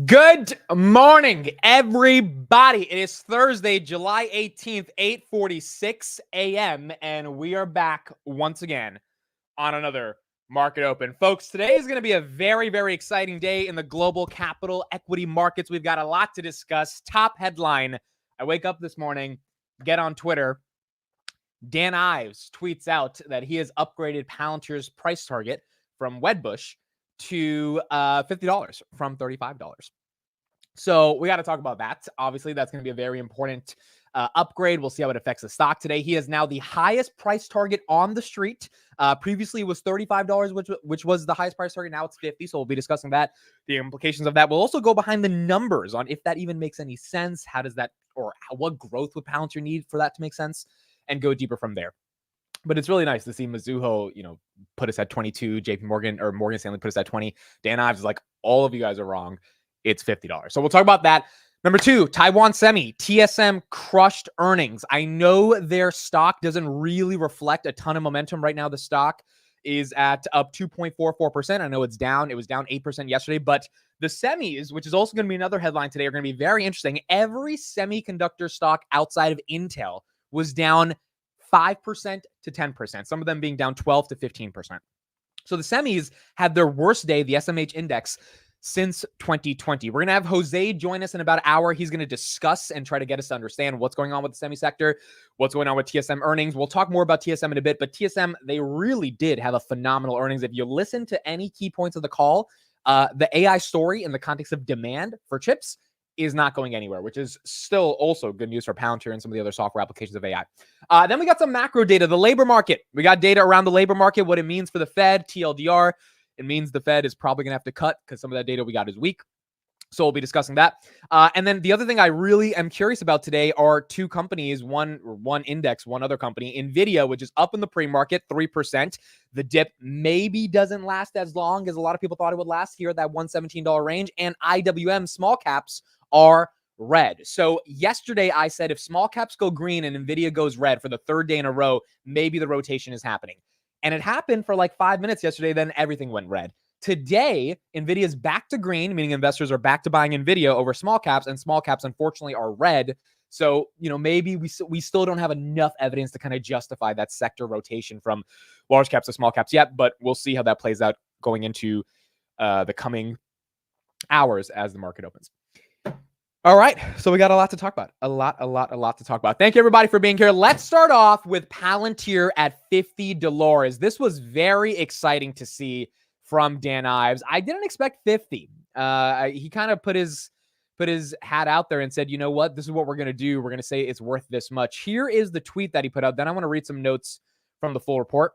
Good morning, everybody. It is Thursday, July 18th, 8:46 a.m., and we are back once again on another market open. Folks, today is going to be a very, very exciting day in the global capital equity markets. We've got a lot to discuss. Top headline, I wake up this morning, get on Twitter. Dan Ives tweets out that he has upgraded Palantir's price target from Wedbush to $50 from $35. So we got to talk about that. Obviously, that's going to be a very important upgrade. We'll see how it affects the stock today. He is now the highest price target on the street. Previously, it was $35, which was the highest price target. Now it's $50. So we'll be discussing that, the implications of that. We'll also go behind the numbers on if that even makes any sense. How does that, or what growth would Palantir need for that to make sense, and go deeper from there. But it's really nice to see Mizuho, put us at 22. JP Morgan or Morgan Stanley put us at 20. Dan Ives is like, all of you guys are wrong. It's $50. So we'll talk about that. Number two, Taiwan Semi, TSM crushed earnings. I know their stock doesn't really reflect a ton of momentum right now. The stock is at up 2.44%. I know it's down. It was down 8% yesterday, but the semis, which is also going to be another headline today, are going to be very interesting. Every semiconductor stock outside of Intel was down 5% to 10%, some of them being down 12 to 15%. So the semis had their worst day, the SMH index, since 2020. We're going to have Jose join us in about an hour. He's going to discuss and try to get us to understand what's going on with the semi sector, what's going on with TSM earnings. We'll talk more about TSM in a bit, but TSM, they really did have a phenomenal earnings. If you listen to any key points of the call, the AI story in the context of demand for chips is not going anywhere, which is still also good news for Palantir and some of the other software applications of AI. Then we got some macro data, the labor market. We got data around the labor market, what it means for the Fed, TLDR. It means the Fed is probably going to have to cut because some of that data we got is weak. So we'll be discussing that. And then the other thing I really am curious about today are two companies, one index, one other company, Nvidia, which is up in the pre-market, 3%. The dip maybe doesn't last as long as a lot of people thought it would last here at that $117 range. And IWM small caps are red. So yesterday I said if small caps go green and Nvidia goes red for the third day in a row, maybe the rotation is happening. And it happened for like 5 minutes yesterday, then everything went red. Today, Nvidia is back to green, meaning investors are back to buying Nvidia over small caps, and small caps, unfortunately, are red. So, maybe we still don't have enough evidence to kind of justify that sector rotation from large caps to small caps yet, but we'll see how that plays out going into the coming hours as the market opens. All right, so we got a lot to talk about. A lot to talk about. Thank you, everybody, for being here. Let's start off with Palantir at $50. This was very exciting to see from Dan Ives. I didn't expect 50. He kind of put his hat out there and said, you know what? This is what we're going to do. We're going to say it's worth this much. Here is the tweet that he put out. Then I want to read some notes from the full report.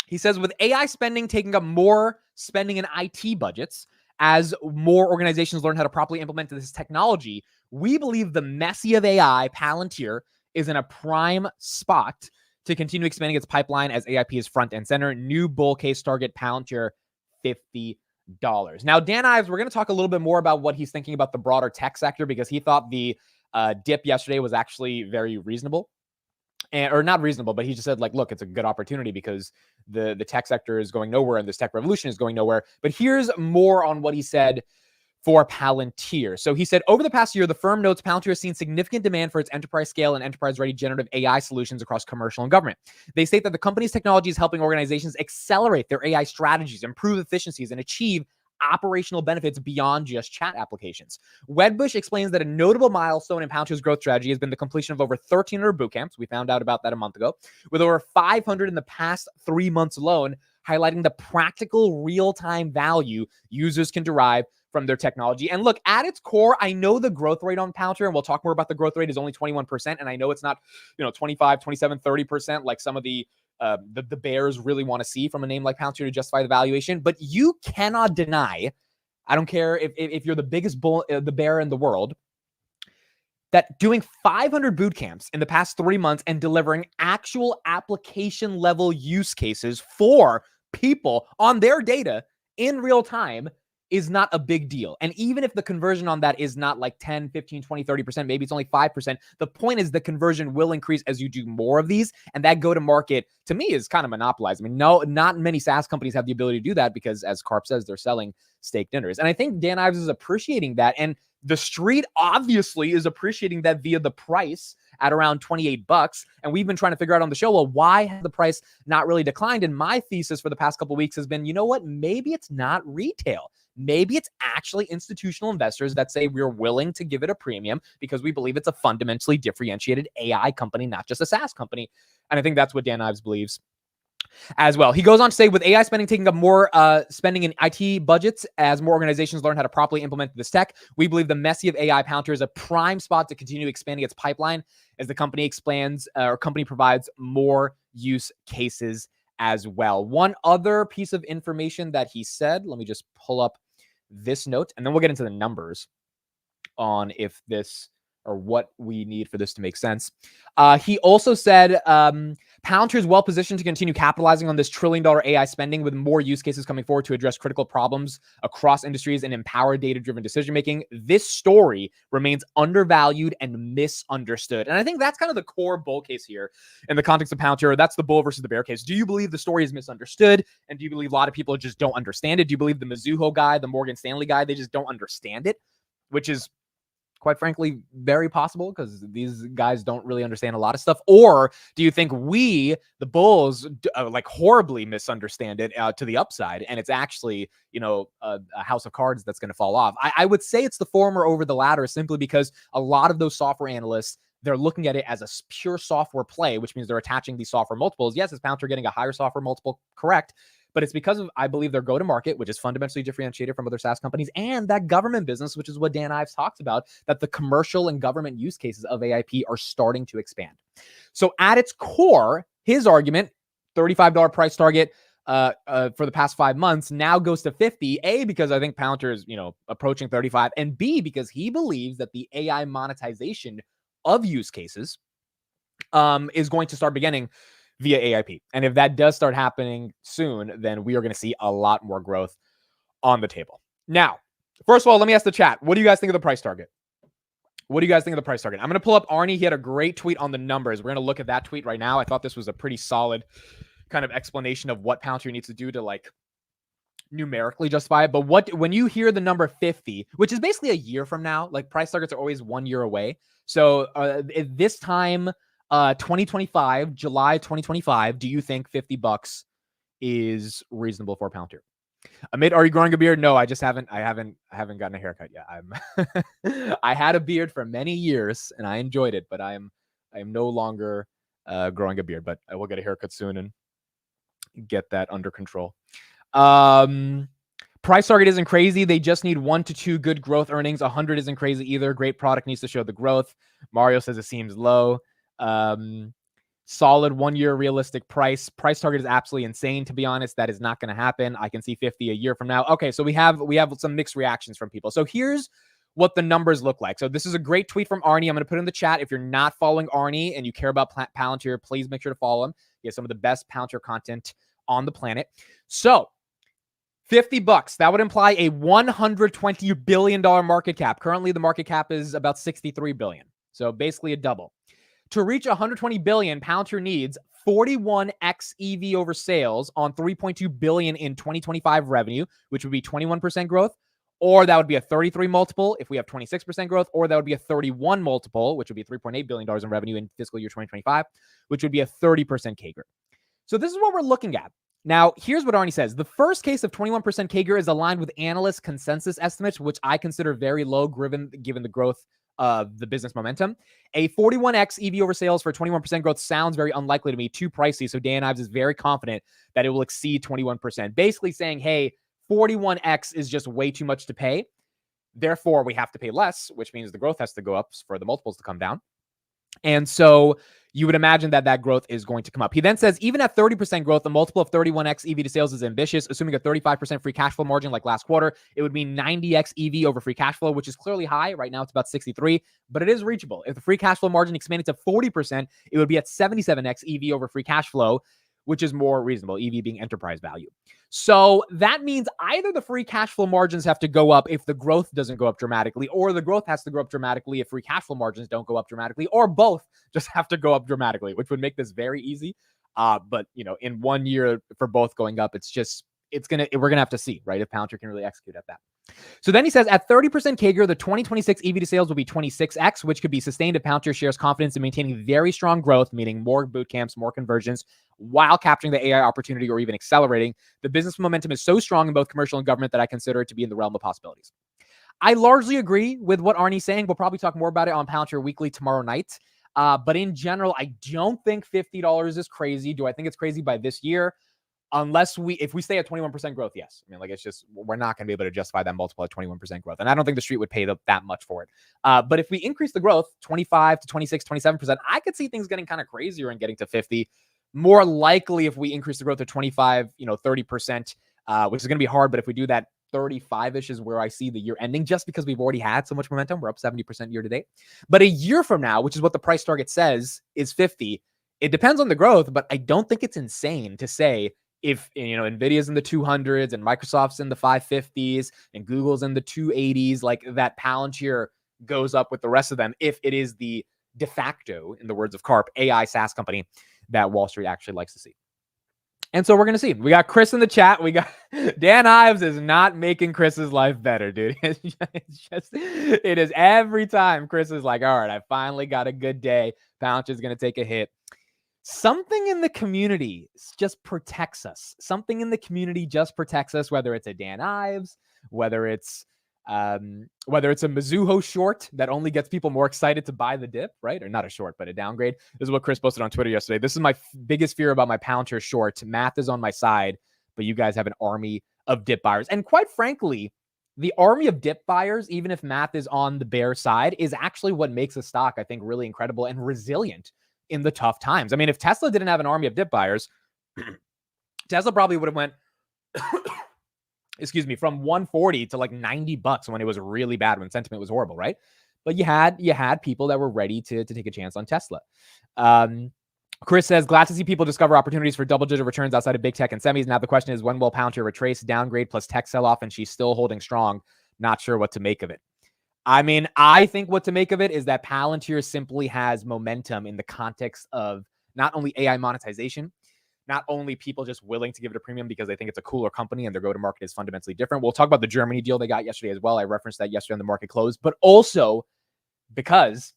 He says, with AI spending taking up more spending in IT budgets, as more organizations learn how to properly implement this technology, we believe the Messi of AI, Palantir, is in a prime spot to continue expanding its pipeline as AIP is front and center. New bull case target, Palantir, $50. Now, Dan Ives, we're going to talk a little bit more about what he's thinking about the broader tech sector, because he thought the dip yesterday was actually very reasonable. Or not reasonable, but he just said, look, it's a good opportunity because the tech sector is going nowhere and this tech revolution is going nowhere. But here's more on what he said for Palantir. So he said, over the past year, the firm notes Palantir has seen significant demand for its enterprise scale and enterprise-ready generative AI solutions across commercial and government. They state that the company's technology is helping organizations accelerate their AI strategies, improve efficiencies, and achieve operational benefits beyond just chat applications. Wedbush explains that a notable milestone in Palantir's growth strategy has been the completion of over 1,300 boot camps. We found out about that a month ago, with over 500 in the past 3 months alone, highlighting the practical real-time value users can derive from their technology. And look, at its core, I know the growth rate on Palantir, and we'll talk more about the growth rate, is only 21%. And I know it's not, 25, 27, 30% like some of the bears really want to see from a name like Palantir to justify the valuation. But you cannot deny, I don't care if you're the biggest the bear in the world, that doing 500 boot camps in the past 3 months and delivering actual application level use cases for people on their data in real time is not a big deal. And even if the conversion on that is not like 10, 15, 20, 30%, maybe it's only 5%, the point is the conversion will increase as you do more of these. And that go-to-market, to me, is kind of monopolized. I mean, no, not many SaaS companies have the ability to do that because, as Karp says, they're selling steak dinners. And I think Dan Ives is appreciating that. And the street obviously is appreciating that via the price at around $28. And we've been trying to figure out on the show, well, why has the price not really declined? And my thesis for the past couple of weeks has been, you know what? Maybe it's not retail. Maybe it's actually institutional investors that say we're willing to give it a premium because we believe it's a fundamentally differentiated AI company, not just a SaaS company. And I think that's what Dan Ives believes as well. He goes on to say, with AI spending taking up more spending in IT budgets as more organizations learn how to properly implement this tech, we believe the messy of AI Palantir is a prime spot to continue expanding its pipeline as the company expands or company provides more use cases as well. One other piece of information that he said, let me just pull up this note, and then we'll get into the numbers on if this or what we need for this to make sense. He also said Palantir is well positioned to continue capitalizing on this $1 trillion AI spending with more use cases coming forward to address critical problems across industries and empower data-driven decision-making. This story remains undervalued and misunderstood. And I think that's kind of the core bull case here in the context of Palantir. That's the bull versus the bear case. Do you believe the story is misunderstood? And do you believe a lot of people just don't understand it? Do you believe the Mizuho guy, the Morgan Stanley guy, they just don't understand it? Which is, quite frankly, very possible because these guys don't really understand a lot of stuff. Or do you think we, the bulls, like horribly misunderstand it to the upside, and it's actually, you know, a house of cards that's going to fall off? I would say it's the former over the latter, simply because a lot of those software analysts, they're looking at it as a pure software play, which means they're attaching these software multiples. Yes, is Palantir getting a higher software multiple? Correct. But it's because of, I believe, their go-to-market, which is fundamentally differentiated from other SaaS companies, and that government business, which is what Dan Ives talks about, that the commercial and government use cases of AIP are starting to expand. So at its core, his argument, $35 price target for the past 5 months, now goes to 50. A, because I think Palantir is, you know, approaching 35, and B, because he believes that the AI monetization of use cases is going to start beginning via AIP. And if that does start happening soon, then we are going to see a lot more growth on the table. Now, first of all, let me ask the chat. What do you guys think of the price target? What do you guys think of the price target? I'm going to pull up Arnie. He had a great tweet on the numbers. We're going to look at that tweet right now. I thought this was a pretty solid kind of explanation of what Palantir needs to do to like numerically justify it. But when you hear the number 50, which is basically a year from now, like price targets are always 1 year away. So this time, 2025, July 2025, do you think $50 is reasonable for Palantir? Amit, are you growing a beard? No, I haven't gotten a haircut yet. I had a beard for many years and I enjoyed it, but I am no longer growing a beard, but I will get a haircut soon and get that under control. Price target isn't crazy. They just need 1 to 2 good growth earnings. 100 isn't crazy either. Great product needs to show the growth. Mario says it seems low. Solid 1 year realistic price target is absolutely insane. To be honest, that is not going to happen. I can see 50 a year from now. Okay, so we have some mixed reactions from people. So here's what the numbers look like. So this is a great tweet from Arnie. I'm going to put it in the chat. If you're not following Arnie and you care about Palantir, please make sure to follow him. He has some of the best Palantir content on the planet. So $50, that would imply a $120 billion market cap. Currently, the market cap is about $63 billion. So basically a double. To reach $120 billion, Palantir needs 41x EV over sales on $3.2 billion in 2025 revenue, which would be 21% growth, or that would be a 33 multiple if we have 26% growth, or that would be a 31 multiple, which would be $3.8 billion in revenue in fiscal year 2025, which would be a 30% CAGR. So this is what we're looking at. Now, here's what Arnie says. The first case of 21% CAGR is aligned with analyst consensus estimates, which I consider very low given the growth of the business momentum. A 41x EV over sales for 21% growth sounds very unlikely to me, too pricey. So Dan Ives is very confident that it will exceed 21%, basically saying, hey, 41x is just way too much to pay. Therefore, we have to pay less, which means the growth has to go up for the multiples to come down. And so you would imagine that growth is going to come up. He then says, even at 30% growth, a multiple of 31x EV to sales is ambitious. Assuming a 35% free cash flow margin like last quarter, it would mean 90x EV over free cash flow, which is clearly high. Right now, it's about 63, but it is reachable. If the free cash flow margin expanded to 40%, it would be at 77x EV over free cash flow, which is more reasonable, EV being enterprise value. So that means either the free cash flow margins have to go up if the growth doesn't go up dramatically, or the growth has to go up dramatically if free cash flow margins don't go up dramatically, or both just have to go up dramatically, which would make this very easy. But in 1 year for both going up, we're gonna have to see, right, if Palantir can really execute at that. So then he says at 30% CAGR, the 2026 EV to sales will be 26x, which could be sustained if Palantir shares confidence in maintaining very strong growth, meaning more boot camps, more conversions, while capturing the AI opportunity or even accelerating. The business momentum is so strong in both commercial and government that I consider it to be in the realm of possibilities. I largely agree with what Arnie's saying. We'll probably talk more about it on Palantir Weekly tomorrow night. But in general, I don't think $50 is crazy. Do I think it's crazy by this year? If we stay at 21% growth, yes. I mean, like, it's just, we're not going to be able to justify that multiple at 21% growth. And I don't think the street would pay that much for it. But if we increase the growth 25 to 26, 27%, I could see things getting kind of crazier and getting to 50. More likely if we increase the growth to 25, 30%, which is going to be hard. But if we do that, 35-ish is where I see the year ending, just because we've already had so much momentum. We're up 70% year to date. But a year from now, which is what the price target says, is 50. It depends on the growth, but I don't think it's insane to say, if Nvidia's in the 200s and Microsoft's in the 550s and Google's in the 280s, like that Palantir goes up with the rest of them, if it is the de facto, in the words of Karp, AI SaaS company that Wall Street actually likes to see. And so we're going to see. We got Chris in the chat. We got Dan Ives is not making Chris's life better, dude. It is every time Chris is like, all right, I finally got a good day. Palantir's going to take a hit. Something in the community just protects us. Something in the community just protects us, whether it's a Dan Ives, whether it's a Mizuho short that only gets people more excited to buy the dip, right? Or not a short, but a downgrade. This is what Chris posted on Twitter yesterday. This is my biggest fear about my Palantir short. Math is on my side, but you guys have an army of dip buyers. And quite frankly, the army of dip buyers, even if math is on the bear side, is actually what makes a stock, I think, really incredible and resilient in the tough times. I mean, if Tesla didn't have an army of dip buyers, Tesla probably would have went, from 140 to like $90 when it was really bad, when sentiment was horrible, right? But you had people that were ready to take a chance on Tesla. Chris says, glad to see people discover opportunities for double-digit returns outside of big tech and semis. Now the question is, when will Palantir retrace, downgrade plus tech sell-off, and she's still holding strong? Not sure what to make of it. I mean, I think what to make of it is that Palantir simply has momentum in the context of not only AI monetization, not only people just willing to give it a premium because they think it's a cooler company and their go-to-market is fundamentally different. We'll talk about the Germany deal they got yesterday as well. I referenced that yesterday on the market close, but also because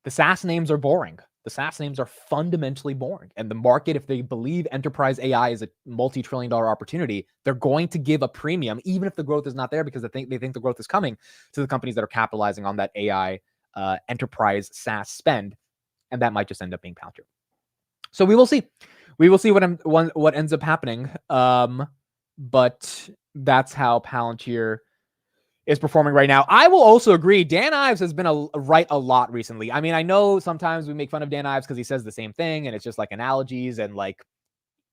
the SaaS names are boring. The SaaS names are fundamentally boring. And the market, if they believe enterprise AI is a multi-trillion-dollar opportunity, they're going to give a premium, even if the growth is not there, because they think the growth is coming to the companies that are capitalizing on that AI enterprise SaaS spend. And that might just end up being Palantir. So we will see. We will see what ends up happening. But that's how Palantir is performing right now. I will also agree, Dan Ives has been right a lot recently. I mean, I know sometimes we make fun of Dan Ives because he says the same thing and it's just like analogies and like,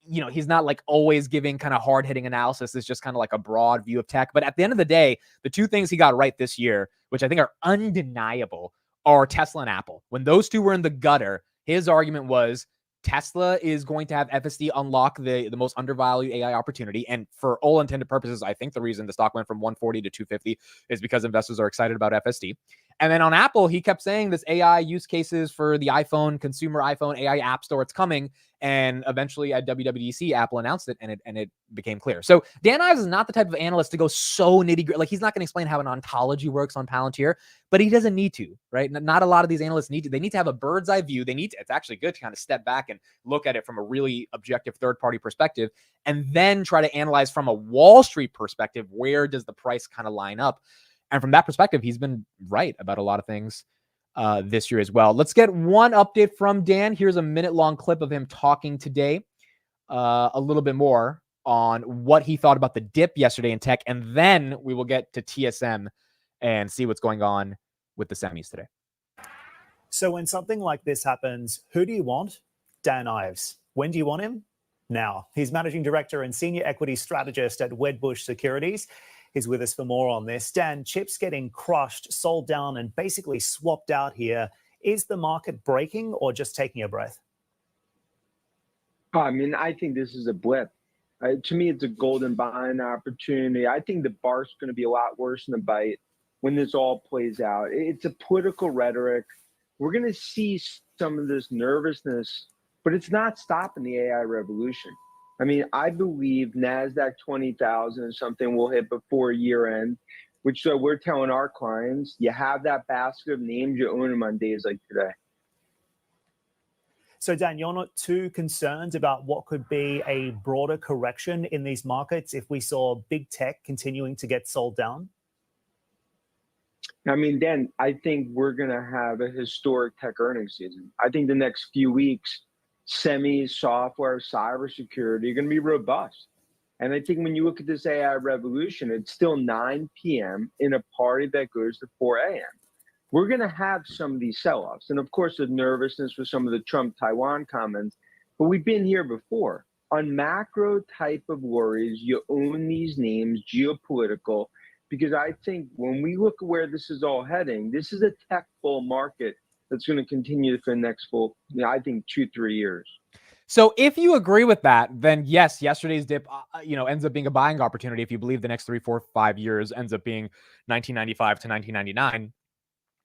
he's not like always giving kind of hard-hitting analysis. It's just kind of like a broad view of tech. But at the end of the day, the two things he got right this year, which I think are undeniable, are Tesla and Apple. When those two were in the gutter, his argument was Tesla is going to have FSD unlock the most undervalued AI opportunity. And for all intended purposes, I think the reason the stock went from 140 to 250 is because investors are excited about FSD. And then on Apple, he kept saying this AI use cases for the iPhone, consumer iPhone, AI app store, it's coming. And eventually at WWDC, Apple announced it and it became clear. So Dan Ives is not the type of analyst to go so nitty-gritty. Like, he's not going to explain how an ontology works on Palantir, but he doesn't need to, right? Not a lot of these analysts need to. They need to have a bird's eye view. It's actually good to kind of step back and look at it from a really objective third-party perspective, and then try to analyze from a Wall Street perspective, where does the price kind of line up? And from that perspective, he's been right about a lot of things this year as well. Let's get one update from Dan. Here's a minute-long clip of him talking today a little bit more on what he thought about the dip yesterday in tech, and then we will get to TSM and see what's going on with the semis today. So when something like this happens, who do you want? Dan Ives. When do you want him? Now. He's managing director and senior equity strategist at Wedbush Securities. He's with us for more on this. Dan, chips getting crushed, sold down, and basically swapped out here. Is the market breaking or just taking a breath? I mean, I think this is a blip. To me, it's a golden buying opportunity. I think the bark's going to be a lot worse than the bite when this all plays out. It's a political rhetoric. We're going to see some of this nervousness, but it's not stopping the AI revolution. I mean, I believe NASDAQ 20,000 is something we'll hit before year end, which we're telling our clients, you have that basket of names, you own them on days like today. So, Dan, you're not too concerned about what could be a broader correction in these markets if we saw big tech continuing to get sold down? I mean, Dan, I think we're going to have a historic tech earnings season. I think the next few weeks, semis, software, cybersecurity are going to be robust. And I think when you look at this AI revolution, it's still 9 p.m. in a party that goes to 4 a.m. We're going to have some of these sell-offs. And of course, the nervousness with some of the Trump Taiwan comments, but we've been here before. On macro type of worries, you own these names, geopolitical, because I think when we look at where this is all heading, this is a tech bull market that's going to continue for the next I think 2-3 years. So if you agree with that, then yes, yesterday's dip, ends up being a buying opportunity. If you believe the next 3, 4, 5 years ends up being 1995 to 1999.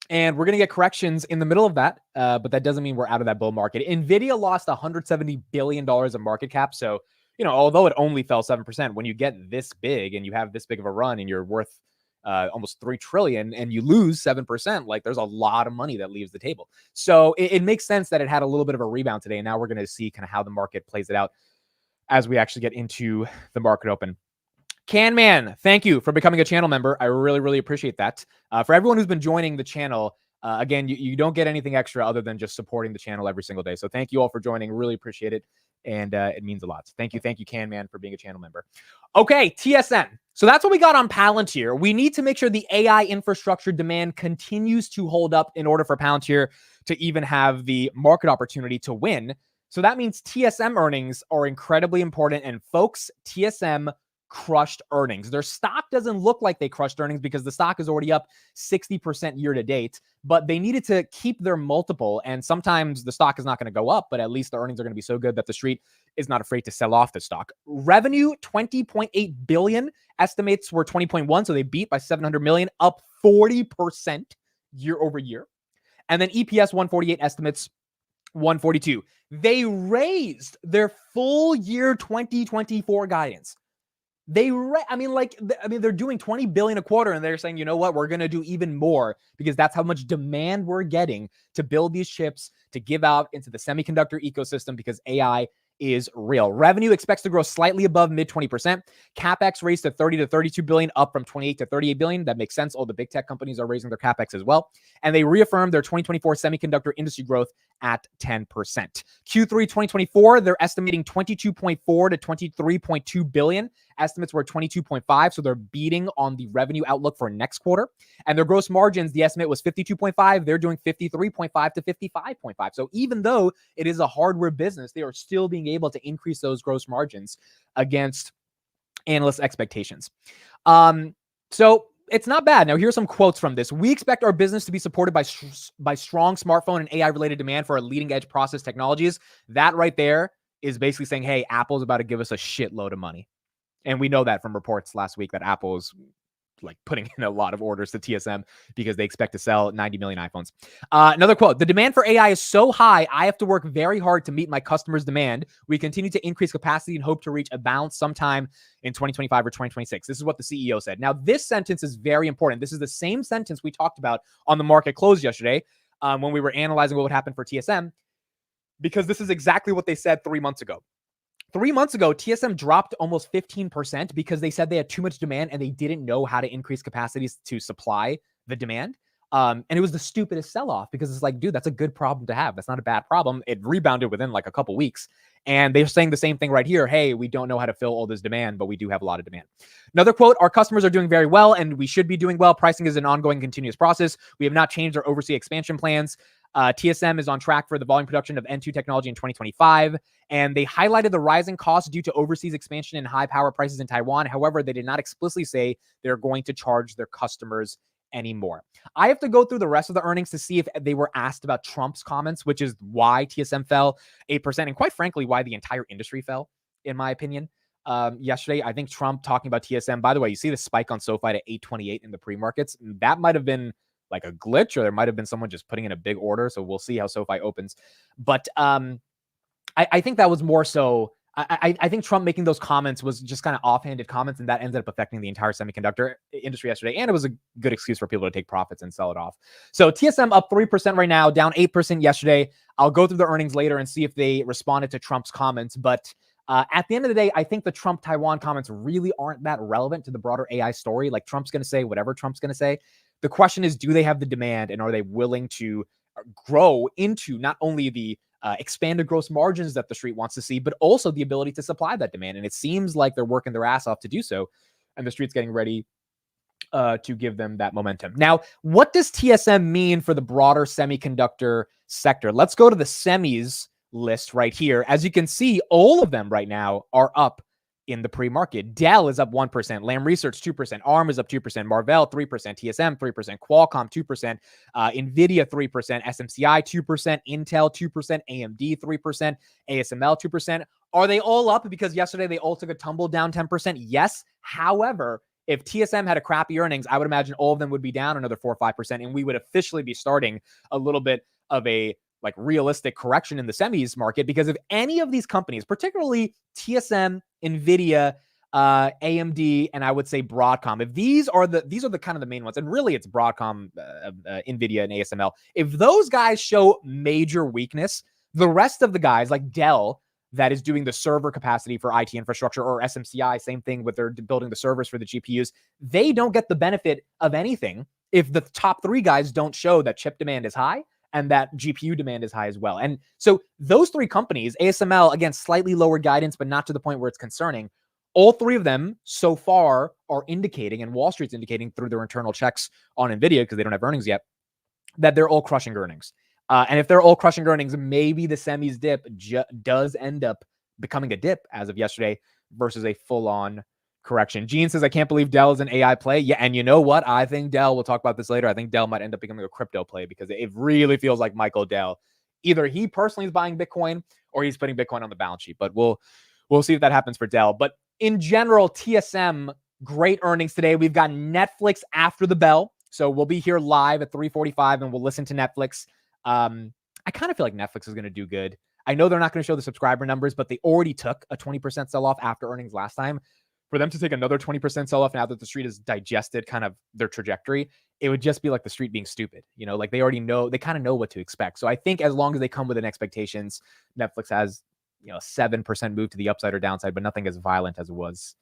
And we're going to get corrections in the middle of that, but that doesn't mean we're out of that bull market. Nvidia lost $170 billion of market cap. So, although it only fell 7%, when you get this big and you have this big of a run and you're worth almost 3 trillion and you lose 7%, like there's a lot of money that leaves the table. So it makes sense that it had a little bit of a rebound today. And now we're going to see kind of how the market plays it out as we actually get into the market open. Can Man, thank you for becoming a channel member. I really, really appreciate that. For everyone who's been joining the channel, again, you don't get anything extra other than just supporting the channel every single day. So thank you all for joining. Really appreciate it. And it means a lot. So thank you, Can Man, for being a channel member. Okay, TSM. So that's what we got on Palantir. We need to make sure the AI infrastructure demand continues to hold up in order for Palantir to even have the market opportunity to win. So that means TSM earnings are incredibly important. And folks, TSM crushed earnings. Their stock doesn't look like they crushed earnings because the stock is already up 60% year to date, but they needed to keep their multiple. And sometimes the stock is not going to go up, but at least the earnings are going to be so good that the street is not afraid to sell off the stock. Revenue, 20.8 billion. Estimates were 20.1. So they beat by 700 million, up 40% year over year. And then EPS 148, estimates 142. They raised their full year 2024 guidance. They're doing 20 billion a quarter and they're saying, you know what, we're going to do even more because that's how much demand we're getting to build these chips to give out into the semiconductor ecosystem because AI is real. Revenue expects to grow slightly above mid 20%. CapEx raised to 30 to 32 billion, up from 28 to 38 billion. That makes sense. All the big tech companies are raising their CapEx as well. And they reaffirmed their 2024 semiconductor industry growth at 10%. Q3 2024, they're estimating 22.4 to 23.2 billion. Estimates were 22.5, so they're beating on the revenue outlook for next quarter. And their gross margins, the estimate was 52.5. They're doing 53.5 to 55.5. So even though it is a hardware business, they are still being able to increase those gross margins against analyst expectations. So it's not bad. Now, here's some quotes from this. We expect our business to be supported by strong smartphone and AI-related demand for our leading-edge process technologies. That right there is basically saying, hey, Apple's about to give us a shitload of money. And we know that from reports last week that Apple is like putting in a lot of orders to TSM because they expect to sell 90 million iPhones. Another quote, the demand for AI is so high, I have to work very hard to meet my customers' demand. We continue to increase capacity and hope to reach a balance sometime in 2025 or 2026. This is what the CEO said. Now, this sentence is very important. This is the same sentence we talked about on the market close yesterday when we were analyzing what would happen for TSM, because this is exactly what they said 3 months ago. 3 months ago, TSM dropped almost 15% because they said they had too much demand and they didn't know how to increase capacities to supply the demand. And it was the stupidest sell-off because it's like, dude, that's a good problem to have. That's not a bad problem. It rebounded within like a couple weeks. And they're saying the same thing right here. Hey, we don't know how to fill all this demand, but we do have a lot of demand. Another quote, our customers are doing very well and we should be doing well. Pricing is an ongoing continuous process. We have not changed our overseas expansion plans. TSM is on track for the volume production of N2 technology in 2025. And they highlighted the rising costs due to overseas expansion and high power prices in Taiwan. However, they did not explicitly say they're going to charge their customers anymore. I have to go through the rest of the earnings to see if they were asked about Trump's comments, which is why TSM fell 8%. And quite frankly, why the entire industry fell, in my opinion. yesterday. I think Trump talking about TSM. By the way, you see the spike on SoFi to 828 in the pre-markets. That might have been like a glitch, or there might have been someone just putting in a big order. So we'll see how SoFi opens. But I think that was more so. I think Trump making those comments was just kind of offhanded comments, and that ended up affecting the entire semiconductor industry yesterday. And it was a good excuse for people to take profits and sell it off. So TSM up 3% right now, down 8% yesterday. I'll go through the earnings later and see if they responded to Trump's comments. But at the end of the day, I think the Trump Taiwan comments really aren't that relevant to the broader AI story. Like, Trump's going to say whatever Trump's going to say. The question is, do they have the demand, and are they willing to grow into not only the expanded gross margins that the street wants to see, but also the ability to supply that demand? And it seems like they're working their ass off to do so, and the street's getting ready to give them that momentum. Now, what does TSM mean for the broader semiconductor sector? Let's go to the semis list right here. As you can see, all of them right now are up in the pre-market. Dell is up 1%, Lam Research 2%, ARM is up 2%, Marvell 3%, TSM 3%, Qualcomm 2%, Nvidia 3%, SMCI 2%, Intel 2%, AMD 3%, ASML 2%. Are they all up because yesterday they all took a tumble down 10%? Yes. However, if TSM had a crappy earnings, I would imagine all of them would be down another 4 or 5%, and we would officially be starting a little bit of a like realistic correction in the semis market, because if any of these companies, particularly TSM, Nvidia, AMD, and I would say Broadcom, if these are the kind of the main ones, and really it's Broadcom, Nvidia, and ASML, if those guys show major weakness, the rest of the guys like Dell, that is doing the server capacity for IT infrastructure, or SMCI, same thing with their building the servers for the GPUs, they don't get the benefit of anything if the top three guys don't show that chip demand is high and that GPU demand is high as well. And so those three companies, ASML, again, slightly lower guidance, but not to the point where it's concerning. All three of them so far are indicating, and Wall Street's indicating through their internal checks on Nvidia, because they don't have earnings yet, that they're all crushing earnings. And if they're all crushing earnings, maybe the semis dip does end up becoming a dip as of yesterday versus a full-on correction. Gene says, I can't believe Dell is an AI play. Yeah, and you know what? I think Dell, we'll talk about this later, I think Dell might end up becoming a crypto play, because it really feels like Michael Dell, either he personally is buying Bitcoin or he's putting Bitcoin on the balance sheet. But we'll see if that happens for Dell. But in general, TSM, great earnings today. We've got Netflix after the bell. So we'll be here live at 3:45 and we'll listen to Netflix. I kind of feel like Netflix is going to do good. I know they're not going to show the subscriber numbers, but they already took a 20% sell-off after earnings last time. For them to take another 20% sell-off now that the street has digested kind of their trajectory, it would just be like the street being stupid. You know, like they already know, they kind of know what to expect. So I think as long as they come within expectations, Netflix has, 7% move to the upside or downside, but nothing as violent as it was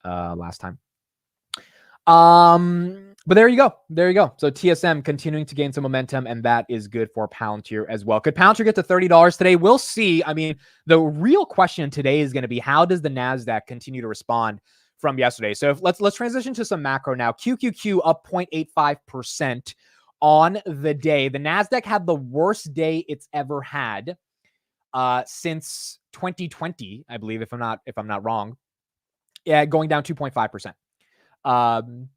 last time. But there you go. So TSM continuing to gain some momentum, and that is good for Palantir as well. Could Palantir get to $30 today? We'll see. I mean, the real question today is going to be, how does the NASDAQ continue to respond from yesterday? So let's transition to some macro now. QQQ up 0.85% on the day. The NASDAQ had the worst day it's ever had since 2020, I believe, if I'm not wrong. Yeah, going down 2.5%.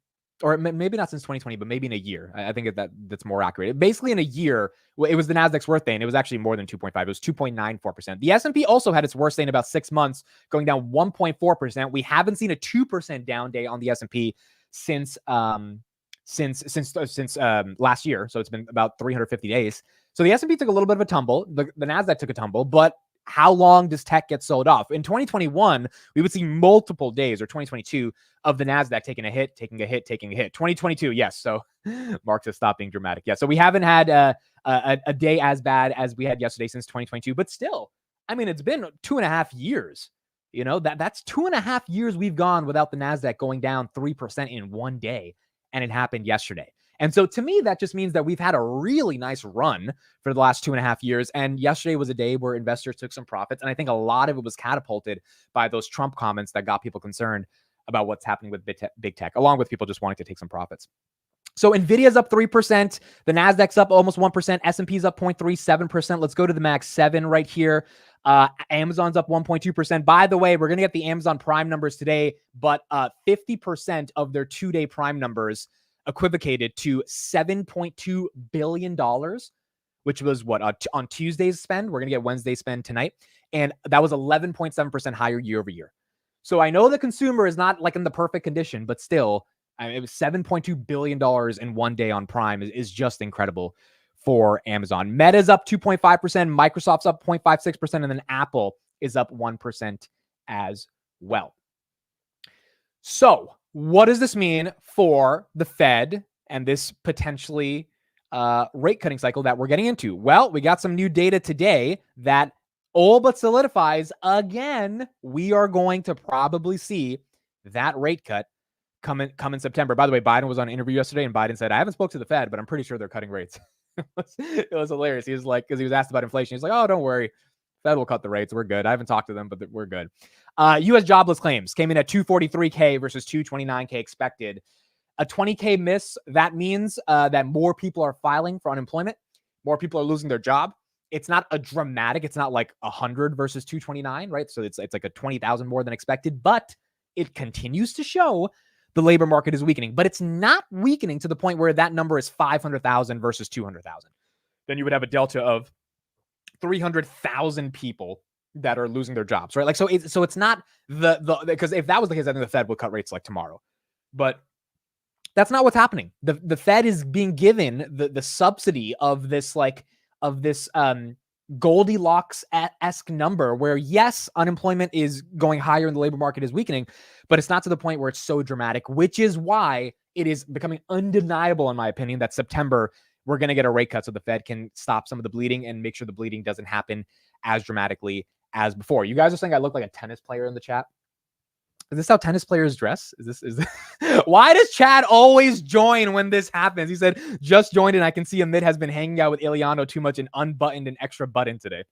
Or maybe not since 2020, but maybe in a year. I think that's more accurate. Basically, in a year, it was the NASDAQ's worst day, and it was actually more than 2.5. It was 2.94%. The S&P also had its worst day in about 6 months, going down 1.4%. We haven't seen a 2% down day on the S&P since last year. So it's been about 350 days. So the S&P took a little bit of a tumble. The NASDAQ took a tumble, but how long does tech get sold off? In 2021, we would see multiple days, or 2022, of the NASDAQ taking a hit. 2022, yes. So Mark says stop being dramatic. Yeah. So we haven't had a day as bad as we had yesterday since 2022, but still, I mean, it's been 2.5 years. That's 2.5 years we've gone without the NASDAQ going down 3% in one day, and it happened yesterday. And so to me, that just means that we've had a really nice run for the last 2.5 years. And yesterday was a day where investors took some profits. And I think a lot of it was catapulted by those Trump comments that got people concerned about what's happening with big tech, along with people just wanting to take some profits. So Nvidia's up 3%. The NASDAQ's up almost 1%. S&P's up 0.37%. Let's go to the Max 7 right here. Amazon's up 1.2%. By the way, we're going to get the Amazon Prime numbers today, but 50% of their 2-day Prime numbers equivocated to $7.2 billion, which was on Tuesday's spend. We're going to get Wednesday's spend tonight. And that was 11.7% higher year over year. So I know the consumer is not like in the perfect condition, but still, I mean, it was $7.2 billion in one day on Prime is just incredible for Amazon. Meta's up 2.5%, Microsoft's up 0.56%, and then Apple is up 1% as well. So what does this mean for the Fed and this potentially rate cutting cycle that we're getting into? Well, we got some new data today that all but solidifies again, we are going to probably see that rate cut come in September. By the way, Biden was on an interview yesterday and Biden said, I haven't spoke to the Fed, but I'm pretty sure they're cutting rates. It was hilarious. He was like, because he was asked about inflation. He's like, oh, don't worry. Fed will cut the rates. We're good. I haven't talked to them, but we're good. U.S. jobless claims came in at 243K versus 229K expected. A 20K miss, that means that more people are filing for unemployment. More people are losing their job. It's not a dramatic, it's not like 100 versus 229, right? So it's like a 20,000 more than expected, but it continues to show the labor market is weakening, but it's not weakening to the point where that number is 500,000 versus 200,000. Then you would have a delta of 300,000 people that are losing their jobs, right? Like, so it's not because if that was the case, I think the Fed would cut rates like tomorrow, but that's not what's happening. The Fed is being given the subsidy of this Goldilocks-esque number where, yes, unemployment is going higher and the labor market is weakening, but it's not to the point where it's so dramatic, which is why it is becoming undeniable, in my opinion, that September we're going to get a rate cut so the Fed can stop some of the bleeding and make sure the bleeding doesn't happen as dramatically as before. You guys are saying I look like a tennis player in the chat. Is this how tennis players dress? Is this why does Chad always join when this happens? He said, just joined and I can see Amit has been hanging out with Iliano too much and unbuttoned an extra button today.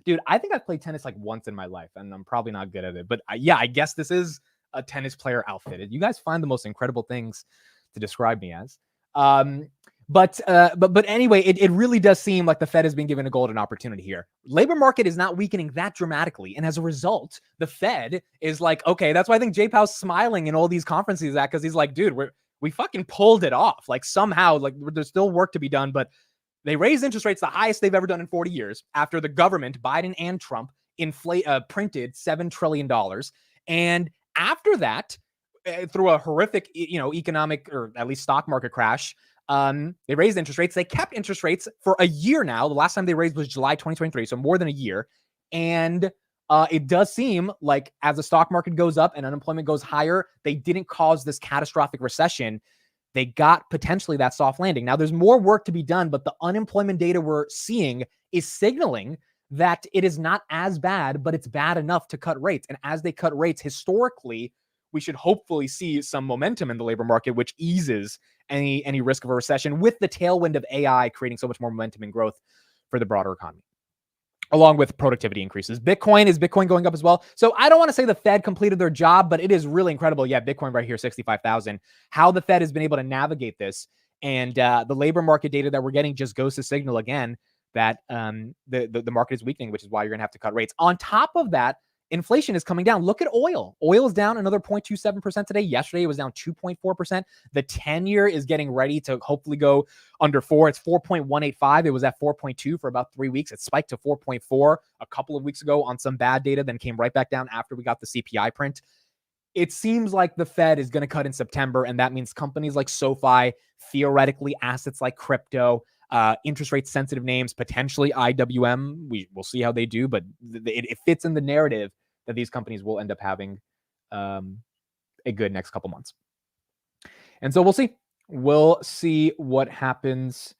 Dude, I think I've played tennis like once in my life and I'm probably not good at it. But yeah, I guess this is a tennis player outfit. You guys find the most incredible things to describe me as. But anyway, it really does seem like the Fed has been given a golden opportunity here. Labor market is not weakening that dramatically. And as a result, the Fed is like, okay, that's why I think Jay Powell's smiling in all these conferences because he's like, dude, we fucking pulled it off. Like somehow, like there's still work to be done, but they raised interest rates the highest they've ever done in 40 years after the government, Biden and Trump, printed $7 trillion. And after that, through a horrific, economic or at least stock market crash, they raised interest rates. They kept interest rates for a year now. The last time they raised was July 2023, so more than a year. And it does seem like as the stock market goes up and unemployment goes higher, they didn't cause this catastrophic recession. They got potentially that soft landing. Now, there's more work to be done, but the unemployment data we're seeing is signaling that it is not as bad, but it's bad enough to cut rates. And as they cut rates historically, we should hopefully see some momentum in the labor market, which eases any risk of a recession with the tailwind of AI creating so much more momentum and growth for the broader economy, along with productivity increases. Is Bitcoin going up as well? So I don't want to say the Fed completed their job, but it is really incredible. Yeah, Bitcoin right here, 65,000. How the Fed has been able to navigate this. And the labor market data that we're getting just goes to signal again that the market is weakening, which is why you're going to have to cut rates. On top of that, inflation is coming down. Look at oil. Oil is down another 0.27% today. Yesterday, it was down 2.4%. The 10-year is getting ready to hopefully go under 4. It's 4.185. It was at 4.2 for about 3 weeks. It spiked to 4.4 a couple of weeks ago on some bad data, then came right back down after we got the CPI print. It seems like the Fed is going to cut in September, and that means companies like SoFi, theoretically assets like crypto, interest rate sensitive names, potentially IWM. We'll see how they do, but it fits in the narrative that these companies will end up having a good next couple months. And so we'll see. We'll see what happens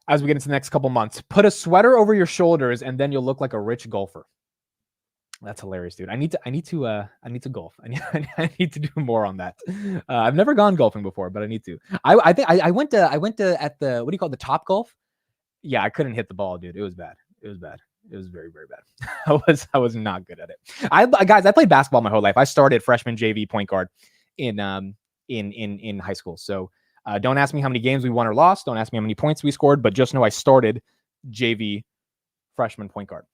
as we get into the next couple months. Put a sweater over your shoulders and then you'll look like a rich golfer. That's hilarious, dude. I need to golf. I need to do more on that. I've never gone golfing before, but I need to. I think I went to at the, what do you call it, the Top Golf? Yeah, I couldn't hit the ball, dude. It was bad. It was very, very bad. I was not good at it. Guys, I played basketball my whole life. I started freshman JV point guard in high school. So don't ask me how many games we won or lost. Don't ask me how many points we scored, but just know I started JV freshman point guard.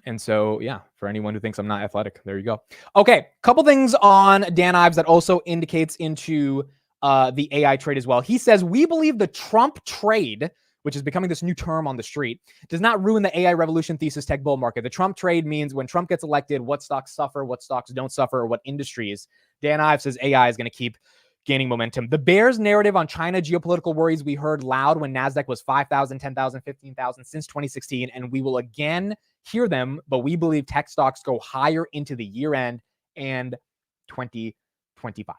And so, yeah, for anyone who thinks I'm not athletic, there you go. Okay, couple things on Dan Ives that also indicates into the AI trade as well. He says, we believe the Trump trade which is becoming this new term on the street, does not ruin the AI revolution thesis tech bull market. The Trump trade means when Trump gets elected, what stocks suffer, what stocks don't suffer, or what industries. Dan Ives says AI is going to keep gaining momentum. The bears narrative on China geopolitical worries we heard loud when NASDAQ was 5,000, 10,000, 15,000 since 2016, and we will again hear them, but we believe tech stocks go higher into the year end and 2025.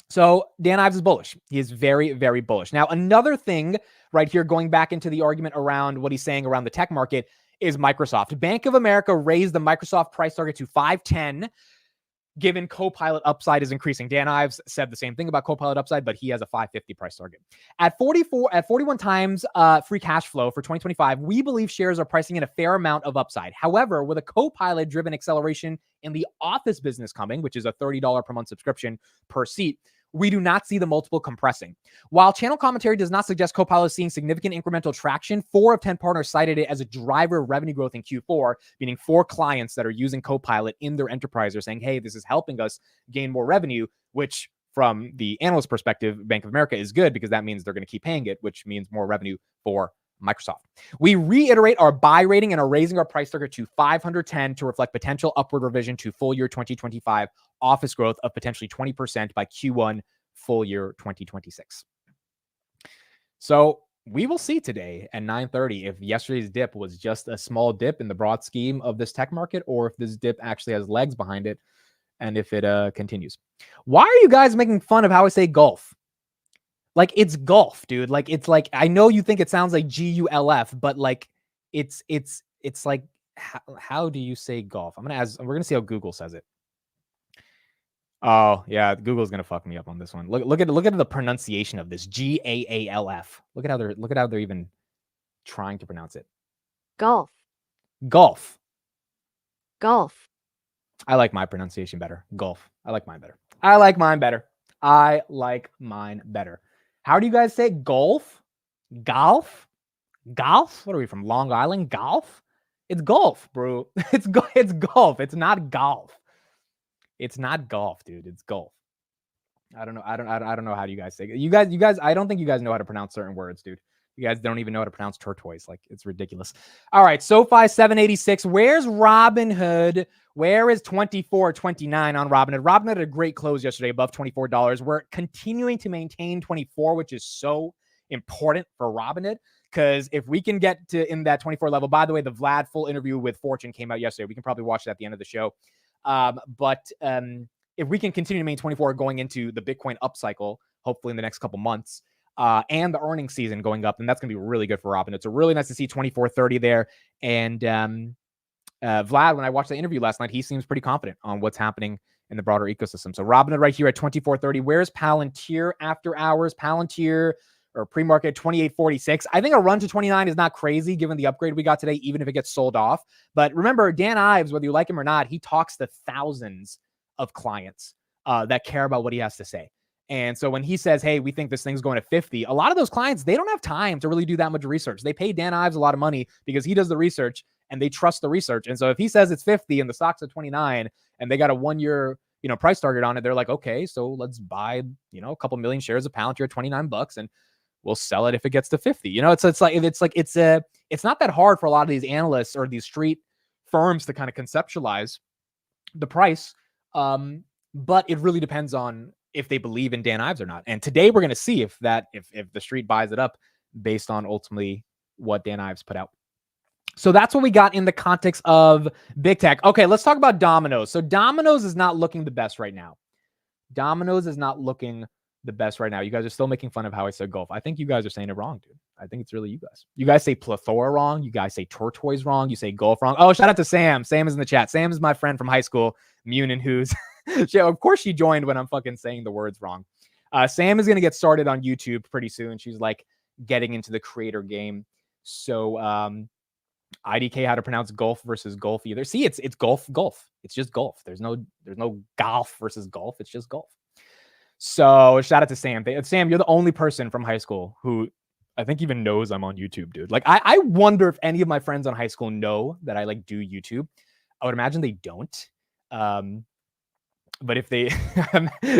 So Dan Ives is bullish. He is very, very bullish. Now, another thing right here, going back into the argument around what he's saying around the tech market, is Microsoft. Bank of America raised the Microsoft price target to 510, given Copilot upside is increasing. Dan Ives said the same thing about Copilot upside, but he has a 550 price target. At 41 times free cash flow for 2025, we believe shares are pricing in a fair amount of upside. However, with a Copilot driven acceleration in the Office business coming, which is a $30 per month subscription per seat, we do not see the multiple compressing. While channel commentary does not suggest Copilot is seeing significant incremental traction, 4 of 10 partners cited it as a driver of revenue growth in Q4, meaning 4 clients that are using Copilot in their enterprise are saying, hey, this is helping us gain more revenue, which from the analyst perspective, Bank of America is good because that means they're going to keep paying it, which means more revenue for Microsoft. We reiterate our buy rating and are raising our price target to 510 to reflect potential upward revision to full year 2025 office growth of potentially 20% by Q1 full year 2026. So we will see today at 9:30 if yesterday's dip was just a small dip in the broad scheme of this tech market, or if this dip actually has legs behind it and if it continues. Why are you guys making fun of how I say golf? Like, it's golf, dude. Like, it's like, I know you think it sounds like GULF, but like, it's like, how do you say golf? We're going to see how Google says it. Oh, yeah. Google's going to fuck me up on this one. Look at the pronunciation of this GAALF. Look at how they're even trying to pronounce it. Golf. Golf. Golf. I like my pronunciation better. Golf. I like mine better. I like mine better. How do you guys say golf? Golf? Golf? What are we from? Long Island? Golf? It's golf, bro. It's golf. It's not golf. It's not golf, dude. It's golf. I don't know. I don't know how you guys say it. You guys, I don't think you guys know how to pronounce certain words, dude. You guys don't even know how to pronounce turquoise. Like, it's ridiculous. All right. SoFi 786. Where's Robinhood? Where is 24.29 on Robinhood? Robinhood had a great close yesterday above $24. We're continuing to maintain 24, which is so important for Robinhood, because if we can get to in that 24 level, by the way, the Vlad full interview with Fortune came out yesterday. We can probably watch it at the end of the show. But if we can continue to maintain 24 going into the Bitcoin upcycle, hopefully in the next couple months, and the earnings season going up, and that's going to be really good for Robinhood. So really nice to see 24.30 there. And Vlad, when I watched the interview last night, he seems pretty confident on what's happening in the broader ecosystem. So Robinhood right here at 24.30. Where's Palantir after hours? Palantir or pre-market 28.46. I think a run to 29 is not crazy given the upgrade we got today, even if it gets sold off. But remember, Dan Ives, whether you like him or not, he talks to thousands of clients that care about what he has to say. And so when he says, hey, we think this thing's going to 50, a lot of those clients, they don't have time to really do that much research. They pay Dan Ives a lot of money because he does the research and they trust the research. And so if he says it's 50 and the stock's at 29 and they got a 1 year, price target on it, they're like, okay, so let's buy, a couple million shares of Palantir at $29 and we'll sell it if it gets to 50. It's not that hard for a lot of these analysts or these street firms to kind of conceptualize the price. But it really depends on if they believe in Dan Ives or not. And today we're going to see if the street buys it up based on ultimately what Dan Ives put out. So that's what we got in the context of big tech. Okay, let's talk about Domino's. So Domino's is not looking the best right now. Domino's is not looking the best right now. You guys are still making fun of how I said golf. I think you guys are saying it wrong, dude. I think it's really you guys. You guys say plethora wrong. You guys say tortoise wrong. You say golf wrong. Oh, shout out to Sam. Sam is in the chat. Sam is my friend from high school, Munin, who's of course she joined when I'm fucking saying the words wrong. Sam is going to get started on YouTube pretty soon. She's like getting into the creator game. So IDK, how to pronounce golf versus golf either. See, it's golf. It's just golf. There's no golf versus golf. It's just golf. So shout out to Sam. Sam, you're the only person from high school who I think even knows I'm on YouTube, dude. Like, I wonder if any of my friends on high school know that I like do YouTube. I would imagine they don't. But if they,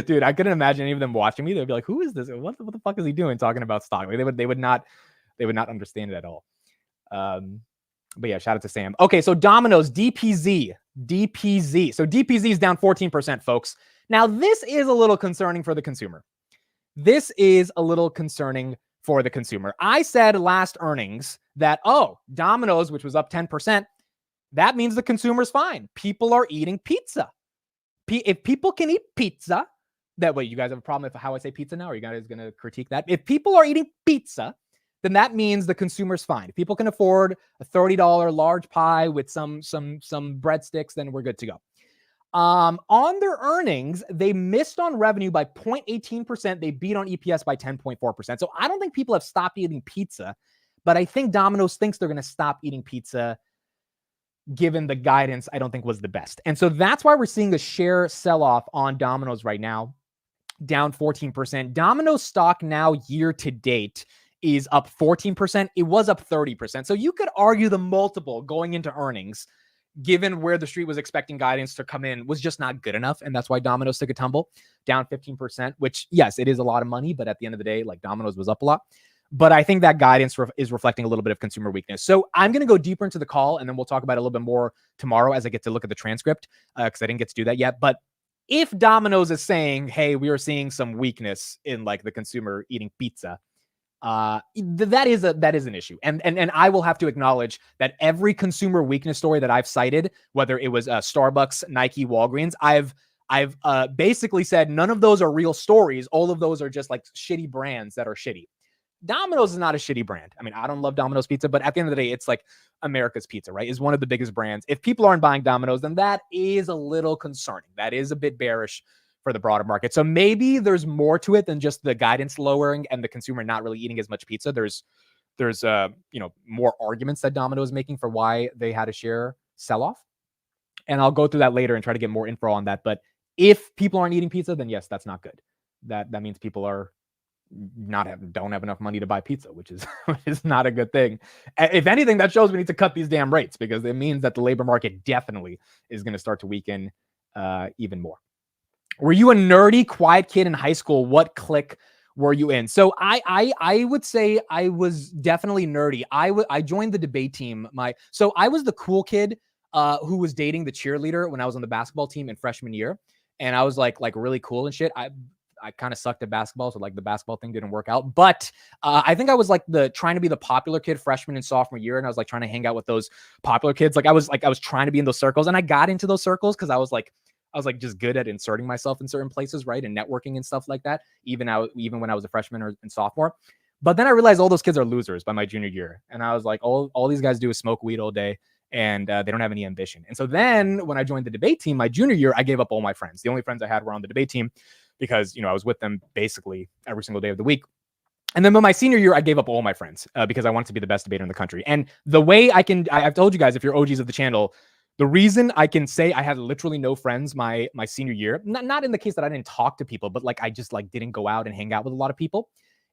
dude, I couldn't imagine any of them watching me. They'd be like, who is this? What the fuck is he doing talking about stock? Like, they would not They would not understand it at all. But yeah, shout out to Sam. Okay, so Domino's, DPZ. So DPZ is down 14%, folks. Now, this is a little concerning for the consumer. I said last earnings that, Domino's, which was up 10%, that means the consumer's fine. People are eating pizza. If people can eat pizza, you guys have a problem with how I say pizza now? Are you guys going to critique that? If people are eating pizza, then that means the consumer's fine. If people can afford a $30 large pie with some breadsticks, then we're good to go. On their earnings, they missed on revenue by 0.18%. They beat on EPS by 10.4%. So I don't think people have stopped eating pizza, but I think Domino's thinks they're going to stop eating pizza given the guidance I don't think was the best. And so that's why we're seeing a share sell-off on Domino's right now, down 14%. Domino's stock now year to date is up 14%. It was up 30%. So you could argue the multiple going into earnings, given where the street was expecting guidance to come in, was just not good enough. And that's why Domino's took a tumble, down 15%, which, yes, it is a lot of money. But at the end of the day, like, Domino's was up a lot. But I think that guidance is reflecting a little bit of consumer weakness. So I'm going to go deeper into the call, and then we'll talk about it a little bit more tomorrow as I get to look at the transcript, because I didn't get to do that yet. But if Domino's is saying, hey, we are seeing some weakness in like the consumer eating pizza, that is an issue. And I will have to acknowledge that every consumer weakness story that I've cited, whether it was Starbucks, Nike, Walgreens, I've basically said none of those are real stories. All of those are just like shitty brands that are shitty. Domino's is not a shitty brand. I mean, I don't love Domino's pizza, but at the end of the day, it's like America's pizza, right? Is one of the biggest brands. If people aren't buying Domino's, then that is a little concerning. That is a bit bearish for the broader market. So maybe there's more to it than just the guidance lowering and the consumer not really eating as much pizza. There's more arguments that Domino's is making for why they had a share sell-off. And I'll go through that later and try to get more info on that. But if people aren't eating pizza, then yes, that's not good. That means people are don't have enough money to buy pizza, which is not a good thing. If anything, that shows we need to cut these damn rates, because it means that the labor market definitely is going to start to weaken even more. Were you a nerdy, quiet kid in high school? What clique were you in? So I would say I was definitely nerdy. I joined the debate team. So I was the cool kid who was dating the cheerleader when I was on the basketball team in freshman year, and I was like really cool and shit. I kind of sucked at basketball, so like the basketball thing didn't work out. But I think I was like trying to be the popular kid freshman and sophomore year, and I was like trying to hang out with those popular kids. I was trying to be in those circles, and I got into those circles because I was just good at inserting myself in certain places, right, and networking and stuff like that. Even when I was a freshman and sophomore. But then I realized all those kids are losers by my junior year, and I was like, all these guys do is smoke weed all day, and they don't have any ambition. And so then when I joined the debate team my junior year, I gave up all my friends. The only friends I had were on the debate team, because, I was with them basically every single day of the week. And then by my senior year, I gave up all my friends because I wanted to be the best debater in the country. And the way I've told you guys, if you're OGs of the channel, the reason I can say I had literally no friends my senior year, not in the case that I didn't talk to people, but I just didn't go out and hang out with a lot of people,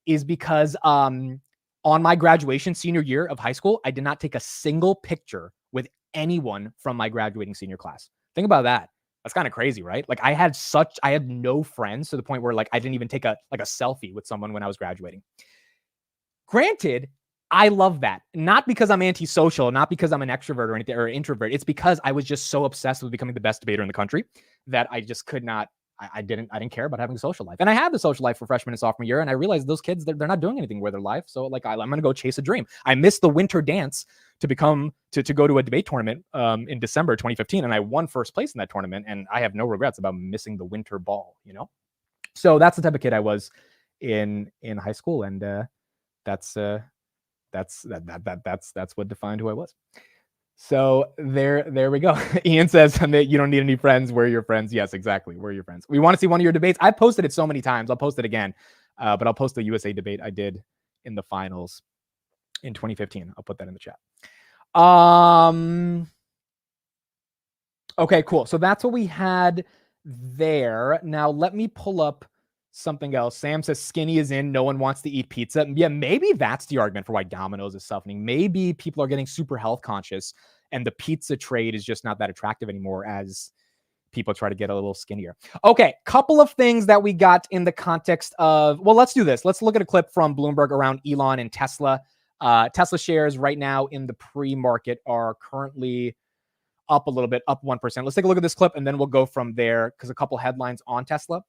is because on my graduation senior year of high school, I did not take a single picture with anyone from my graduating senior class. Think about that. That's kind of crazy, right? I had no friends to the point where I didn't even take a selfie with someone when I was graduating. Granted, I love that. Not because I'm antisocial, not because I'm an extrovert or anything, or introvert. It's because I was just so obsessed with becoming the best debater in the country that I just could not, I didn't care about having a social life. And I had the social life for freshman and sophomore year, and I realized those kids, they're not doing anything with their life. So I'm going to go chase a dream. I missed the winter dance to go to a debate tournament in December 2015, and I won first place in that tournament, and I have no regrets about missing the winter ball, So that's the type of kid I was in high school, and that's what defined who I was. So there we go. Ian says, you don't need any friends. We're your friends. Yes, exactly. We're your friends. We want to see one of your debates. I posted it so many times. I'll post it again, but I'll post the USA debate I did in the finals in 2015. I'll put that in the chat. Okay, cool. So that's what we had there. Now let me pull up something else. Sam says skinny is in. No one wants to eat pizza. Yeah, maybe that's the argument for why Domino's is suffering. Maybe people are getting super health conscious, and the pizza trade is just not that attractive anymore as people try to get a little skinnier. Okay, couple of things that we got in the context of, well, let's do this. Let's look at a clip from Bloomberg around Elon and Tesla. Tesla shares right now in the pre-market are currently up a little bit, up 1%. Let's take a look at this clip and then we'll go from there because a couple headlines on Tesla,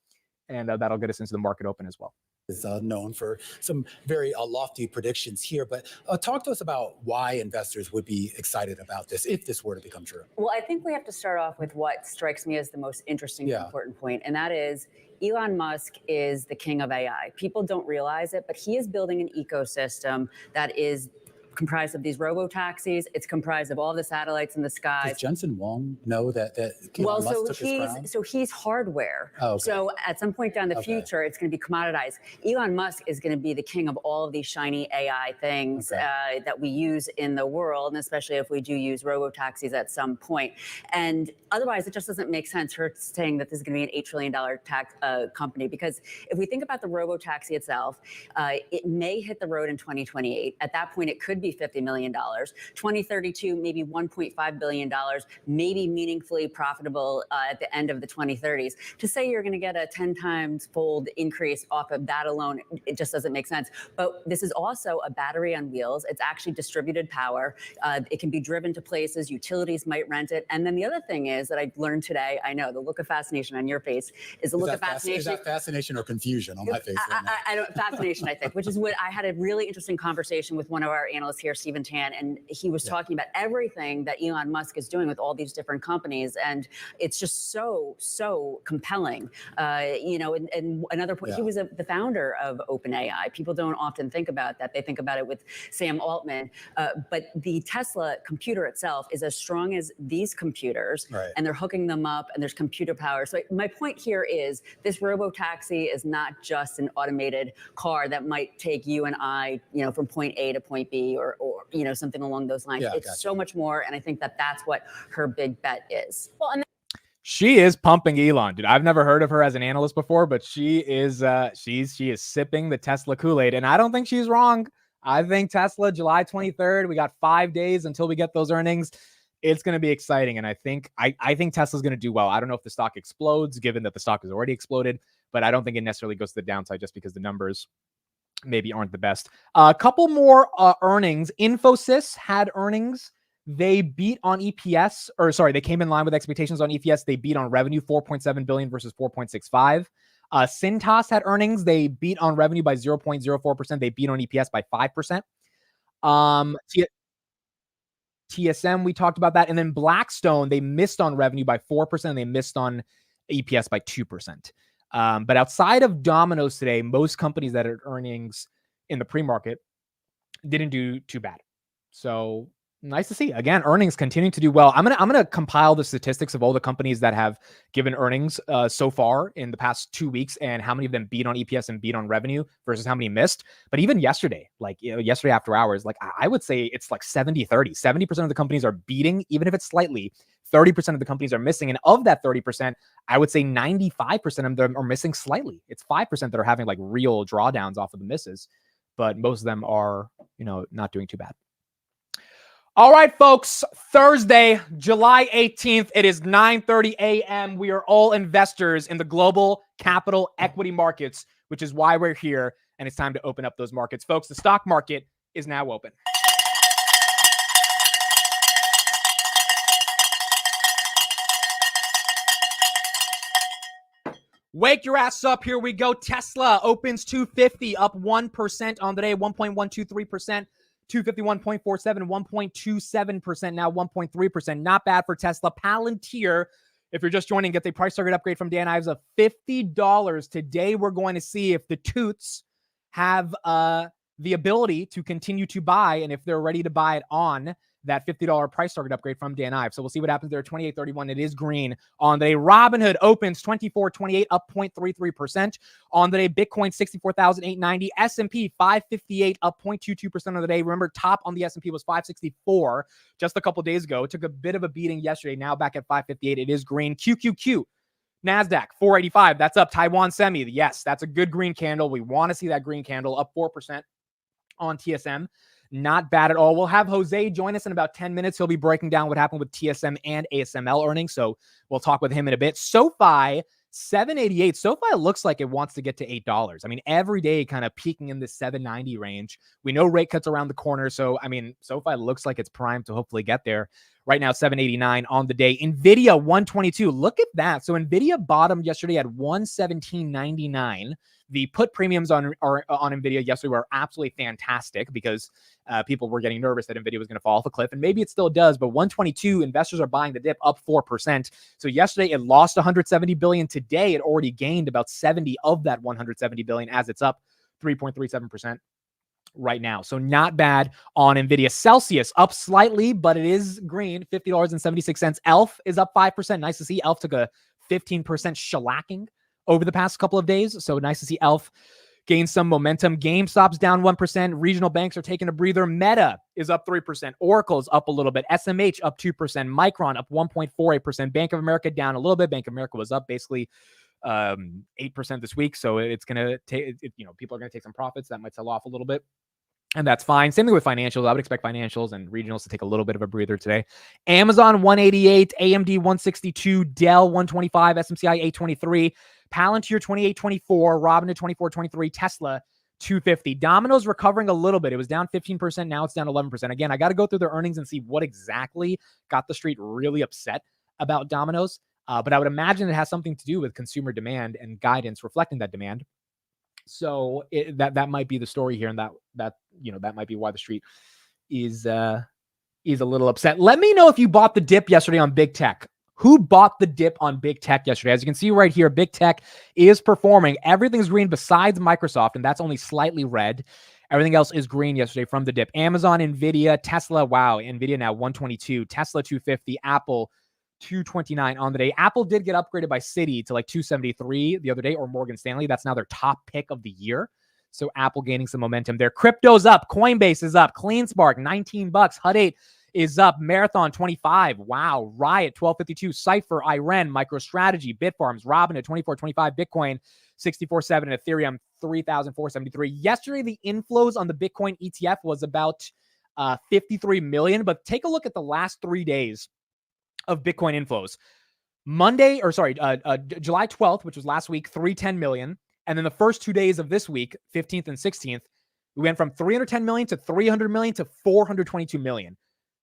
and that'll get us into the market open as well. Is known for some very lofty predictions here, but talk to us about why investors would be excited about this if this were to become true. Well, I think we have to start off with what strikes me as the most interesting and important point, and that is Elon Musk is the king of AI. People don't realize it, but he is building an ecosystem that is comprised of these robo-taxis. It's comprised of all the satellites in the skies. Does Jensen Huang know that Elon Musk took his crown? So he's hardware. Oh, okay. So at some point down the future, it's going to be commoditized. Elon Musk is going to be the king of all of these shiny AI things that we use in the world, and especially if we do use robo-taxis at some point. And otherwise, it just doesn't make sense her saying that this is going to be an $8 trillion tax company, because if we think about the robo-taxi itself, it may hit the road in 2028. At that point, it could be $50 million. 2032, maybe $1.5 billion, maybe meaningfully profitable at the end of the 2030s. To say you're going to get a 10 times fold increase off of that alone, it just doesn't make sense. But this is also a battery on wheels. It's actually distributed power. It can be driven to places. Utilities might rent it. And then the other thing is that I learned today, I know the look of fascination on your face is the look of fascination. Is that fascination or confusion on my face? Right now? I don't, fascination, I think, which is what I had a really interesting conversation with one of our analysts here, Stephen Tan, and he was talking about everything that Elon Musk is doing with all these different companies, and it's just so compelling. And another point, he was the founder of OpenAI. People don't often think about that. They think about it with Sam Altman, but the Tesla computer itself is as strong as these computers, and they're hooking them up, and there's computer power. So my point here is this robo-taxi is not just an automated car that might take you and I, from point A to point B, or something along those lines. It's so much more, and I think that that's what her big bet is. Well, and she is pumping Elon, dude. I've never heard of her as an analyst before, but she is she is sipping the Tesla Kool-Aid, and I don't think she's wrong. I think Tesla, July 23rd, we got 5 days until we get those earnings. It's going to be exciting, and I think Tesla's going to do well. I don't know if the stock explodes, given that the stock has already exploded, but I don't think it necessarily goes to the downside just because the numbers maybe aren't the best. A couple more earnings. Infosys had earnings. They beat on EPS, they came in line with expectations on EPS. They beat on revenue, 4.7 billion versus 4.65. Cintas had earnings. They beat on revenue by 0.04%. They beat on EPS by 5%. TSM, we talked about that. And then Blackstone, they missed on revenue by 4%. And they missed on EPS by 2%. But outside of Domino's today, most companies that had earnings in the pre-market didn't do too bad. So nice to see. Again, earnings continuing to do well. I'm gonna compile the statistics of all the companies that have given earnings so far in the past 2 weeks, and how many of them beat on EPS and beat on revenue versus how many missed. But even yesterday, yesterday after hours, I would say it's like 70-30. 70% of the companies are beating, even if it's slightly. 30% of the companies are missing. And of that 30%, I would say 95% of them are missing slightly. It's 5% that are having real drawdowns off of the misses, but most of them are, not doing too bad. All right, folks, Thursday, July 18th, it is 9:30 a.m. We are all investors in the global capital equity markets, which is why we're here. And it's time to open up those markets. Folks, the stock market is now open. Wake your ass up. Here we go. Tesla opens 250, up 1% on the day, 1.123%. 251.47, 1.27%, now 1.3%. Not bad for Tesla. Palantir, if you're just joining, get the price target upgrade from Dan Ives of $50. Today, we're going to see if the toots have the ability to continue to buy, and if they're ready to buy it on that $50 price target upgrade from Dan Ives. So we'll see what happens there. 28.31. It is green on the day. Robinhood opens 24.28, up 0.33%. On the day, Bitcoin 64,890. S&P 558, up 0.22% on the day. Remember, top on the S&P was 564 just a couple days ago. It took a bit of a beating yesterday. Now back at 558. It is green. QQQ. NASDAQ 485. That's up. Taiwan Semi. Yes, that's a good green candle. We want to see that green candle up 4% on TSM. Not bad at all. We'll have Jose join us in about 10 minutes. He'll be breaking down what happened with TSM and ASML earnings. So we'll talk with him in a bit. SoFi $7.88. SoFi looks like it wants to get to $8. I mean, every day kind of peaking in the $7.90 range. We know rate cuts around the corner. So, I mean, SoFi looks like it's primed to hopefully get there. Right now, $7.89 on the day. Nvidia, $122. Look at that. So Nvidia bottomed yesterday at $117.99. The put premiums on Nvidia yesterday were absolutely fantastic because people were getting nervous that Nvidia was going to fall off a cliff, and maybe it still does. But 122, investors are buying the dip, up 4%. So yesterday it lost 170 billion. Today it already gained about 70 of that 170 billion, as it's up 3.37% right now. So not bad on Nvidia. Celsius up slightly, but it is green, $50.76. ELF is up 5%. Nice to see. ELF took a 15% shellacking over the past couple of days. So nice to see ELF gain some momentum. GameStop's down 1%. Regional banks are taking a breather. Meta is up 3%. Oracle's up a little bit. SMH up 2%. Micron up 1.48%. Bank of America down a little bit. Bank of America was up basically 8% this week. So it's going to take, people are going to take some profits. That might sell off a little bit. And that's fine. Same thing with financials. I would expect financials and regionals to take a little bit of a breather today. Amazon 188, AMD 162, Dell 125, SMCI 823, Palantir 2824, Robinhood 2423, Tesla 250. Domino's recovering a little bit. It was down 15%. Now it's down 11%. Again, I got to go through their earnings and see what exactly got the street really upset about Domino's. But I would imagine it has something to do with consumer demand and guidance reflecting that demand. So that might be the story here, and that might be why the street is a little upset. Let me know if you bought the dip yesterday on big tech. Who bought the dip on big tech yesterday? As you can see right here, big tech is performing. Everything's green besides Microsoft, and that's only slightly red. Everything else is green yesterday from the dip. Amazon, Nvidia, Tesla. Wow, Nvidia now 122, Tesla 250, Apple 229 on the day. Apple did get upgraded by Citi to like 273 the other day, or Morgan Stanley. That's now their top pick of the year. So Apple gaining some momentum there. Crypto's up. Coinbase is up. CleanSpark, $19. Hut 8 is up. Marathon, 25. Wow. Riot, 1252. Cypher, Iren, MicroStrategy, Bitfarms, Robinhood, 2425. Bitcoin, 64.7. And Ethereum, 3,473. Yesterday, the inflows on the Bitcoin ETF was about 53 million. But take a look at the last 3 days of Bitcoin inflows. July 12th, which was last week, 310 million. And then the first 2 days of this week, 15th and 16th, we went from 310 million to 300 million to 422 million.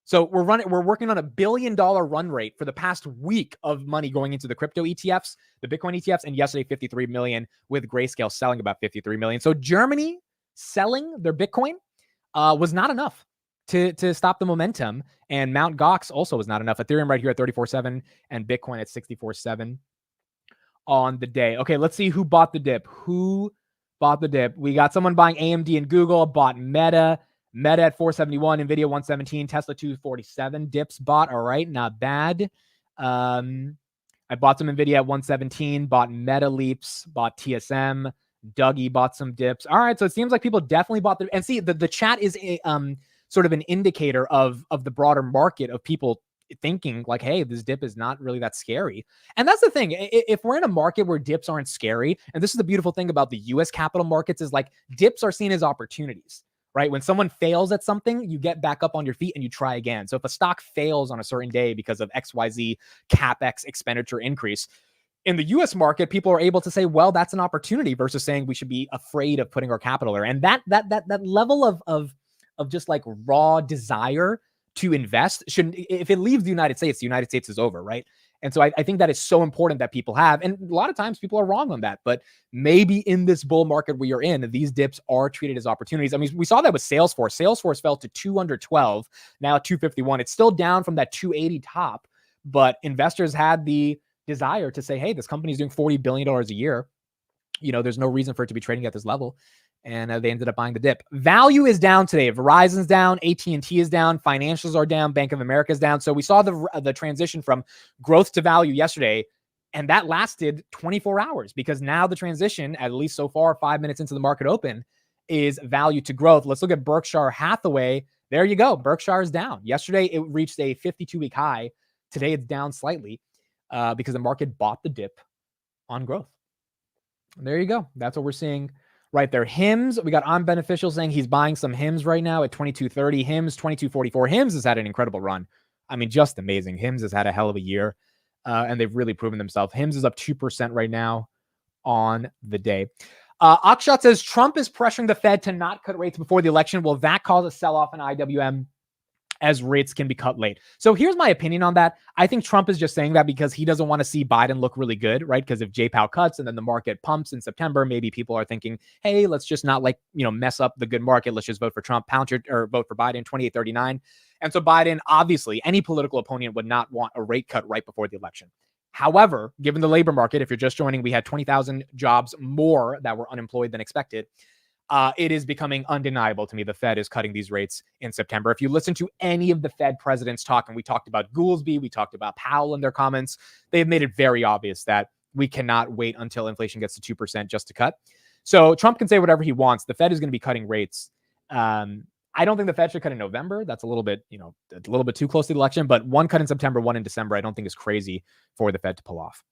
So we're working on $1 billion run rate for the past week of money going into the crypto ETFs, the Bitcoin ETFs, and yesterday 53 million with Grayscale selling about 53 million. So Germany selling their Bitcoin was not enough to stop the momentum. And Mt. Gox also was not enough. Ethereum right here at 34.7 and Bitcoin at 64.7 on the day. Okay, let's see who bought the dip. Who bought the dip? We got someone buying AMD and Google, bought Meta at 471, Nvidia 117, Tesla 247. Dips bought. All right, not bad. I bought some Nvidia at 117, bought Meta Leaps, bought TSM. Dougie bought some dips. All right, so it seems like people definitely bought and see the chat is sort of an indicator of the broader market of people thinking like, hey, this dip is not really that scary. And that's the thing. If we're in a market where dips aren't scary, and this is the beautiful thing about the US capital markets, is like dips are seen as opportunities, right? When someone fails at something, you get back up on your feet and you try again. So if a stock fails on a certain day because of XYZ CapEx expenditure increase, in the US market, people are able to say, well, that's an opportunity, versus saying we should be afraid of putting our capital there. And that level of just like raw desire to invest shouldn't, if it leaves the United States is over, right? And so I think that is so important that people have, and a lot of times people are wrong on that, but maybe in this bull market we are in, these dips are treated as opportunities. I mean, we saw that with Salesforce. Salesforce fell to 212, now at 251. It's still down from that 280 top, but investors had the desire to say, hey, this company is doing $40 billion a year. There's no reason for it to be trading at this level. And they ended up buying the dip. Value is down today. Verizon's down. AT&T is down. Financials are down. Bank of America is down. So we saw the transition from growth to value yesterday, and that lasted 24 hours because now the transition, at least so far, 5 minutes into the market open, is value to growth. Let's look at Berkshire Hathaway. There you go. Berkshire is down. Yesterday, it reached a 52-week high. Today, it's down slightly because the market bought the dip on growth. There you go. That's what we're seeing right there. HIMS, we got On Beneficial saying he's buying some HIMS right now at 22.30. HIMS 22.44. HIMS has had an incredible run. I mean, just amazing. HIMS has had a hell of a year. and they've really proven themselves. HIMS is up 2% right now on the day. Akshat says Trump is pressuring the Fed to not cut rates before the election. Will that cause a sell-off in IWM as rates can be cut late? So here's my opinion on that. I think Trump is just saying that because he doesn't want to see Biden look really good, right? Because if J-Powell cuts and then the market pumps in September, maybe people are thinking, hey, let's just not mess up the good market. Let's just vote for Trump, or vote for Biden, 2839. And so Biden, obviously, any political opponent would not want a rate cut right before the election. However, given the labor market, if you're just joining, we had 20,000 jobs more that were unemployed than expected. It is becoming undeniable to me the Fed is cutting these rates in September. If you listen to any of the Fed presidents talk, and we talked about Goolsbee, we talked about Powell in their comments, they've made it very obvious that we cannot wait until inflation gets to 2% just to cut. So Trump can say whatever he wants. The Fed is going to be cutting rates. I don't think the Fed should cut in November. That's a little bit too close to the election, but one cut in September, one in December, I don't think is crazy for the Fed to pull off.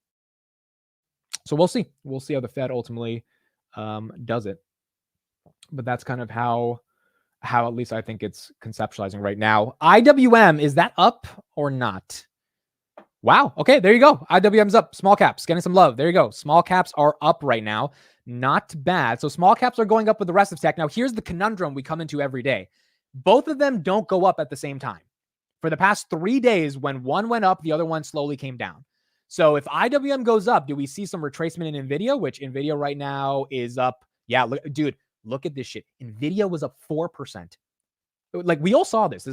So we'll see. We'll see how the Fed ultimately does it. But that's kind of how at least I think it's conceptualizing right now. IWM, is that up or not? Wow. Okay, there you go. IWM's up. Small caps getting some love. There you go. Small caps are up right now. Not bad. So small caps are going up with the rest of tech. Now, here's the conundrum we come into every day. Both of them don't go up at the same time. For the past 3 days, when one went up, the other one slowly came down. So if IWM goes up, do we see some retracement in Nvidia, which Nvidia right now is up? Yeah, look at this shit. Nvidia was up 4%. Like, we all saw this.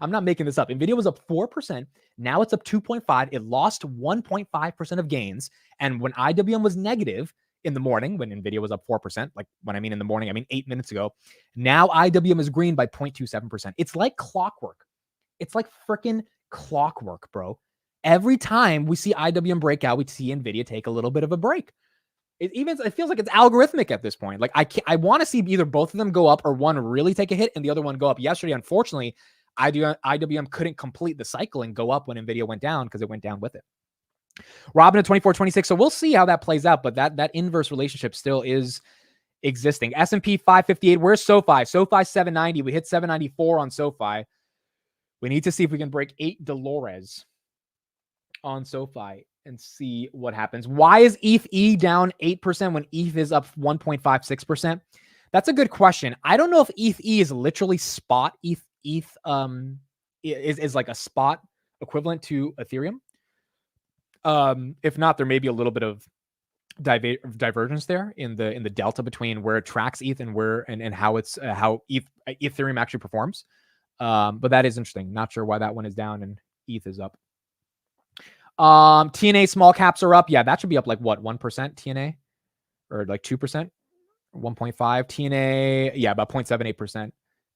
I'm not making this up. Nvidia was up 4%. Now it's up 2.5. It lost 1.5% of gains. And when IWM was negative in the morning, when Nvidia was up 4%, like when I mean in the morning, I mean 8 minutes ago, now IWM is green by 0.27%. It's like clockwork. It's like freaking clockwork, bro. Every time we see IWM break out, we see Nvidia take a little bit of a break. It feels like it's algorithmic at this point. Like I want to see either both of them go up or one really take a hit and the other one go up. Yesterday, unfortunately, IWM couldn't complete the cycle and go up when Nvidia went down because it went down with it. Robinhood 2426. So we'll see how that plays out, but that inverse relationship still is existing. S&P 558. Where's SoFi? SoFi 790. We hit 794 on SoFi. We need to see if we can break $8 on SoFi and see what happens. Why is ETH down 8% when ETH is up 1.56%? That's a good question. I don't know if ETH is literally spot. ETH is like a spot equivalent to Ethereum. If not, there may be a little bit of divergence there in the delta between where it tracks ETH and how Ethereum actually performs. But that is interesting. Not sure why that one is down and ETH is up. TNA small caps are up. Yeah, that should be up like what, 1% TNA or like 2%, 1.5 TNA. Yeah, about 0.78%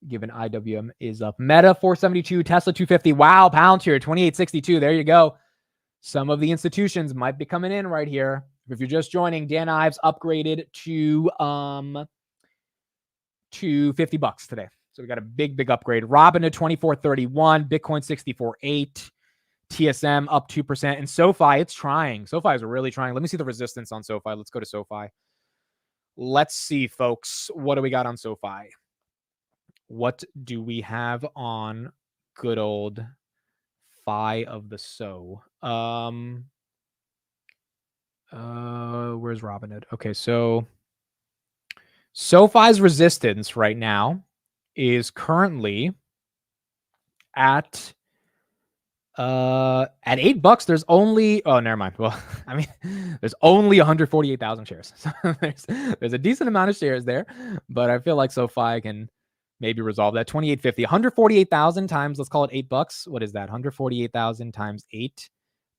given IWM is up. Meta 472, Tesla 250. Wow, Palantir 2862. There you go. Some of the institutions might be coming in right here. If you're just joining, Dan Ives upgraded to $50 today. So we got a big upgrade. Robinhood 2431, Bitcoin 64.8. TSM up 2%. And SoFi, it's trying. SoFi is really trying. Let me see the resistance on SoFi. Let's go to SoFi. Let's see, folks. What do we got on SoFi? What do we have on good old Fi of the So? Where's Robinhood? Okay, so SoFi's resistance right now is currently at $8, there's only, oh, never mind. Well, I mean, there's only 148,000 shares. So there's a decent amount of shares there, but I feel like SoFi can maybe resolve that. 2850, 148,000 times, let's call it $8. What is that? 148,000 times 8.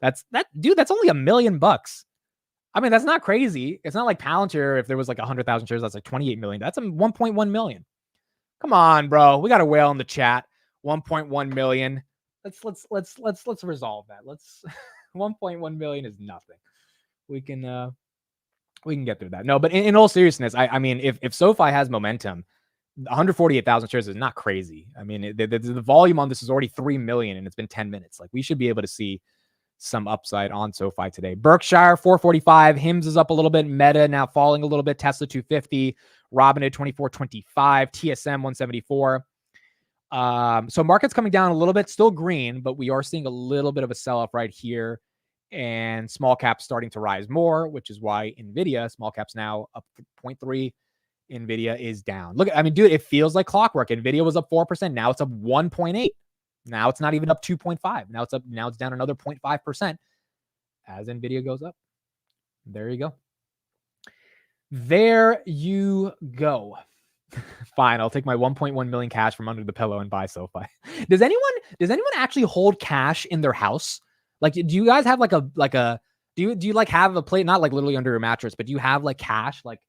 That's only $1 million. I mean, that's not crazy. It's not like Palantir. If there was like 100,000 shares, that's like 28 million. That's a 1.1 million. Come on, bro. We got a whale in the chat. 1.1 million. Let's resolve that. 1.1 million is nothing. We can get through that. No, but in all seriousness, I mean, if SoFi has momentum, 148,000 shares is not crazy. I mean, the volume on this is already 3 million and it's been 10 minutes. Like, we should be able to see some upside on SoFi today. Berkshire 445, HIMS is up a little bit. Meta now falling a little bit. Tesla 250, Robinhood 2425, TSM 174. So market's coming down a little bit, still green, but we are seeing a little bit of a sell-off right here and small caps starting to rise more, which is why Nvidia, small caps now up 0.3. Nvidia is down. Look, I mean, dude, it feels like clockwork. Nvidia was up 4%. Now it's up 1.8. Now it's not even up 2.5. Now it's down another 0.5% as Nvidia goes up. There you go. There you go. Fine, I'll take my 1.1 million cash from under the pillow and buy SoFi. Does anyone actually hold cash in their house? Like, do you guys have do you like have a plate, not like literally under your mattress, but do you have like cash? Like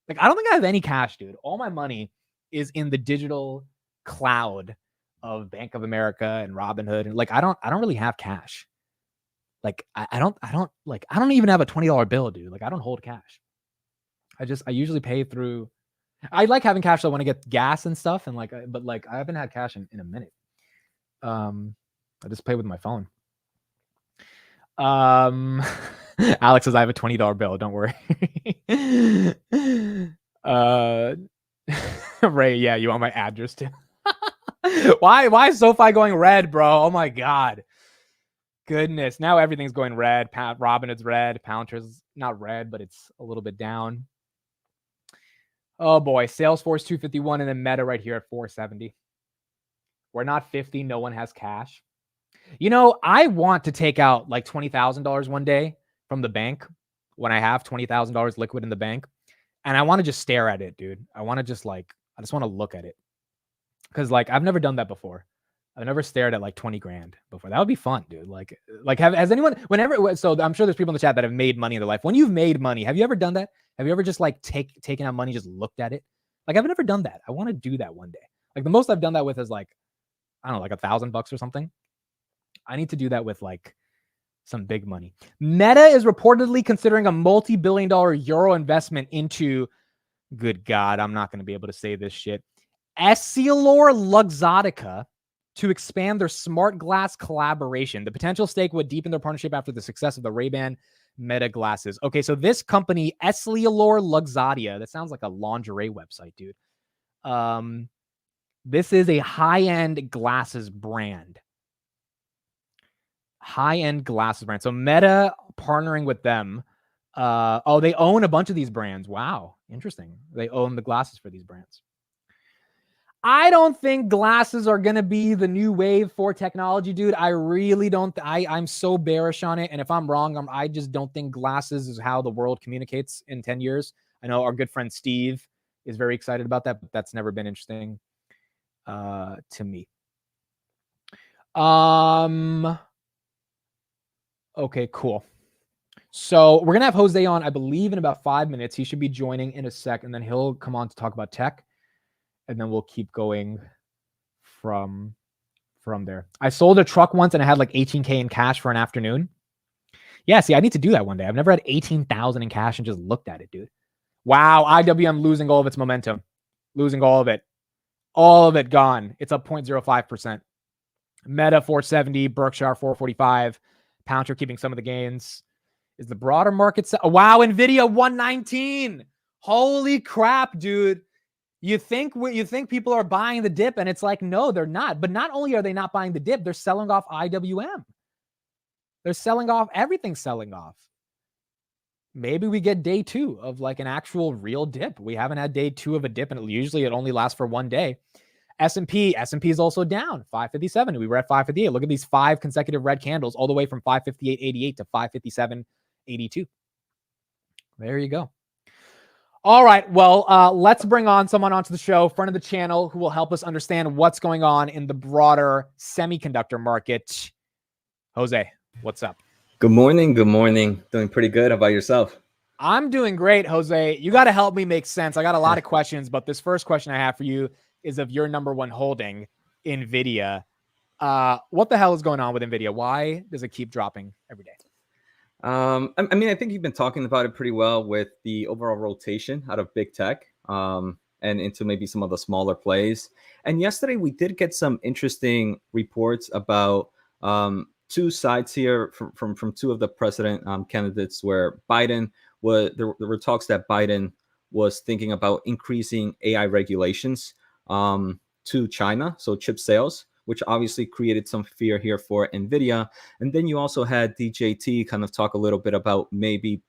I don't think I have any cash, dude. All my money is in the digital cloud of Bank of America and Robinhood, and like I don't really have cash. Like I don't even have a $20 bill, dude. Like I don't hold cash. I usually pay through. I like having cash though when I get gas and stuff, and but I haven't had cash in a minute. I just pay with my phone. Alex says I have a $20 bill. Don't worry. Ray, yeah, you want my address too? Why is SoFi going red, bro? Oh my god. Goodness. Now everything's going red. Robinhood's red. Palantir's not red, but it's a little bit down. Oh boy. Salesforce 251 and then Meta right here at 470. We're not 50. No one has cash. You know, I want to take out like $20,000 one day from the bank when I have $20,000 liquid in the bank. And I want to just stare at it, dude. I want to just I just want to look at it. Cause I've never done that before. I've never stared at like 20 grand before. That would be fun, dude. Has anyone, so I'm sure there's people in the chat that have made money in their life. When you've made money, have you ever done that? Have you ever just taken out money, just looked at it? I've never done that. I want to do that one day. The most I've done that with is I don't know, $1,000 or something. I need to do that with some big money. Meta is reportedly considering a multi-billion-dollar euro investment into, good God, I'm not going to be able to say this shit, EssilorLuxottica to expand their smart glass collaboration. The potential stake would deepen their partnership after the success of the Ray-Ban Meta glasses. Okay, so this company, EssilorLuxottica, that sounds like a lingerie website, dude. This is a high-end glasses brand. High-end glasses brand. So Meta partnering with them. They own a bunch of these brands. Wow, interesting. They own the glasses for these brands. I don't think glasses are going to be the new wave for technology, dude. I really don't. I'm so bearish on it. And if I'm wrong, I just don't think glasses is how the world communicates in 10 years. I know our good friend Steve is very excited about that, but that's never been interesting to me. Okay, cool. So we're going to have Jose on, I believe, in about 5 minutes. He should be joining in a sec, and then he'll come on to talk about tech. And then we'll keep going from there. I sold a truck once and I had like 18K in cash for an afternoon. Yeah, see, I need to do that one day. I've never had 18,000 in cash and just looked at it, dude. Wow, IWM losing all of its momentum. Losing all of it. All of it gone. It's up 0.05%. Meta 470, Berkshire 445. Palantir keeping some of the gains. Is the broader market... wow, Nvidia 119. Holy crap, dude. You think people are buying the dip, and it's like, no, they're not. But not only are they not buying the dip, they're selling off IWM. They're selling off, everything's selling off. Maybe we get day 2 of an actual real dip. We haven't had day 2 of a dip, and usually it only lasts for one day. S&P is also down 557. We were at 558. Look at these 5 consecutive red candles all the way from 558.88 to 557.82. There you go. All right, well, let's bring on someone onto the show, friend of the channel, who will help us understand what's going on in the broader semiconductor market. Jose, what's up? Good morning. Good morning. Doing pretty good. How about yourself? I'm doing great, Jose. You got to help me make sense. I got a lot of questions, but this first question I have for you is of your number one holding, Nvidia. What the hell is going on with Nvidia? Why does it keep dropping every day? I think you've been talking about it pretty well with the overall rotation out of big tech and into maybe some of the smaller plays. And yesterday we did get some interesting reports about 2 sides here from 2 of the president candidates, where there were talks that Biden was thinking about increasing AI regulations to China, so chip sales, which obviously created some fear here for Nvidia. And then you also had DJT kind of talk a little bit about maybe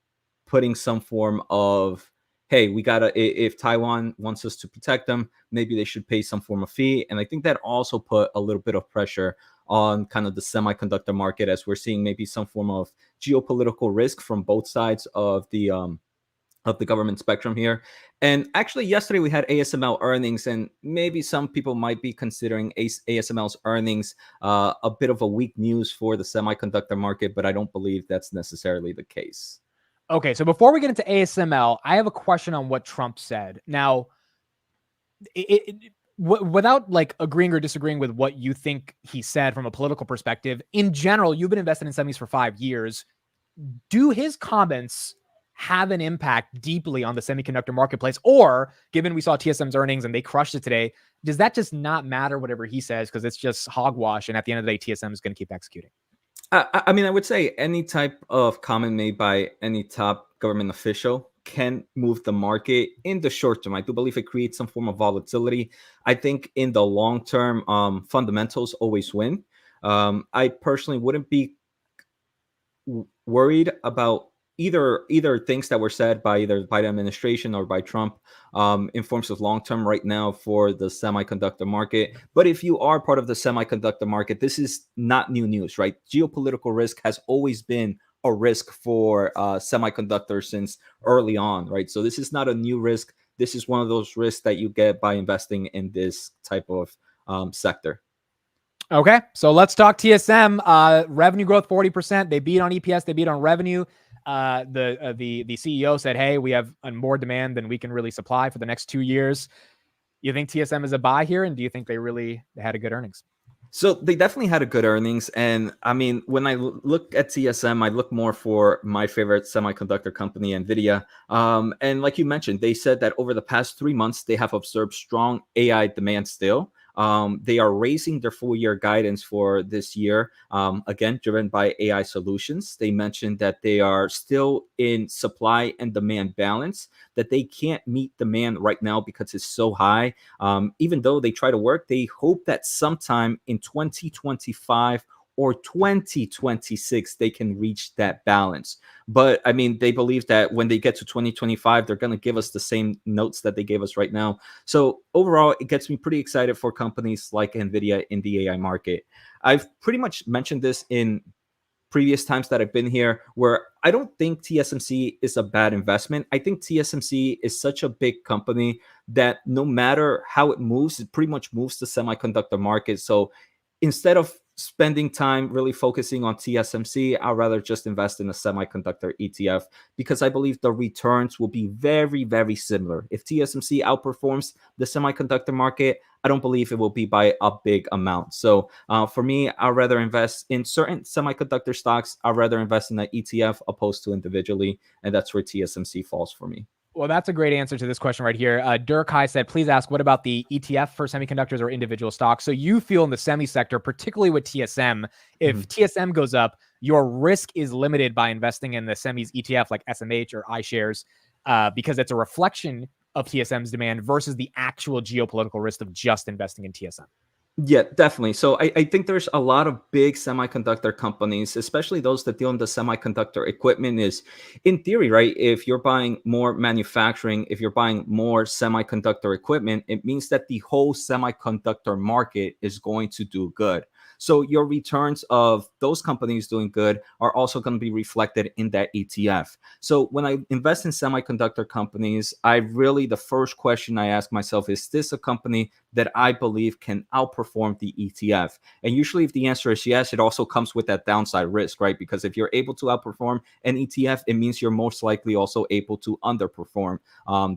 putting some form of, hey, we gotta, if Taiwan wants us to protect them, maybe they should pay some form of fee. And I think that also put a little bit of pressure on kind of the semiconductor market, as we're seeing maybe some form of geopolitical risk from both sides of the government spectrum here. And actually, yesterday we had ASML earnings, and maybe some people might be considering ASML's earnings a bit of a weak news for the semiconductor market, but I don't believe that's necessarily the case. Okay, so before we get into ASML, I have a question on what Trump said. Now, without like agreeing or disagreeing with what you think he said from a political perspective, in general, you've been invested in semis for 5 years. Do his comments have an impact deeply on the semiconductor marketplace? Or given we saw TSM's earnings and they crushed it today, does that just not matter whatever he says because it's just hogwash, and at the end of the day, TSM is going to keep executing? I mean, I would say any type of comment made by any top government official can move the market in the short term. I do believe it creates some form of volatility. I think in the long term, fundamentals always win. I personally wouldn't be worried about either things that were said by either Biden administration or by Trump in forms of long term right now for the semiconductor market. But if you are part of the semiconductor market, this is not new news, right? Geopolitical risk has always been a risk for semiconductors since early on, right? So this is not a new risk. This is one of those risks that you get by investing in this type of sector. Okay, so let's talk TSM. Revenue growth 40%. They beat on EPS. They beat on revenue. The CEO said, "Hey, we have more demand than we can really supply for the next 2 years." You think TSM is a buy here, and do you think they had a good earnings? So they definitely had a good earnings. And I mean, when I look at TSM, I look more for my favorite semiconductor company, Nvidia. And like you mentioned, they said that over the past 3 months, they have observed strong AI demand still. They are raising their full year guidance for this year, again, driven by AI solutions. They mentioned that they are still in supply and demand balance, that they can't meet demand right now because it's so high. Even though they try to work, they hope that sometime in 2025 or 2026, they can reach that balance. But I mean, they believe that when they get to 2025, they're going to give us the same notes that they gave us right now. So overall, it gets me pretty excited for companies like Nvidia in the AI market. I've pretty much mentioned this in previous times that I've been here, where I don't think TSMC is a bad investment. I think TSMC is such a big company that no matter how it moves, it pretty much moves the semiconductor market. So instead of spending time really focusing on TSMC, I'd rather just invest in a semiconductor ETF because I believe the returns will be very, very similar. If TSMC outperforms the semiconductor market, I don't believe it will be by a big amount. So for me, I'd rather invest in certain semiconductor stocks. I'd rather invest in an ETF opposed to individually. And that's where TSMC falls for me. Well, that's a great answer to this question right here. Dirk High said, please ask, what about the ETF for semiconductors or individual stocks? So you feel in the semi sector, particularly with TSM, if TSM goes up, your risk is limited by investing in the semis ETF like SMH or iShares because it's a reflection of TSM's demand versus the actual geopolitical risk of just investing in TSM. Yeah, definitely. So I think there's a lot of big semiconductor companies, especially those that deal in the semiconductor equipment is, in theory, right? If you're buying more manufacturing, if you're buying more semiconductor equipment, it means that the whole semiconductor market is going to do good. So your returns of those companies doing good are also going to be reflected in that ETF. So when I invest in semiconductor companies, the first question I ask myself is this a company that I believe can outperform the ETF? And usually if the answer is yes, it also comes with that downside risk, right? Because if you're able to outperform an ETF, it means you're most likely also able to underperform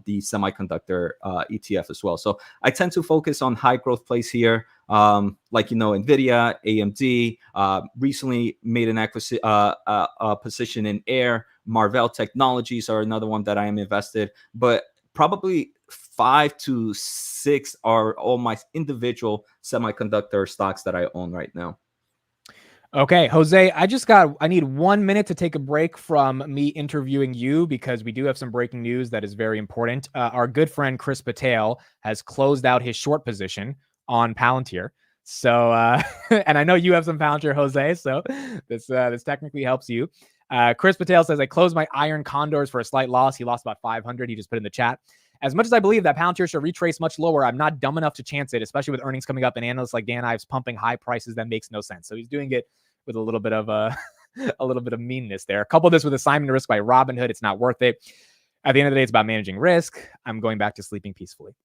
the semiconductor ETF as well. So I tend to focus on high growth plays here. Like, Nvidia, AMD, recently made an acquisition, position in Air. Marvell Technologies are another one that I am invested, but probably 5 to 6 are all my individual semiconductor stocks that I own right now. Okay, Jose, I need 1 minute to take a break from me interviewing you because we do have some breaking news that is very important. Our good friend Chris Patel has closed out his short position on Palantir. So, and I know you have some Palantir, Jose. So this technically helps you. Chris Patel says, I closed my iron condors for a slight loss. He lost about 500. He just put in the chat. As much as I believe that Palantir should retrace much lower, I'm not dumb enough to chance it, especially with earnings coming up and analysts like Dan Ives pumping high prices. That makes no sense. So he's doing it with a little bit of a little bit of meanness there. Couple this with assignment risk by Robinhood. It's not worth it. At the end of the day, it's about managing risk. I'm going back to sleeping peacefully.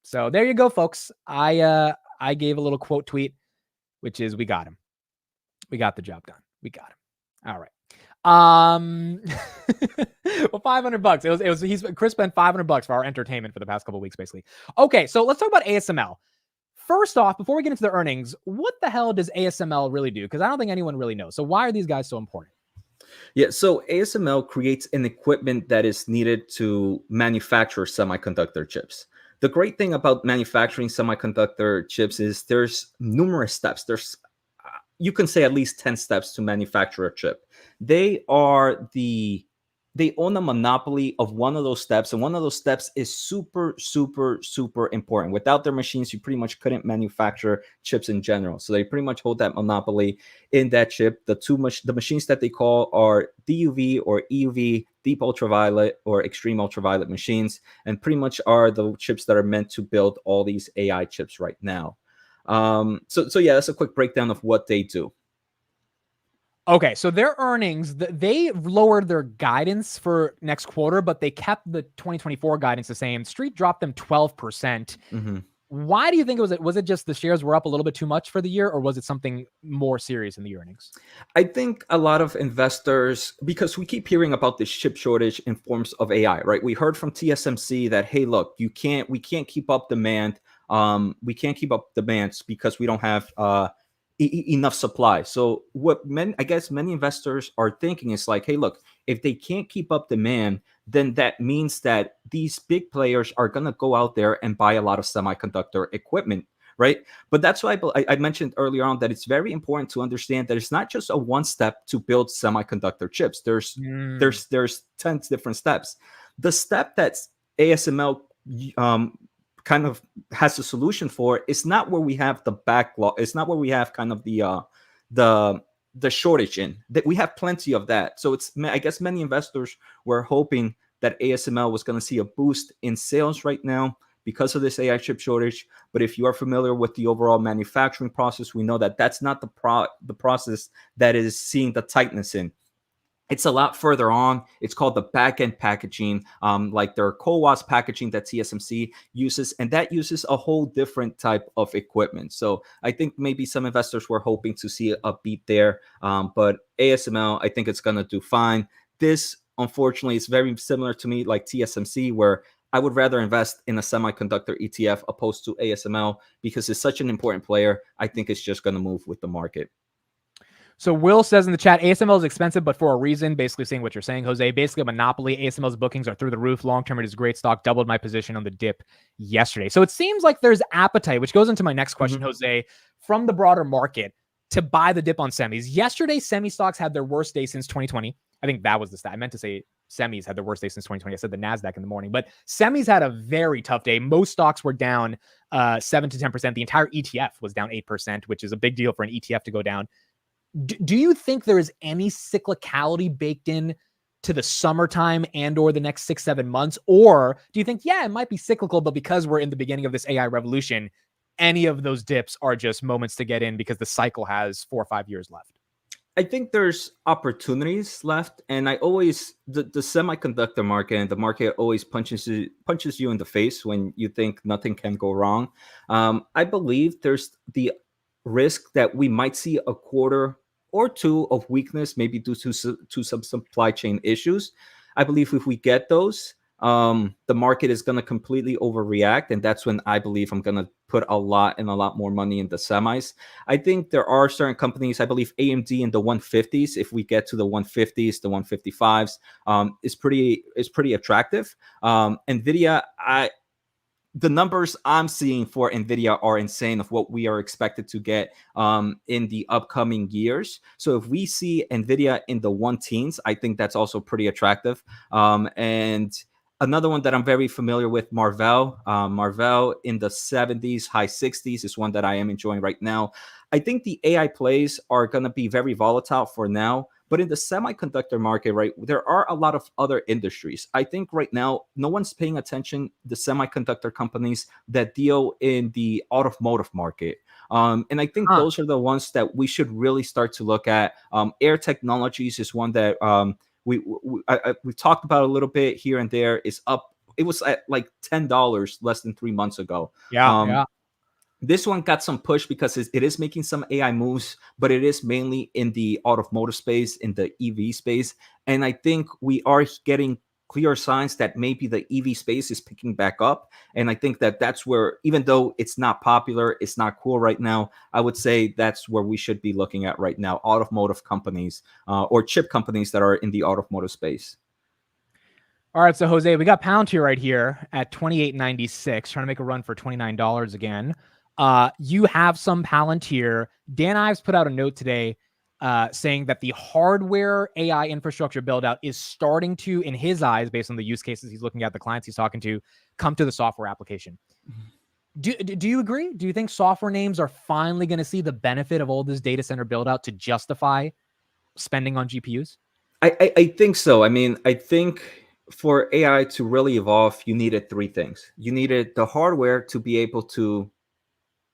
So there you go, folks. I gave a little quote tweet, which is, we got him. We got the job done. We got him. All right. Well, $500. It was Chris spent $500 for our entertainment for the past couple of weeks, basically. Okay, so let's talk about ASML. First off, before we get into the earnings, what the hell does ASML really do? Because I don't think anyone really knows. So why are these guys so important? Yeah, so ASML creates an equipment that is needed to manufacture semiconductor chips. The great thing about manufacturing semiconductor chips is there's numerous steps. There's you can say at least 10 steps to manufacture a chip. They own a monopoly of one of those steps, and one of those steps is super, super, super important. Without their machines, you pretty much couldn't manufacture chips in general. So they pretty much hold that monopoly in that chip. The machines that they call are DUV or EUV, deep ultraviolet or extreme ultraviolet machines, and pretty much are the chips that are meant to build all these AI chips right now. So yeah, that's a quick breakdown of what they do. Okay, so their earnings, they lowered their guidance for next quarter, but they kept the 2024 guidance the same. Street dropped them 12%. Mm-hmm. Why do you think was it just the shares were up a little bit too much for the year, or was it something more serious in the earnings? I think a lot of investors, because we keep hearing about this chip shortage in forms of AI, right? We heard from TSMC that, hey, look, we can't keep up demand. We can't keep up demands because we don't have enough supply. So I guess many investors are thinking is like, hey, look, if they can't keep up demand, then that means that these big players are going to go out there and buy a lot of semiconductor equipment, right? But that's why I mentioned earlier on that it's very important to understand that it's not just a one step to build semiconductor chips. There's 10 different steps. The step that ASML kind of has a solution for is not where we have the backlog. It's not where we have kind of the shortage in that. We have plenty of that. So I guess many investors were hoping that ASML was going to see a boost in sales right now because of this AI chip shortage. But if you are familiar with the overall manufacturing process, we know that that's not the process that is seeing the tightness in. It's a lot further on. It's called the back-end packaging, like their CoWoS packaging that TSMC uses, and that uses a whole different type of equipment. So I think maybe some investors were hoping to see a beat there, but ASML, I think it's going to do fine. This, unfortunately, is very similar to me, like TSMC, where I would rather invest in a semiconductor ETF opposed to ASML because it's such an important player. I think it's just going to move with the market. So Will says in the chat, ASML is expensive, but for a reason, basically saying what you're saying, Jose. Basically a monopoly. ASML's bookings are through the roof. Long-term, it is great stock. Doubled my position on the dip yesterday. So it seems like there's appetite, which goes into my next question, Jose, from the broader market to buy the dip on semis. Yesterday, semi stocks had their worst day since 2020. I think that was the stat. I meant to say semis had their worst day since 2020. I said the NASDAQ in the morning, but semis had a very tough day. Most stocks were down 7 to 10%. The entire ETF was down 8%, which is a big deal for an ETF to go down. Do you think there is any cyclicality baked in to the summertime and or the next 6-7 months? Or do you think, yeah, it might be cyclical, but because we're in the beginning of this AI revolution, any of those dips are just moments to get in because the cycle has 4 or 5 years left? I think there's opportunities left. And the semiconductor market and the market always punches you in the face when you think nothing can go wrong. I believe there's the risk that we might see a quarter or two of weakness, maybe due to some supply chain issues. I believe if we get those, the market is going to completely overreact, and that's when I believe I'm going to put a lot more money in the semis. I think there are certain companies, I believe AMD in the 150s, if we get to the 150s, the 155s, is pretty attractive. Nvidia, the numbers I'm seeing for Nvidia are insane of what we are expected to get in the upcoming years. So if we see Nvidia in the 1 teens, I think that's also pretty attractive. And Another one that I'm very familiar with, Marvell. Marvell in the 70s, high 60s is one that I am enjoying right now. I think the AI plays are going to be very volatile for now. But in the semiconductor market, right, there are a lot of other industries. I think right now, no one's paying attention the semiconductor companies that deal in the automotive market. And I think those are the ones that we should really start to look at. Air Technologies is one that we talked about a little bit here and there. Is up. It was at like $10 less than 3 months ago. Yeah. This one got some push because it is making some AI moves, but it is mainly in the automotive space, in the EV space. And I think we are getting clear signs that maybe the EV space is picking back up. And I think that that's where, even though it's not popular, it's not cool right now, I would say that's where we should be looking at right now, automotive companies or chip companies that are in the automotive space. All right, so Jose, we got Palantir right here at $28.96, trying to make a run for $29 again. You have some Palantir. Dan Ives put out a note today saying that the hardware AI infrastructure build out is starting to, in his eyes, based on the use cases he's looking at, the clients he's talking to, come to the software application. Do you agree? Do you think software names are finally going to see the benefit of all this data center build out to justify spending on GPUs? I think so. I mean, I think for AI to really evolve, you needed three things. You needed the hardware to be able to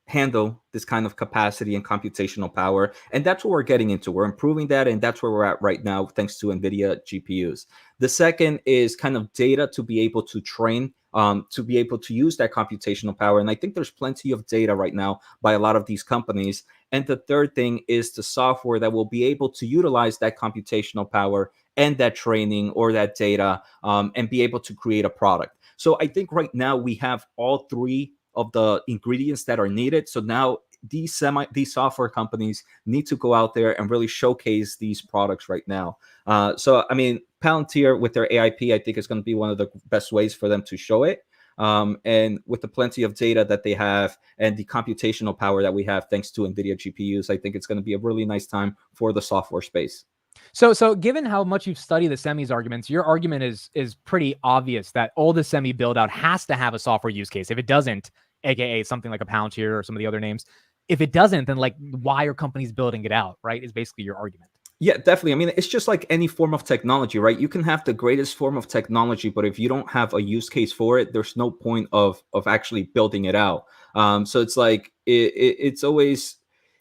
handle this kind of capacity and computational power. And that's what we're getting into. We're improving that. And that's where we're at right now, thanks to Nvidia GPUs. The second is kind of data to be able to train, to be able to use that computational power. And I think there's plenty of data right now by a lot of these companies. And the third thing is the software that will be able to utilize that computational power and that training or that data and be able to create a product. So I think right now we have all three of the ingredients that are needed. So now these software companies need to go out there and really showcase these products right now. So, I mean, Palantir with their AIP, I think is going to be one of the best ways for them to show it. And with the plenty of data that they have and the computational power that we have, thanks to Nvidia GPUs, I think it's going to be a really nice time for the software space. So given how much you've studied the semis arguments, your argument is pretty obvious that all the semi build out has to have a software use case. If it doesn't, aka something like a Palantir or some of the other names, if it doesn't, then like why are companies building it out, right? Is basically your argument. Yeah, definitely. I mean, it's just like any form of technology, right? You can have the greatest form of technology, but if you don't have a use case for it, there's no point of actually building it out. So it's like it's always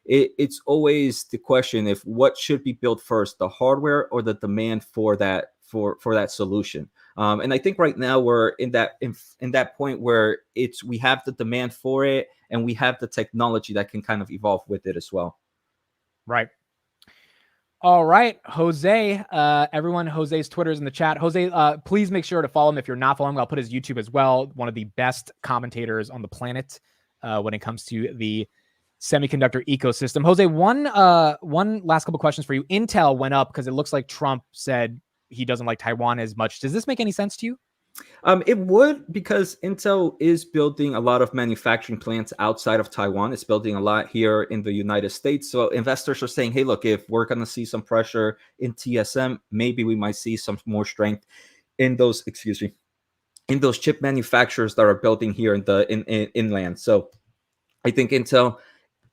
the question if what should be built first, the hardware or the demand for that solution. And I think right now we're in that point where we have the demand for it and we have the technology that can kind of evolve with it as well. Right. All right, Jose. Everyone, Jose's Twitter is in the chat. Jose, please make sure to follow him if you're not following. I'll put his YouTube as well. One of the best commentators on the planet when it comes to the semiconductor ecosystem. Jose, one last couple questions for you. Intel went up because it looks like Trump said he doesn't like Taiwan as much. Does this make any sense to you? It would, because Intel is building a lot of manufacturing plants outside of Taiwan. It's building a lot here in the United States. So investors are saying, hey, look, if we're going to see some pressure in TSM, maybe we might see some more strength in those chip manufacturers that are building here in the inland. So I think Intel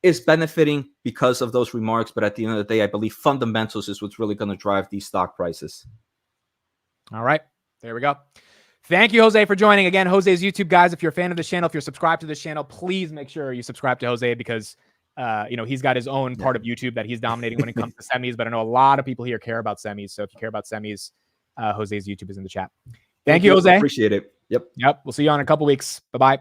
is benefiting because of those remarks. But at the end of the day, I believe fundamentals is what's really going to drive these stock prices. All right, there we go. Thank you, Jose, for joining. Again, Jose's YouTube, guys, if you're a fan of the channel, if you're subscribed to this channel, please make sure you subscribe to Jose because, he's got his own part of YouTube that he's dominating when it comes to semis. But I know a lot of people here care about semis. So if you care about semis, Jose's YouTube is in the chat. Thank you, Jose. Appreciate it. Yep. We'll see you on in a couple weeks. Bye-bye.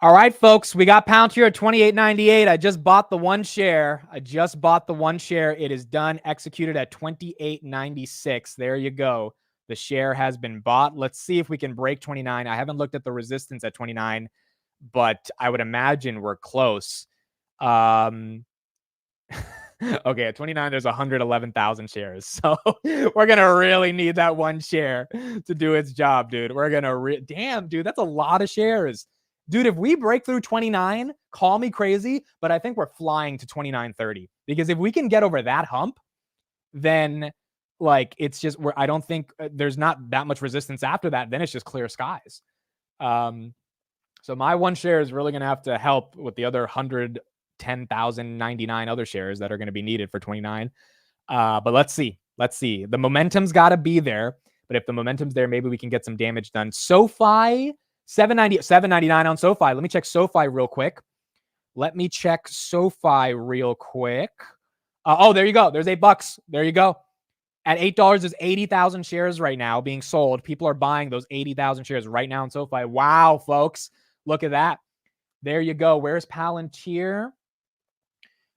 All right, folks, we got Palantir at $28.98. I just bought the one share. It is done, executed at $28.96. There you go. The share has been bought. Let's see if we can break 29. I haven't looked at the resistance at 29, but I would imagine we're close. Okay, at 29, there's 111,000 shares. So we're going to really need that one share to do its job, dude. We're going to damn, dude, that's a lot of shares. Dude, if we break through 29, call me crazy, but I think we're flying to 29.30. Because if we can get over that hump, then Like, it's just where I don't think there's not that much resistance after that. Then it's just clear skies. So my one share is really going to have to help with the other 110,099 other shares that are going to be needed for 29. But let's see. The momentum's got to be there. But if the momentum's there, maybe we can get some damage done. SoFi, $7.99 on SoFi. Let me check SoFi real quick. Oh, there you go. There's $8. There you go. At $8, there's 80,000 shares right now being sold. People are buying those 80,000 shares right now in SoFi. Wow, folks. Look at that. There you go. Where's Palantir?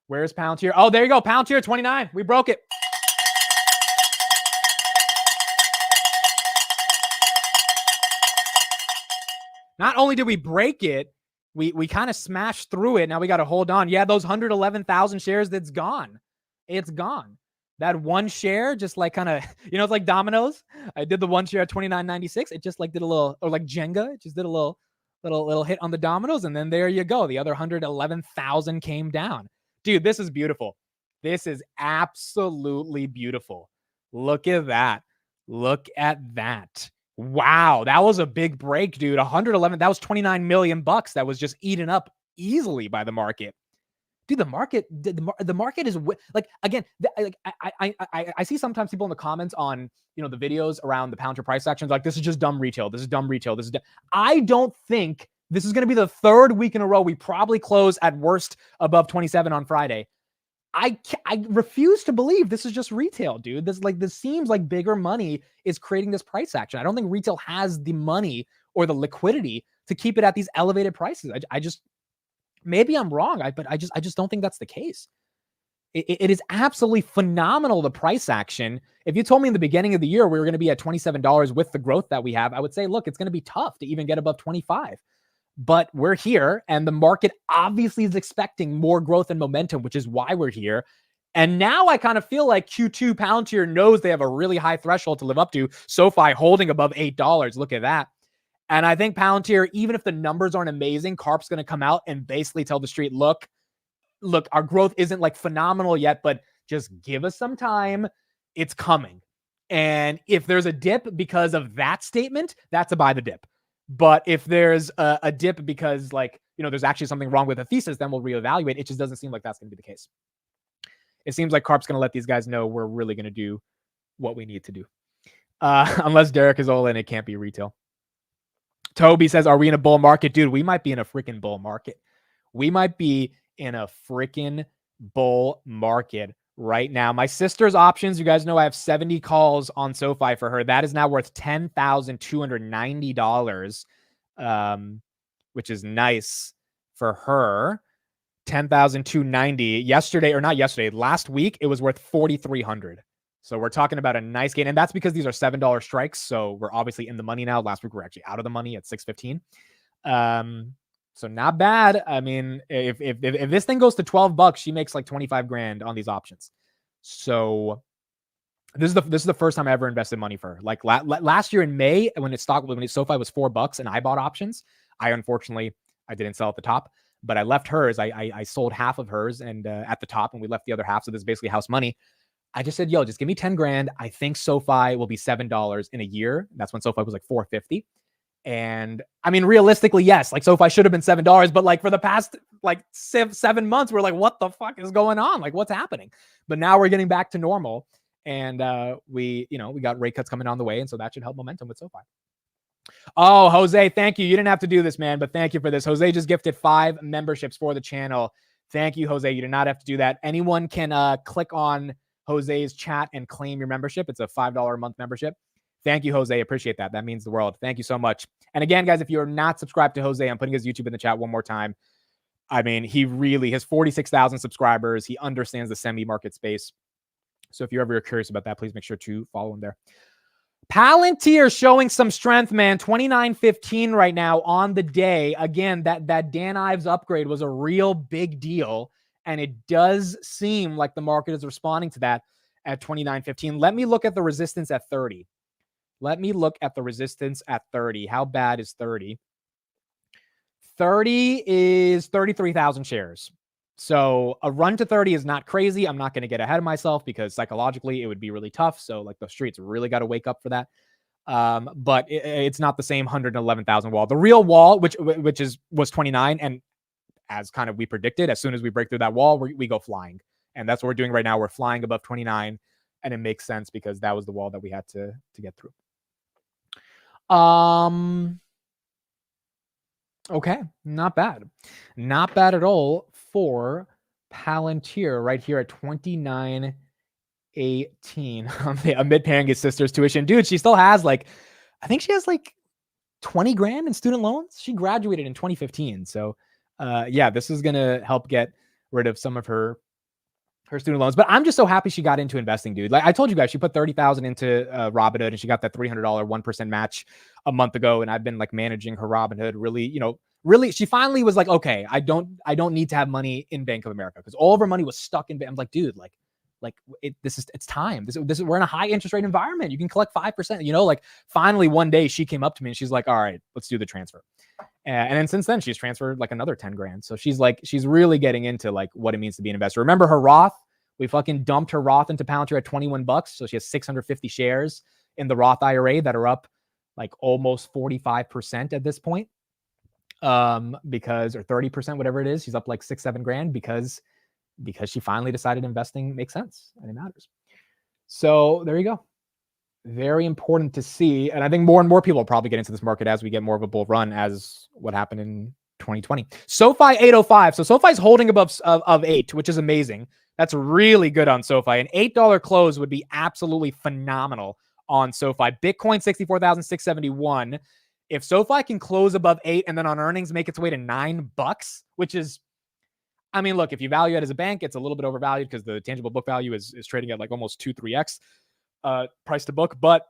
Oh, there you go. Palantir 29. We broke it. Not only did we break it, we kind of smashed through it. Now we got to hold on. Yeah, those 111,000 shares, that's gone. It's gone. That one share just like kind of, it's like dominoes. I did the one share at $29.96. It just like did a little, or like Jenga, it just did a little hit on the dominoes. And then there you go. The other 111,000 came down. Dude, this is beautiful. This is absolutely beautiful. Look at that. Wow. That was a big break, dude. 111, that was 29 million bucks that was just eaten up easily by the market. Dude, the market is like, again, I see sometimes people in the comments on, the videos around the Palantir price actions, like, this is just dumb retail. I don't think this is going to be the third week in a row. We probably close at worst above 27 on Friday. I refuse to believe this is just retail, dude. This seems like bigger money is creating this price action. I don't think retail has the money or the liquidity to keep it at these elevated prices. I just, maybe I'm wrong, but I just don't think that's the case. It is absolutely phenomenal, the price action. If you told me in the beginning of the year we were going to be at $27 with the growth that we have, I would say, look, it's going to be tough to even get above 25. But we're here, and the market obviously is expecting more growth and momentum, which is why we're here. And now I kind of feel like Q2 Palantir knows they have a really high threshold to live up to. SoFi holding above $8. Look at that. And I think Palantir, even if the numbers aren't amazing, Carp's going to come out and basically tell the street, look, our growth isn't like phenomenal yet, but just give us some time. It's coming. And if there's a dip because of that statement, that's a buy the dip. But if there's a dip because there's actually something wrong with the thesis, then we'll reevaluate. It just doesn't seem like that's going to be the case. It seems like Carp's going to let these guys know we're really going to do what we need to do. Unless Derek is all in, it can't be retail. Toby says, are we in a bull market? Dude, we might be in a freaking bull market. Right now. My sister's options, you guys know I have 70 calls on SoFi for her. That is now worth $10,290, which is nice for her. $10,290. Last week, it was worth $4,300. So we're talking about a nice gain. And that's because these are $7 strikes. So we're obviously in the money now. Last week, we're actually out of the money at $6.15. So not bad. I mean, if this thing goes to $12, she makes like 25 grand on these options. So this is the first time I ever invested money for her. Like last year in May, when SoFi was $4 and I bought options, I didn't sell at the top, but I left hers. I sold half of hers and at the top, and we left the other half. So this is basically house money. I just said, yo, just give me 10 grand. I think SoFi will be $7 in a year. That's when SoFi was like $4.50. And I mean, realistically, yes, like SoFi should have been $7, but like for the past like 7 months, we're like, what the fuck is going on? Like, what's happening? But now we're getting back to normal, and we got rate cuts coming on the way, and so that should help momentum with SoFi. Oh, Jose, thank you. You didn't have to do this, man, but thank you for this. Jose just gifted 5 memberships for the channel. Thank you, Jose. You did not have to do that. Anyone can click on Jose's chat and claim your membership. It's a $5 a month membership. Thank you, Jose. Appreciate that. That means the world. Thank you so much. And again, guys, if you're not subscribed to Jose, I'm putting his YouTube in the chat one more time. I mean, he really has 46,000 subscribers. He understands the semi-market space. So if you're ever curious about that, please make sure to follow him there. Palantir showing some strength, man. 29.15 right now on the day. Again, that Dan Ives upgrade was a real big deal. And it does seem like the market is responding to that at 29.15. Let me look at the resistance at 30. How bad is 30? 30 is 33,000 shares. So a run to 30 is not crazy. I'm not going to get ahead of myself because psychologically it would be really tough. So like the streets really got to wake up for that. But it's not the same 111,000 wall. The real wall, which was 29, and as kind of we predicted, as soon as we break through that wall, we go flying, and that's what we're doing right now. We're flying above 29, and it makes sense because that was the wall that we had to get through. Okay, not bad at all for Palantir right here at 29.18 amid paying his sister's tuition. Dude, she still has I think she has 20 grand in student loans. She graduated in 2015. So yeah, this is going to help get rid of some of her student loans. But I'm just so happy she got into investing, dude. Like I told you guys, she put 30,000 into Robinhood, and she got that $300 1% match a month ago. And I've been managing her Robinhood really, she finally was like, okay, I don't need to have money in Bank of America, because all of her money was stuck in. I'm like, dude, it's time. This is we're in a high interest rate environment. You can collect 5%. Finally one day she came up to me and she's like, all right, let's do the transfer. And then since then she's transferred another 10 grand. So she's really getting into what it means to be an investor. Remember her Roth? We fucking dumped her Roth into Palantir at $21. So she has 650 shares in the Roth IRA that are up almost 45% at this point. Because, or 30%, whatever it is, she's up 6-7 grand because she finally decided investing makes sense and it matters. So there you go. Very important to see. And I think more and more people will probably get into this market as we get more of a bull run, as what happened in 2020. SoFi 805. So SoFi's holding above of 8, which is amazing. That's really good on SoFi. An $8 close would be absolutely phenomenal on SoFi. Bitcoin 64,671. If SoFi can close above 8 and then on earnings make its way to $9, which is, I mean, look, if you value it as a bank, it's a little bit overvalued because the tangible book value is trading at almost 2-3x price to book. But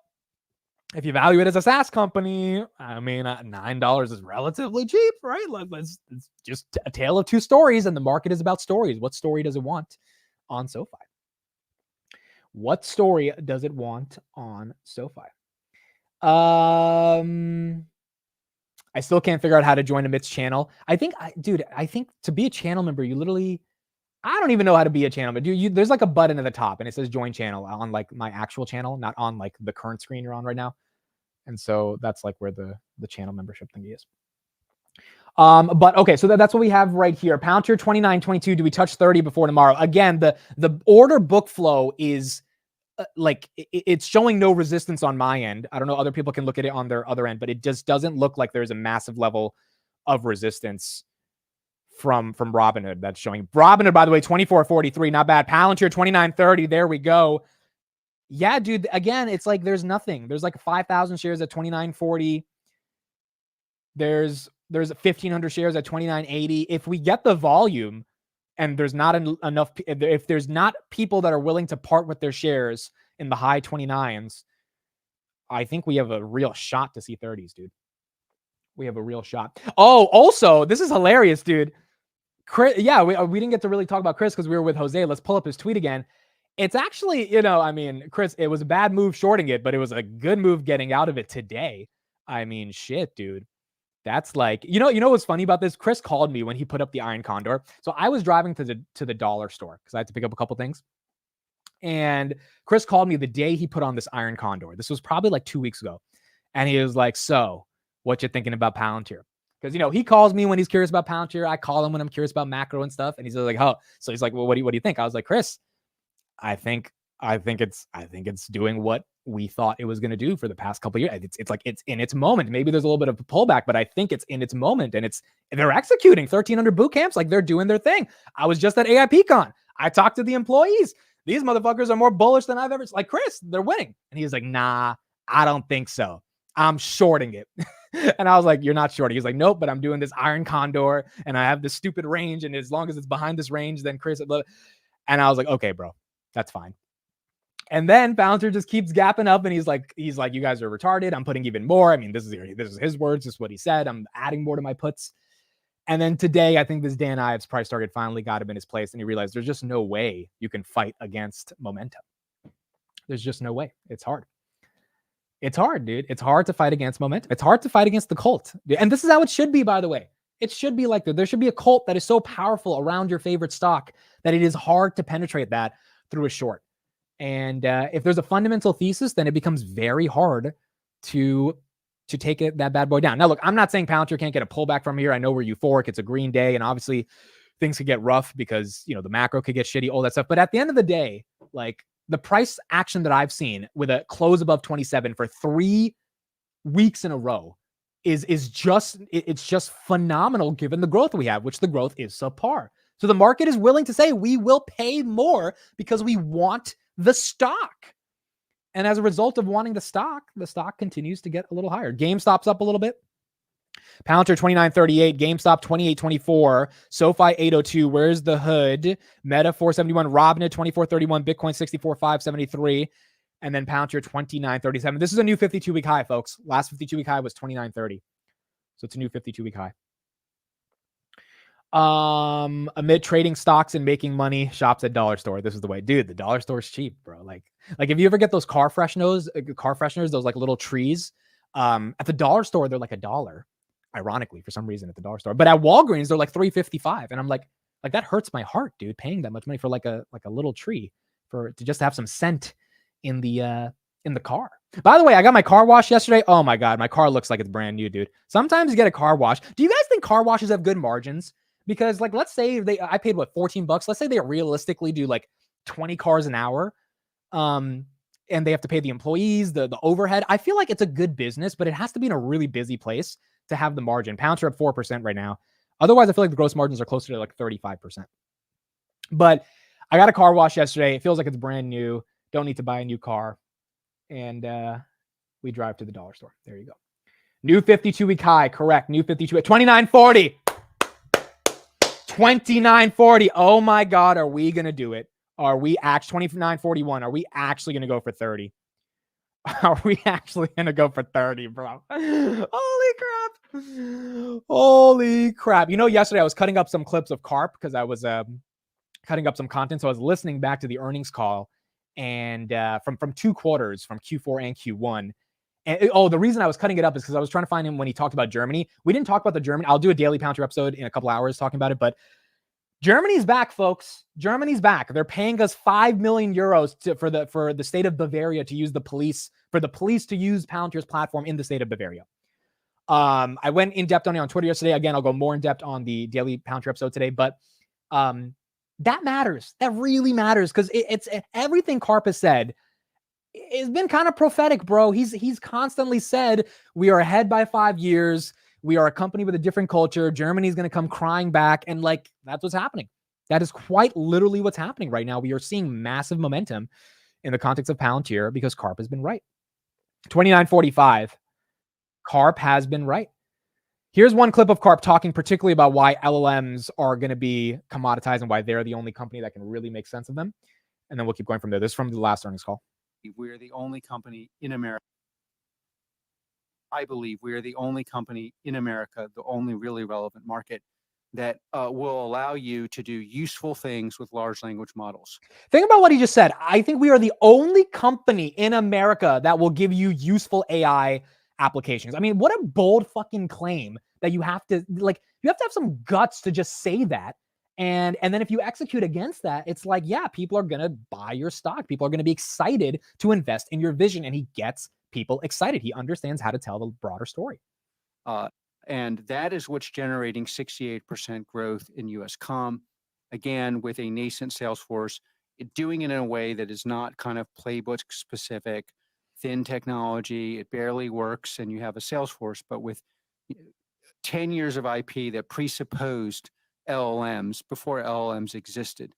if you value it as a SaaS company, I mean, $9 is relatively cheap, right? It's just a tale of two stories, and the market is about stories. What story does it want on SoFi? What story does it want on SoFi? I still can't figure out how to join Amit's channel. I think to be a channel member, you literally, I don't even know how to be a channel member. There's a button at the top and it says join channel on my actual channel, not on the current screen you're on right now. And so that's where the channel membership thingy is. But okay, so that's what we have right here. Palantir 29.22. Do we touch 30 before tomorrow? Again, the order book flow is it's showing no resistance on my end. I don't know, other people can look at it on their other end, but it just doesn't look like there's a massive level of resistance from Robinhood that's showing. Robinhood, by the way, 24.43, not bad. Palantir 29.30. There we go. Yeah, dude. Again, it's there's nothing. There's 5,000 shares at 29.40. There's 1,500 shares at 29.80. If we get the volume, and there's not enough, if there's not people that are willing to part with their shares in the high 29s, I think we have a real shot to see 30s, dude. We have a real shot. Oh, also, this is hilarious, dude. Chris, yeah, we didn't get to really talk about Chris because we were with Jose. Let's pull up his tweet again. It's actually, Chris, it was a bad move shorting it, but it was a good move getting out of it today. I mean, shit, dude. That's you know what's funny about this? Chris called me when he put up the Iron Condor. So I was driving to the dollar store because I had to pick up a couple things. And Chris called me the day he put on this Iron Condor. This was probably 2 weeks ago. And he was like, so what you thinking about Palantir? Because, he calls me when he's curious about Palantir. I call him when I'm curious about macro and stuff. And he's like, oh, so he's like, well, what do you think? I was like, Chris, I think it's doing what we thought it was going to do for the past couple of years. It's in its moment. Maybe there's a little bit of a pullback, but I think it's in its moment, and they're executing 1,300 boot camps. They're doing their thing. I was just at AIPCon. I talked to the employees. These motherfuckers are more bullish than I've ever. Chris, they're winning. And he was like, nah, I don't think so. I'm shorting it. And I was like, you're not shorting. He's like, nope, but I'm doing this Iron Condor and I have this stupid range. And as long as it's behind this range, then Chris, and I was like, okay, bro, that's fine. And then Palantir just keeps gapping up, and he's like, you guys are retarded. I'm putting even more. I mean, this is his words. This is what he said. I'm adding more to my puts. And then today, I think this Dan Ives price target finally got him in his place, and he realized there's just no way you can fight against momentum. There's just no way. It's hard. It's hard, dude. It's hard to fight against momentum. It's hard to fight against the cult. And this is how it should be, by the way. It should be like that. There should be a cult that is so powerful around your favorite stock that it is hard to penetrate that through a short. And if there's a fundamental thesis, then it becomes very hard to take that bad boy down. Now, look, I'm not saying Palantir can't get a pullback from here. I know we're euphoric. It's a green day, and obviously things could get rough because, the macro could get shitty, all that stuff. But at the end of the day, like, the price action that I've seen with a close above 27 for 3 weeks in a row is just phenomenal given the growth we have, which the growth is subpar. So the market is willing to say we will pay more because we want the stock. And as a result of wanting the stock continues to get a little higher. GameStop's up a little bit. Palantir 29.38, GameStop 28.24, SoFi 802. Where's the hood? Meta 471, Robinhood 24.31, Bitcoin 64.573, and then Palantir 29.37. This is a new 52-week high, folks. Last 52-week high was 29.30, so it's a new 52-week high. Amid trading stocks and making money, shops at dollar store. This is the way, dude. The dollar store is cheap, bro. Like if you ever get those car fresheners, those like little trees, at the dollar store they're like $1. Ironically, for some reason at the dollar store, but at Walgreens they're like $3.55, and I'm like that hurts my heart, dude. Paying that much money for like a little tree to just have some scent in the car. By the way, I got my car washed yesterday. Oh my god, my car looks like it's brand new, dude. Sometimes you get a car wash. Do you guys think car washes have good margins? Because like, let's say I paid what, $14. Let's say they realistically do like 20 cars an hour. And they have to pay the employees, the overhead. I feel like it's a good business, but it has to be in a really busy place to have the margin. Pounds are at 4% right now. Otherwise, I feel like the gross margins are closer to like 35%. But I got a car wash yesterday. It feels like it's brand new. Don't need to buy a new car. And we drive to the dollar store. There you go. New 52-week high. Correct. New 52 at 29.40. 29.40. Oh my God. Are we going to do it? Are we actually 29.41? Are we actually going to go for 30? Are we actually going to go for 30, bro? Holy crap. Holy crap. Yesterday I was cutting up some clips of Carp because I was cutting up some content. So I was listening back to the earnings call and from 2 quarters, from Q4 and Q1. And the reason I was cutting it up is because I was trying to find him when he talked about Germany. We didn't talk about the Germany. I'll do a daily Palantir episode in a couple hours talking about it, but Germany's back, folks. Germany's back. They're paying us 5 million euros for the state of Bavaria to use the police to use Palantir's platform in the state of Bavaria. I went in depth on it on Twitter yesterday. Again, I'll go more in depth on the daily Palantir episode today, but that matters. That really matters because it's everything Carp has said. It's been kind of prophetic, bro. He's constantly said we are ahead by 5 years. We are a company with a different culture. Germany's going to come crying back. And like, that's what's happening. That is quite literally what's happening right now. We are seeing massive momentum in the context of Palantir because Carp has been right. 29.45. Carp has been right. Here's one clip of Carp talking particularly about why LLMs are going to be commoditized and why they're the only company that can really make sense of them. And then we'll keep going from there. This is from the last earnings call. We're the only company in America. I believe we are the only company in America, the only really relevant market that will allow you to do useful things with large language models. Think about what he just said. I think we are the only company in America that will give you useful AI applications. I mean, what a bold fucking claim that you have to have some guts to just say that. And then if you execute against that, it's like, yeah, people are going to buy your stock. People are going to be excited to invest in your vision. And he gets people excited. He understands how to tell the broader story. And that is what's generating 68% growth in US comm. Again, with a nascent sales force, doing it in a way that is not kind of playbook specific, thin technology. It barely works. And you have a sales force, but with 10 years of IP that presupposed LLMs before LLMs existed.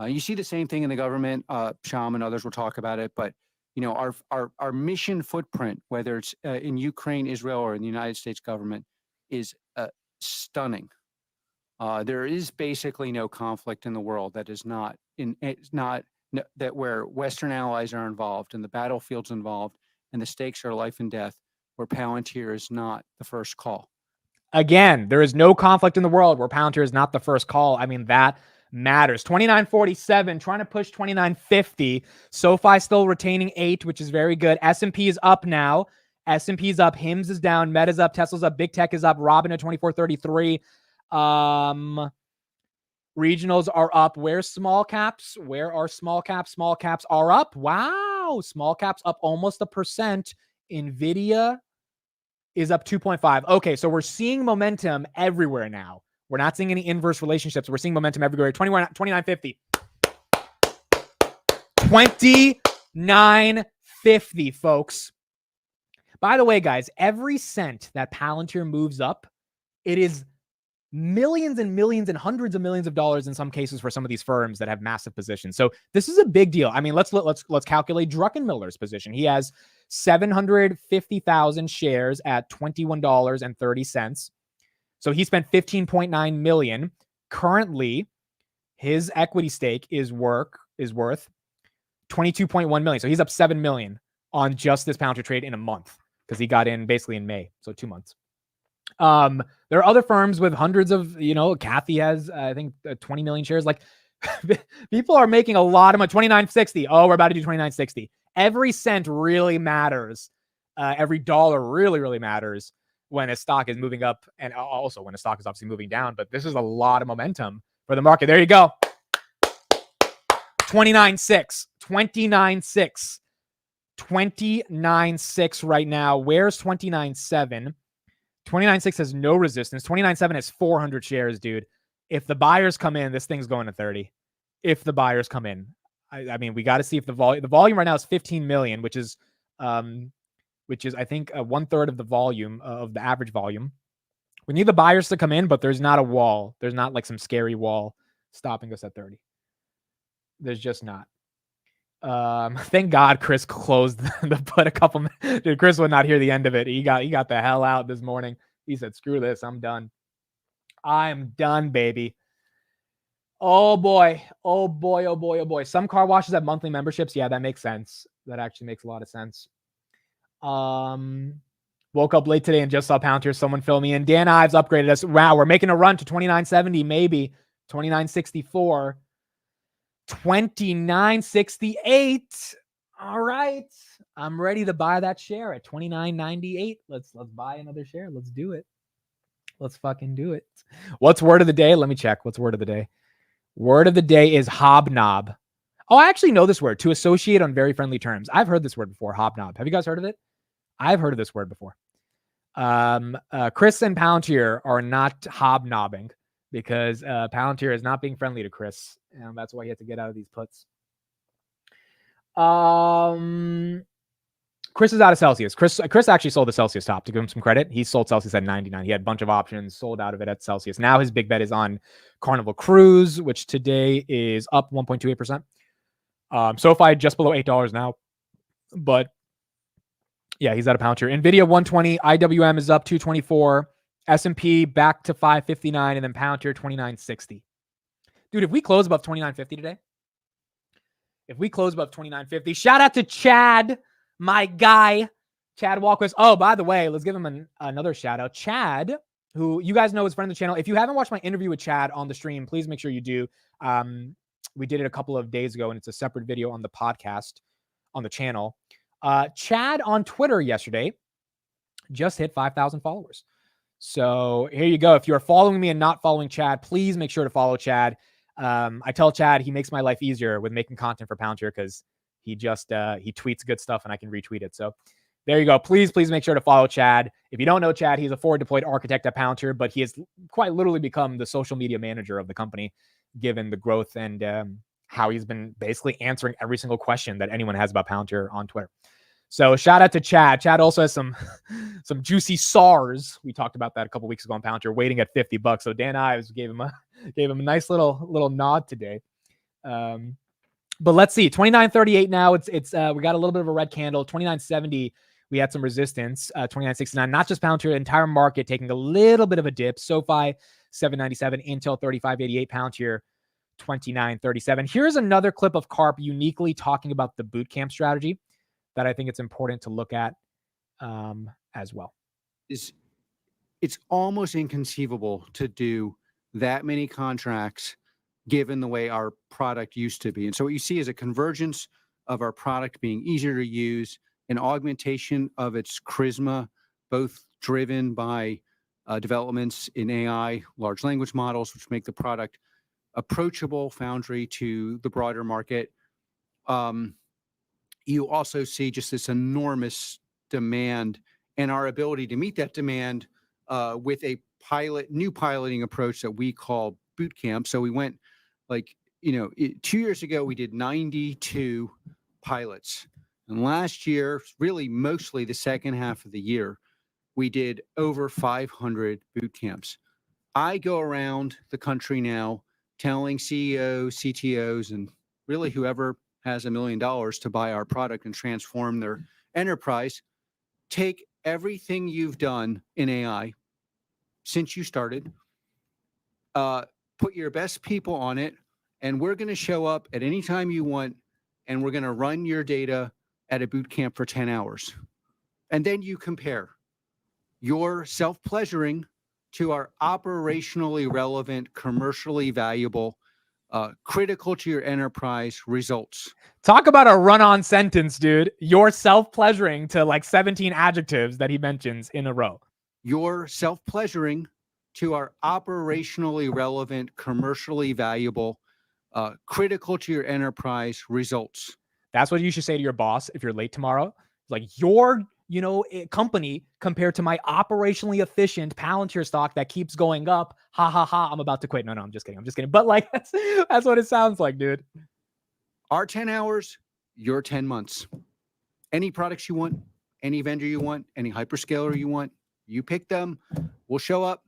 You see the same thing in the government. Sham and others will talk about it, but our mission footprint, whether it's in Ukraine, Israel, or in the United States government, is stunning. There is basically no conflict in the world that is not that where Western allies are involved and the battlefield's involved and the stakes are life and death, where Palantir is not the first call. Again, there is no conflict in the world where Palantir is not the first call. I mean, that matters. 29.47, trying to push 29.50. SoFi still retaining 8, which is very good. S&P is up now S&P's up, HIMS is down, Meta's up, Tesla's up, Big Tech is up, Robinhood 2433. Regionals are up. Where's small caps? Where are small caps? Small caps are up. Wow. Small caps up almost 1%. Nvidia is up 2.5. Okay, so we're seeing momentum everywhere now. We're not seeing any inverse relationships. We're seeing momentum everywhere. 29.50. 29.50, folks. By the way, guys, every cent that Palantir moves up, it is millions and millions and hundreds of millions of dollars in some cases for some of these firms that have massive positions. So this is a big deal. I mean, let's calculate Druckenmiller's position. He has 750,000 shares at $21.30. So he spent 15.9 million. Currently, his equity stake is worth 22.1 million. So he's up 7 million on just this Palantir trade in a month because he got in basically in May. So 2 months. There are other firms with hundreds of, Kathy has, I think 20 million shares. Like people are making a lot of money. 29.60. Oh, we're about to do 29.60. Every cent really matters. Every dollar really, really matters when a stock is moving up and also when a stock is obviously moving down. But this is a lot of momentum for the market. There you go. 29.6. 29.6. 29.6 right now. Where's 29.7? 29.6 has no resistance. 29.7 has 400 shares, dude. If the buyers come in, this thing's going to 30. If the buyers come in, I mean, we got to see if the volume right now is 15 million, which is I think 1/3 of the volume of the average volume. We need the buyers to come in, but there's not a wall. There's not like some scary wall stopping us at 30. There's just not. Thank God Chris closed the put a couple. Dude, Chris would not hear the end of it. He got the hell out this morning. He said, "Screw this, I'm done. I'm done, baby." Oh boy, oh boy, oh boy, oh boy. Some car washes have monthly memberships. Yeah, that makes sense. That actually makes a lot of sense. Woke up late today and just saw Palantir. Someone fill me in. Dan Ives upgraded us. Wow, we're making a run to 29.70, maybe 29.64. 29.68. All right. I'm ready to buy that share at 29.98. Let's buy another share. Let's do it. Let's fucking do it. What's word of the day? Let me check. What's word of the day? Word of the day is hobnob. Oh, I actually know this word. To associate on very friendly terms. I've heard this word before. Hobnob. Have you guys heard of it? I've heard of this word before. Chris and Palantir are not hobnobbing because Palantir is not being friendly to Chris, and that's why he had to get out of these puts. Chris is out of Celsius. Chris actually sold the Celsius top, to give him some credit. He sold Celsius at 99. He had a bunch of options, sold out of it at Celsius. Now his big bet is on Carnival Cruise, which today is up 1.28%. SoFi just below $8 now, but yeah, he's out of Palantir. Nvidia 120, IWM is up 224, S&P back to 559, and then Palantir 29.60. Dude, if we close above 29.50 today, shout out to Chad, my guy, Chad Walquist. Oh, by the way, let's give him another shout out. Chad, who you guys know is friend of the channel. If you haven't watched my interview with Chad on the stream, please make sure you do. We did it a couple of days ago, and it's a separate video on the podcast on the channel. Chad on Twitter yesterday just hit 5,000 followers. So here you go. If you're following me and not following Chad, please make sure to follow Chad. I tell Chad he makes my life easier with making content for Palantir because he tweets good stuff and I can retweet it. So there you go. Please make sure to follow Chad. If you don't know Chad, he's a forward deployed architect at Palantir, but he has quite literally become the social media manager of the company, given the growth and how he's been basically answering every single question that anyone has about Palantir on Twitter. So shout out to Chad. Chad also has some juicy SARs. We talked about that a couple weeks ago on Palantir, waiting at $50. So Dan Ives gave him a nice little nod today. But let's see, 29.38 now. It's we got a little bit of a red candle. 29.70. We had some resistance. 29.69. Not just Palantir, the entire market taking a little bit of a dip. SoFi 7.97. Intel 35.88. Palantir 29.37. Here's another clip of Karp uniquely talking about the boot camp strategy that I think it's important to look at as well. It's almost inconceivable to do that many contracts given the way our product used to be. And so what you see is a convergence of our product being easier to use, an augmentation of its charisma, both driven by developments in AI, large language models, which make the product approachable Foundry to the broader market. You also see just this enormous demand and our ability to meet that demand with a new piloting approach that we call boot camp. So we went 2 years ago, we did 92 pilots. And last year, really mostly the second half of the year, we did over 500 boot camps. I go around the country now telling CEOs, CTOs, and really whoever has $1 million to buy our product and transform their enterprise, take everything you've done in AI since you started, put your best people on it, and we're going to show up at any time you want, and we're going to run your data at a boot camp for 10 hours. And then you compare your self-pleasuring to our operationally relevant, commercially valuable, critical to your enterprise results. Talk about a run-on sentence, dude. You're self-pleasuring to like 17 adjectives that he mentions in a row. Your self-pleasuring to our operationally relevant, commercially valuable, critical to your enterprise results. That's what you should say to your boss if you're late tomorrow. Like, your company compared to my operationally efficient Palantir stock that keeps going up. Ha ha ha. I'm about to quit. No, I'm just kidding. But like, that's what it sounds like, dude. Our 10 hours, your 10 months. Any products you want, any vendor you want, any hyperscaler you want, you pick them. We'll show up.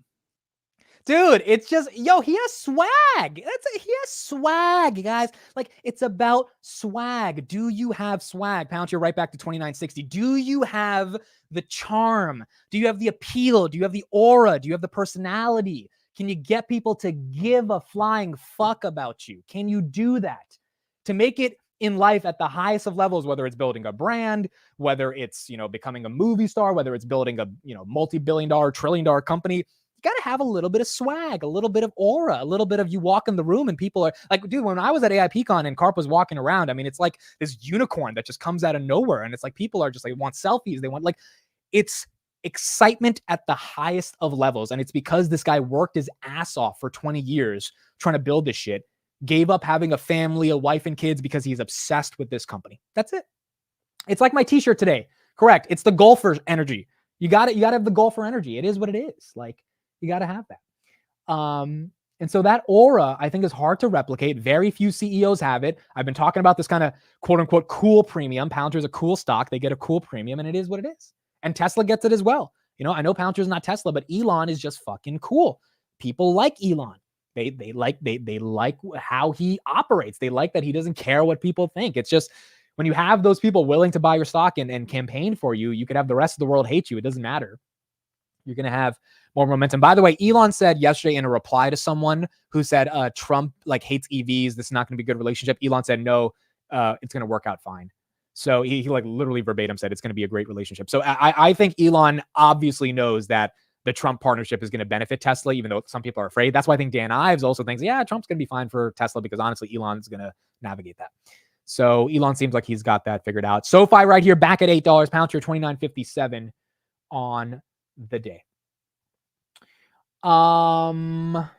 Dude, it's just, he has swag. He has swag, guys. Like, it's about swag. Do you have swag? Palantir right back to 2960. Do you have the charm? Do you have the appeal? Do you have the aura? Do you have the personality? Can you get people to give a flying fuck about you? Can you do that? To make it in life at the highest of levels, whether it's building a brand, whether it's, becoming a movie star, whether it's building a, multi-billion-dollar, trillion-dollar company, you got to have a little bit of swag, a little bit of aura, a little bit of you walk in the room and people are like, dude, when I was at AIPCon and Karp was walking around, I mean, it's like this unicorn that just comes out of nowhere. And it's like, people are just like, want selfies. They want it's excitement at the highest of levels. And it's because this guy worked his ass off for 20 years trying to build this shit, gave up having a family, a wife and kids because he's obsessed with this company. That's it. It's like my t-shirt today. Correct. It's the golfer energy. You got to have the golfer energy. It is what it is. Like, you got to have that. And so that aura, I think, is hard to replicate. Very few CEOs have it. I've been talking about this kind of quote unquote cool premium. Palantir is a cool stock. They get a cool premium and it is what it is. And Tesla gets it as well. I know Palantir is not Tesla, but Elon is just fucking cool. People like Elon. They like how he operates. They like that he doesn't care what people think. It's just, when you have those people willing to buy your stock and campaign for you, you could have the rest of the world hate you. It doesn't matter. You're going to have more momentum. By the way, Elon said yesterday in a reply to someone who said Trump hates EVs. This is not going to be a good relationship. Elon said, no, it's going to work out fine. So he literally verbatim said it's going to be a great relationship. So I think Elon obviously knows that the Trump partnership is going to benefit Tesla, even though some people are afraid. That's why I think Dan Ives also thinks, yeah, Trump's going to be fine for Tesla, because honestly, Elon's going to navigate that. So Elon seems like he's got that figured out. SoFi right here back at $8. Palantir $29.57 on the day. Not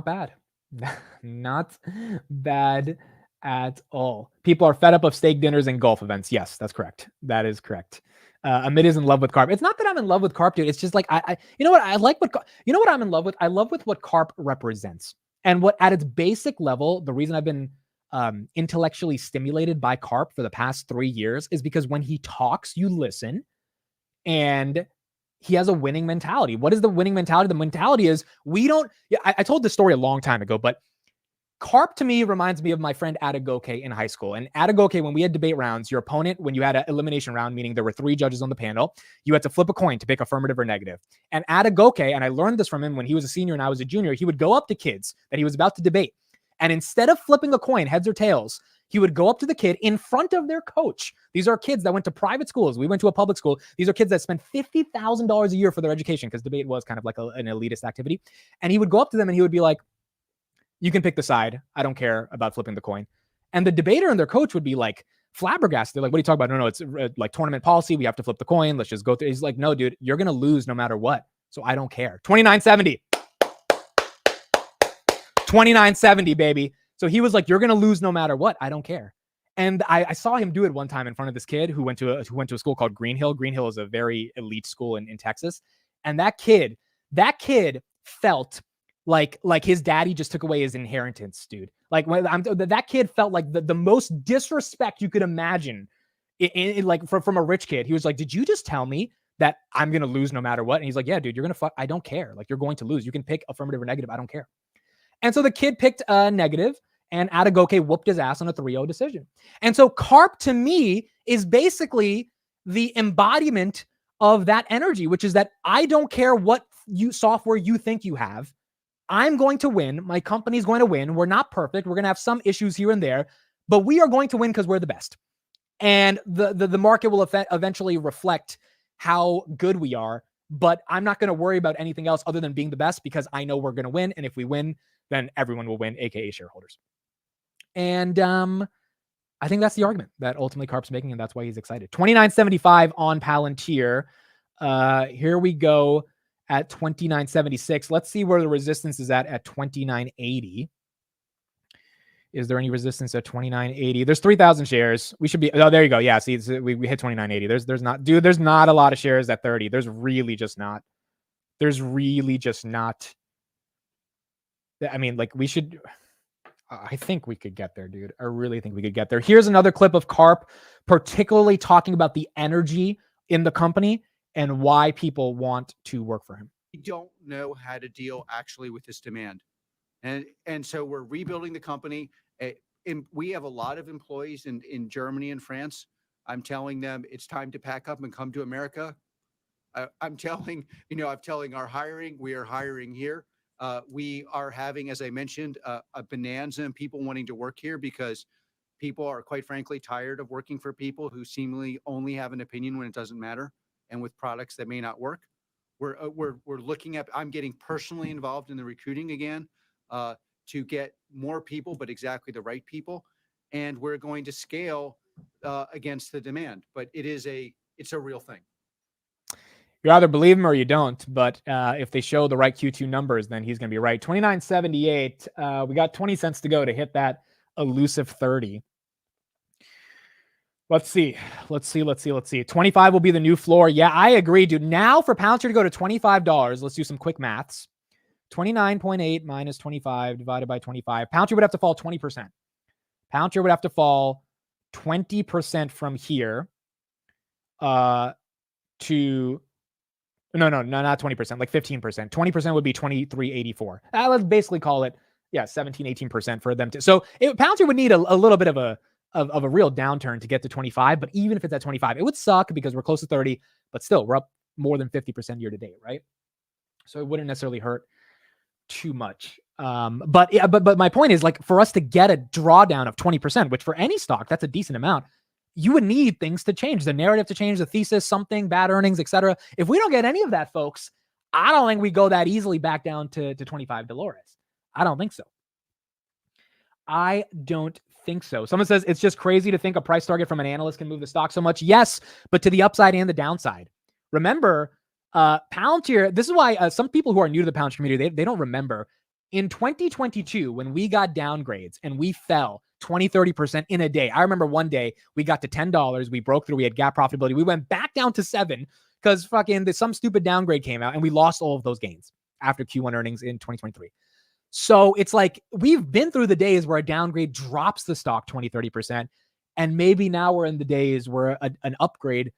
bad. Not bad at all. People are fed up of steak dinners and golf events. Yes, that's correct. That is correct. Amit is in love with Karp. It's not that I'm in love with Karp, dude. It's just like, you know what? I like what I'm in love with? I love with what Karp represents. And what at its basic level, the reason I've been intellectually stimulated by Karp for the past 3 years is because when he talks, you listen, and he has a winning mentality. What is the winning mentality? The mentality is I told this story a long time ago, but Karp to me reminds me of my friend Adegoke in high school. And Adegoke, when we had debate rounds, your opponent, when you had an elimination round, meaning there were 3 judges on the panel, you had to flip a coin to pick affirmative or negative. And Adegoke, and I learned this from him when he was a senior and I was a junior, he would go up to kids that he was about to debate. And instead of flipping a coin, heads or tails, he would go up to the kid in front of their coach. These are kids that went to private schools. We went to a public school. These are kids that spent $50,000 a year for their education, because debate was kind of like an elitist activity. And he would go up to them and he would be like, you can pick the side. I don't care about flipping the coin. And the debater and their coach would be like, flabbergasted. They're like, what are you talking about? No, it's like tournament policy. We have to flip the coin. Let's just go through. He's like, no, dude, you're going to lose no matter what. So I don't care. 29.70. 29.70, baby. So he was like, you're going to lose no matter what. I don't care. And I saw him do it one time in front of this kid who went to a school called Green Hill. Green Hill is a very elite school in Texas. And that kid felt like his daddy just took away his inheritance, dude. Like that kid felt like the most disrespect you could imagine from a rich kid. He was like, did you just tell me that I'm going to lose no matter what? And he's like, yeah, dude, you're going to fuck. I don't care. Like, you're going to lose. You can pick affirmative or negative. I don't care. And so the kid picked negative, and Atagoke whooped his ass on a 3-0 decision. And so CARP to me is basically the embodiment of that energy, which is that I don't care what software you think you have. I'm going to win. My company's going to win. We're not perfect. We're going to have some issues here and there, but we are going to win because we're the best. And the market will eventually reflect how good we are, but I'm not going to worry about anything else other than being the best because I know we're going to win. And if we win, then everyone will win, aka shareholders. And I think that's the argument that ultimately CARP's making, and that's why he's excited. 29.75 on Palantir. Here we go at 29.76. Let's see where the resistance is at 29.80. Is there any resistance at 29.80? There's 3,000 shares. We should be. Oh, there you go. Yeah. See, we hit 29.80. There's not, dude. There's not a lot of shares at 30. There's really just not. I mean, like, we should. I think we could get there, dude. I really think we could get there. Here's another clip of CARP, particularly talking about the energy in the company and why people want to work for him. We don't know how to deal actually with this demand. And so we're rebuilding the company. We have a lot of employees in Germany and France. I'm telling them it's time to pack up and come to America. I'm telling our hiring, we are hiring here. We are having, as I mentioned, a bonanza in people wanting to work here because people are, quite frankly, tired of working for people who seemingly only have an opinion when it doesn't matter and with products that may not work. We're looking at, I'm getting personally involved in the recruiting again to get more people, but exactly the right people. And we're going to scale against the demand, but it's a real thing. You either believe him or you don't, but if they show the right Q2 numbers, then he's going to be right. 29.78. We got 20 cents to go to hit that elusive 30. Let's see. 25 will be the new floor. Yeah, I agree, dude. Now for Palantir to go to $25, let's do some quick maths. 29.8 minus 25 divided by 25. Palantir would have to fall 20%. Palantir would have to fall 20% from here to... No, not 20%, like 15%. 20% would be 23.84. Let's basically call it, 17, 18% for them to. So Palantir would need a little bit of a real downturn to get to 25. But even if it's at 25, it would suck because we're close to 30. But still, we're up more than 50% year to date, right? So it wouldn't necessarily hurt too much. But my point is, like, for us to get a drawdown of 20%, which for any stock, that's a decent amount. You would need things to change, the narrative to change, the thesis, something, bad earnings, etc. If we don't get any of that, folks, I don't think we go that easily back down to $25. I don't think so. Someone says it's just crazy to think a price target from an analyst can move the stock so much. Yes, but to the upside and the downside. Remember, Palantir, this is why some people who are new to the Palantir community, they don't remember. In 2022, when we got downgrades and we fell 20, 30% in a day. I remember one day we got to $10. We broke through. We had gap profitability. We went back down to 7 because some stupid downgrade came out and we lost all of those gains after Q1 earnings in 2023. So it's like we've been through the days where a downgrade drops the stock 20, 30%. And maybe now we're in the days where an upgrade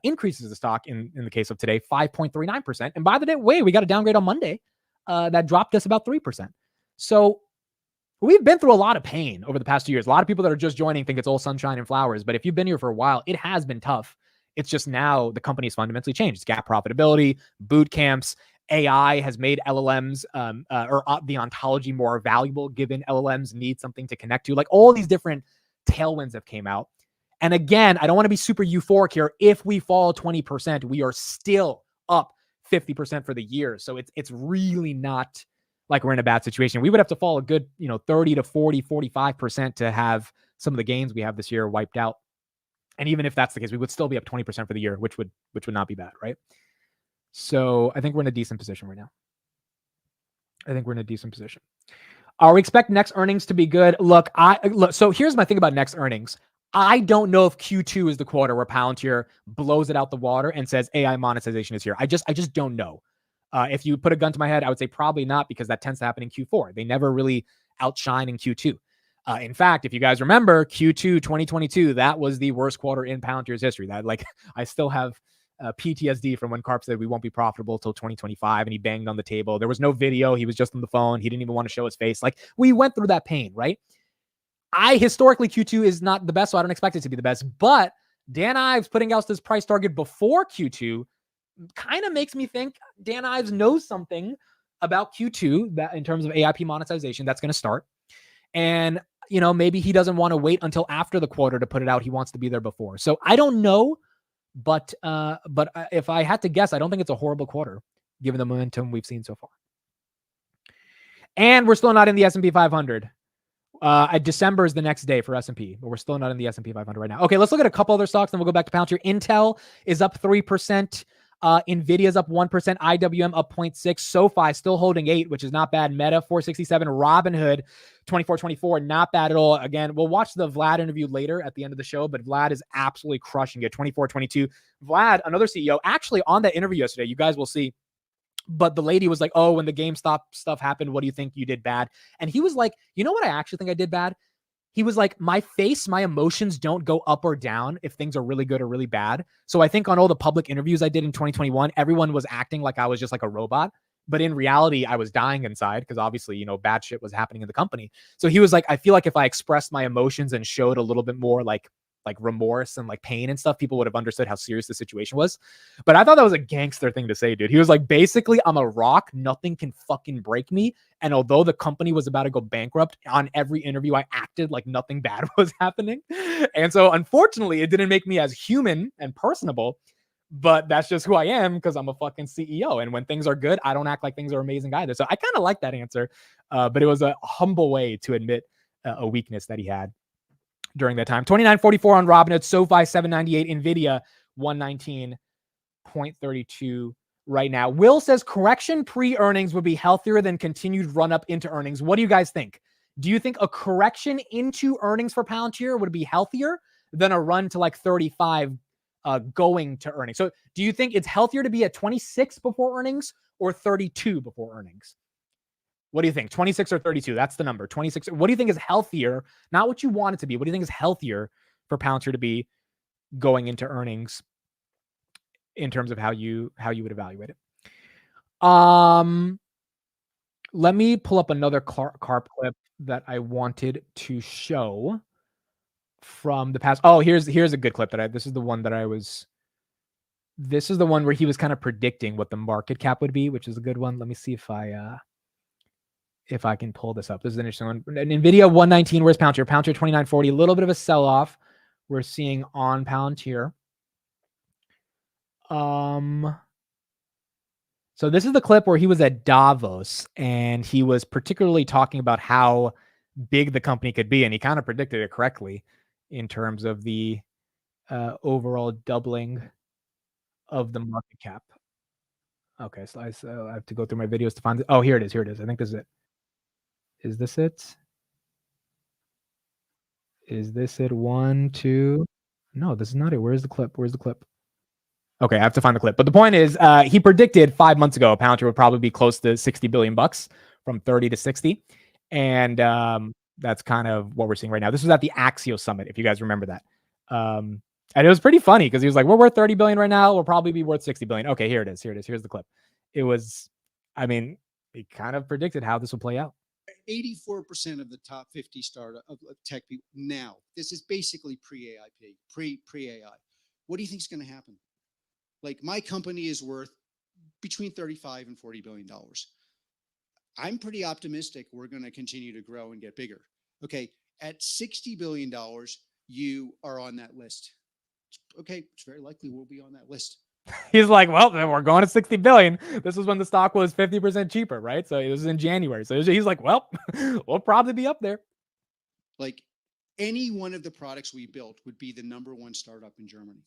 increases the stock in the case of today, 5.39%. And by the way, we got a downgrade on Monday that dropped us about 3%. So we've been through a lot of pain over the past 2 years. A lot of people that are just joining think it's all sunshine and flowers. But if you've been here for a while, it has been tough. It's just now the company's fundamentally changed. It's gap profitability, boot camps. AI has made LLMs the ontology more valuable, given LLMs need something to connect to. Like all these different tailwinds have came out. And again, I don't want to be super euphoric here. If we fall 20%, we are still up 50% for the year. So it's really not like we're in a bad situation. We would have to fall a good, 30 to 40, 45% to have some of the gains we have this year wiped out. And even if that's the case, we would still be up 20% for the year, which would not be bad, right? So I think we're in a decent position right now. We expect next earnings to be good. Look, so here's my thing about next earnings. I don't know if Q2 is the quarter where Palantir blows it out the water and says AI monetization is here. I just don't know. If you put a gun to my head, I would say probably not, because that tends to happen in Q4. They never really outshine in Q2. In fact, if you guys remember Q2 2022, that was the worst quarter in Palantir's history. That, like, I still have PTSD from when Karp said we won't be profitable till 2025, and he banged on the table. There was no video. He was just on the phone. He didn't even want to show his face. Like, we went through that pain, right? Historically, Q2 is not the best, so I don't expect it to be the best. But Dan Ives putting out this price target before Q2 kind of makes me think Dan Ives knows something about Q2, that in terms of AIP monetization, that's going to start. And, maybe he doesn't want to wait until after the quarter to put it out. He wants to be there before. So I don't know, but if I had to guess, I don't think it's a horrible quarter given the momentum we've seen so far. And we're still not in the S&P 500. December is the next day for S&P, but we're still not in the S&P 500 right now. Okay, let's look at a couple other stocks, then we'll go back to Palantir. Intel is up 3%. Nvidia is up 1%. IWM up 0.6. SoFi still holding 8, which is not bad. Meta 467. Robinhood 24.24. Not bad at all. Again, we'll watch the Vlad interview later at the end of the show, but Vlad is absolutely crushing it. 24.22. Vlad, another CEO, actually on that interview yesterday, you guys will see. But the lady was like, oh, when the GameStop stuff happened, what do you think you did bad? And he was like, you know what I actually think I did bad? He was like, my emotions don't go up or down if things are really good or really bad. So I think on all the public interviews I did in 2021, everyone was acting like I was just like a robot. But in reality, I was dying inside because obviously, bad shit was happening in the company. So he was like, I feel like if I expressed my emotions and showed a little bit more like remorse and like pain and stuff, people would have understood how serious the situation was. But I thought that was a gangster thing to say, dude. He was like, basically, I'm a rock. Nothing can fucking break me. And although the company was about to go bankrupt, on every interview, I acted like nothing bad was happening. And so unfortunately, it didn't make me as human and personable, but that's just who I am because I'm a fucking CEO. And when things are good, I don't act like things are amazing either. So I kind of like that answer. But it was a humble way to admit a weakness that he had during that time. 29.44 on Robinhood, SoFi 798, Nvidia 119.32 right now. Will says correction pre-earnings would be healthier than continued run up into earnings. What do you guys think? Do you think a correction into earnings for Palantir would be healthier than a run to like 35 going to earnings? So do you think it's healthier to be at 26 before earnings or 32 before earnings? What do you think? 26 or 32? That's the number. 26. What do you think is healthier? Not what you want it to be. What do you think is healthier for Palantir to be going into earnings in terms of how you would evaluate it? Let me pull up another Karp clip that I wanted to show from the past. Oh, here's a good clip this is the one where he was kind of predicting what the market cap would be, which is a good one. Let me see if I can pull this up. This is an interesting one. Nvidia 119. Where's Palantir? Palantir 29.40. A little bit of a sell-off we're seeing on Palantir. So this is the clip where he was at Davos and he was particularly talking about how big the company could be, and he kind of predicted it correctly in terms of the overall doubling of the market cap. Okay, so I have to go through my videos to find it. Oh, here it is. I think this is it. Is this it? Is this it? 1, 2. No, this is not it. Where's the clip? Okay, I have to find the clip. But the point is, he predicted 5 months ago Palantir would probably be close to $60 billion, from 30 to 60. And that's kind of what we're seeing right now. This was at the Axios Summit, if you guys remember that. And it was pretty funny because he was like, we're worth 30 billion right now. We'll probably be worth 60 billion. Okay, here it is. Here's the clip. It was, he kind of predicted how this would play out. 84% of the top 50 startup of tech people now. This is basically pre-AIP, pre-AI. What do you think is going to happen? Like, my company is worth between 35 and $40 billion. I'm pretty optimistic we're going to continue to grow and get bigger. Okay, at $60 billion, you are on that list. Okay, it's very likely we'll be on that list. He's like, well, then we're going to 60 billion. This is when the stock was 50% cheaper, right? So it was in January. So he's like, well, we'll probably be up there. Like, any one of the products we built would be the #1 startup in Germany.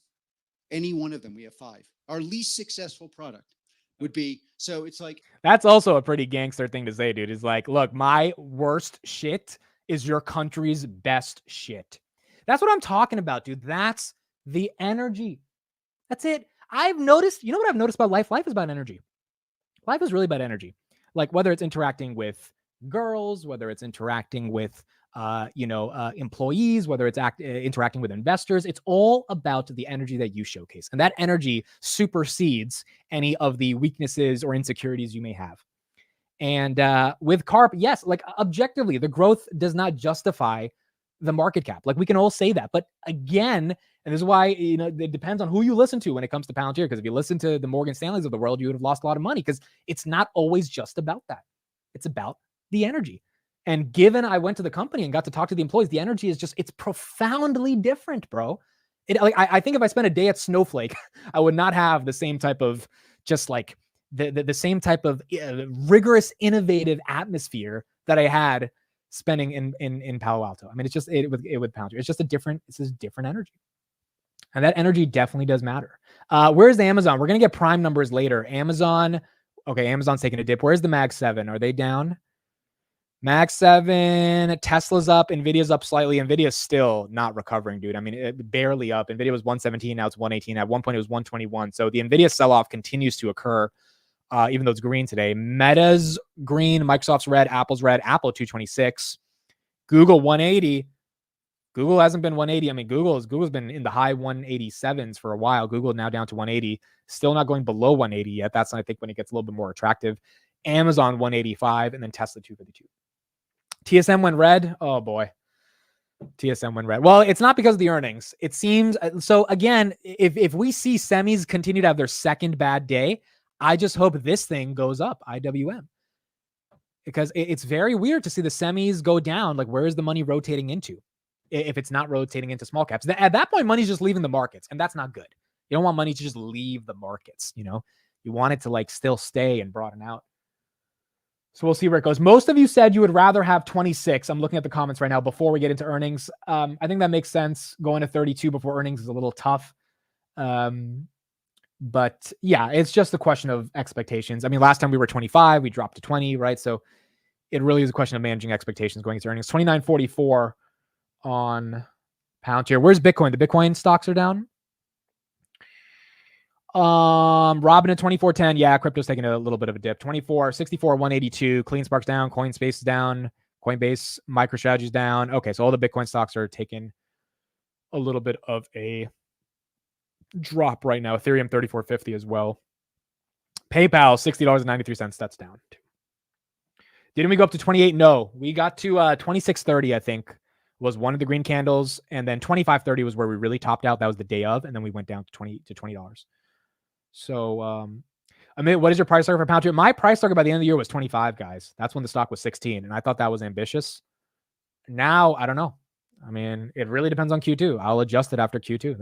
Any one of them. We have 5. Our least successful product would be, so it's like, that's also a pretty gangster thing to say, dude. Is like, look, my worst shit is your country's best shit. That's what I'm talking about, dude. That's the energy. That's it. I've noticed, you know what I've noticed about life? Life is about energy. Life is really about energy. Like whether it's interacting with girls, whether it's interacting with employees, whether it's interacting with investors, it's all about the energy that you showcase. And that energy supersedes any of the weaknesses or insecurities you may have. And with Carp, yes, like objectively, the growth does not justify the market cap. Like we can all say that. But again, and this is why, it depends on who you listen to when it comes to Palantir. Because if you listen to the Morgan Stanleys of the world, you would have lost a lot of money because it's not always just about that. It's about the energy. And given I went to the company and got to talk to the employees, the energy is it's profoundly different, bro. I think if I spent a day at Snowflake, I would not have the same type of just like the same type of rigorous, innovative atmosphere that I had spending in Palo Alto. I mean, it's just with Palantir. It's just a different energy. And that energy definitely does matter. Where's the Amazon? We're going to get prime numbers later. Amazon's taking a dip. Where's the Mag 7? Are they down? Mag 7, Tesla's up, Nvidia's up slightly. Nvidia's still not recovering, dude. I mean, barely up. Nvidia was 117, now it's 118. At one point, it was 121. So the Nvidia sell-off continues to occur, even though it's green today. Meta's green, Microsoft's red, Apple's red, Apple 226. Google 180. Google hasn't been 180. I mean, Google's been in the high 187s for a while. Google now down to 180. Still not going below 180 yet. That's, I think, when it gets a little bit more attractive. Amazon 185, and then Tesla 252. TSM went red. Oh boy. TSM went red. Well, it's not because of the earnings. It seems so. Again, if we see semis continue to have their second bad day, I just hope this thing goes up, IWM. Because it's very weird to see the semis go down. Like, where is the money rotating into? If it's not rotating into small caps, at that point, money's just leaving the markets, and that's not good. You don't want money to just leave the markets. You want it to like still stay and broaden out. So we'll see where it goes. Most of you said you would rather have 26. I'm looking at the comments right now before we get into earnings. I think that makes sense. Going to 32 before earnings is a little tough. But yeah, it's just a question of expectations. I mean, last time we were 25, we dropped to 20, right? So it really is a question of managing expectations going into earnings. 29.44 on Palantir. Where's Bitcoin? The Bitcoin stocks are down. Robin at 24.10. Yeah, crypto's taking a little bit of a dip. 24.64, 182. CleanSpark's down. Coinspace is down. Coinbase, MicroStrategy's down. Okay, so all the Bitcoin stocks are taking a little bit of a drop right now. Ethereum 34.50 as well. PayPal $60.93. That's down. Didn't we go up to 28? No, we got to 26.30. I think was one of the green candles, and then 25.30 was where we really topped out. That was the day of, and then we went down to $20. So, I mean, what is your price target for Palantir? My price target by the end of the year was 25, guys. That's when the stock was 16, and I thought that was ambitious. Now, I don't know. I mean, it really depends on Q2. I'll adjust it after Q2.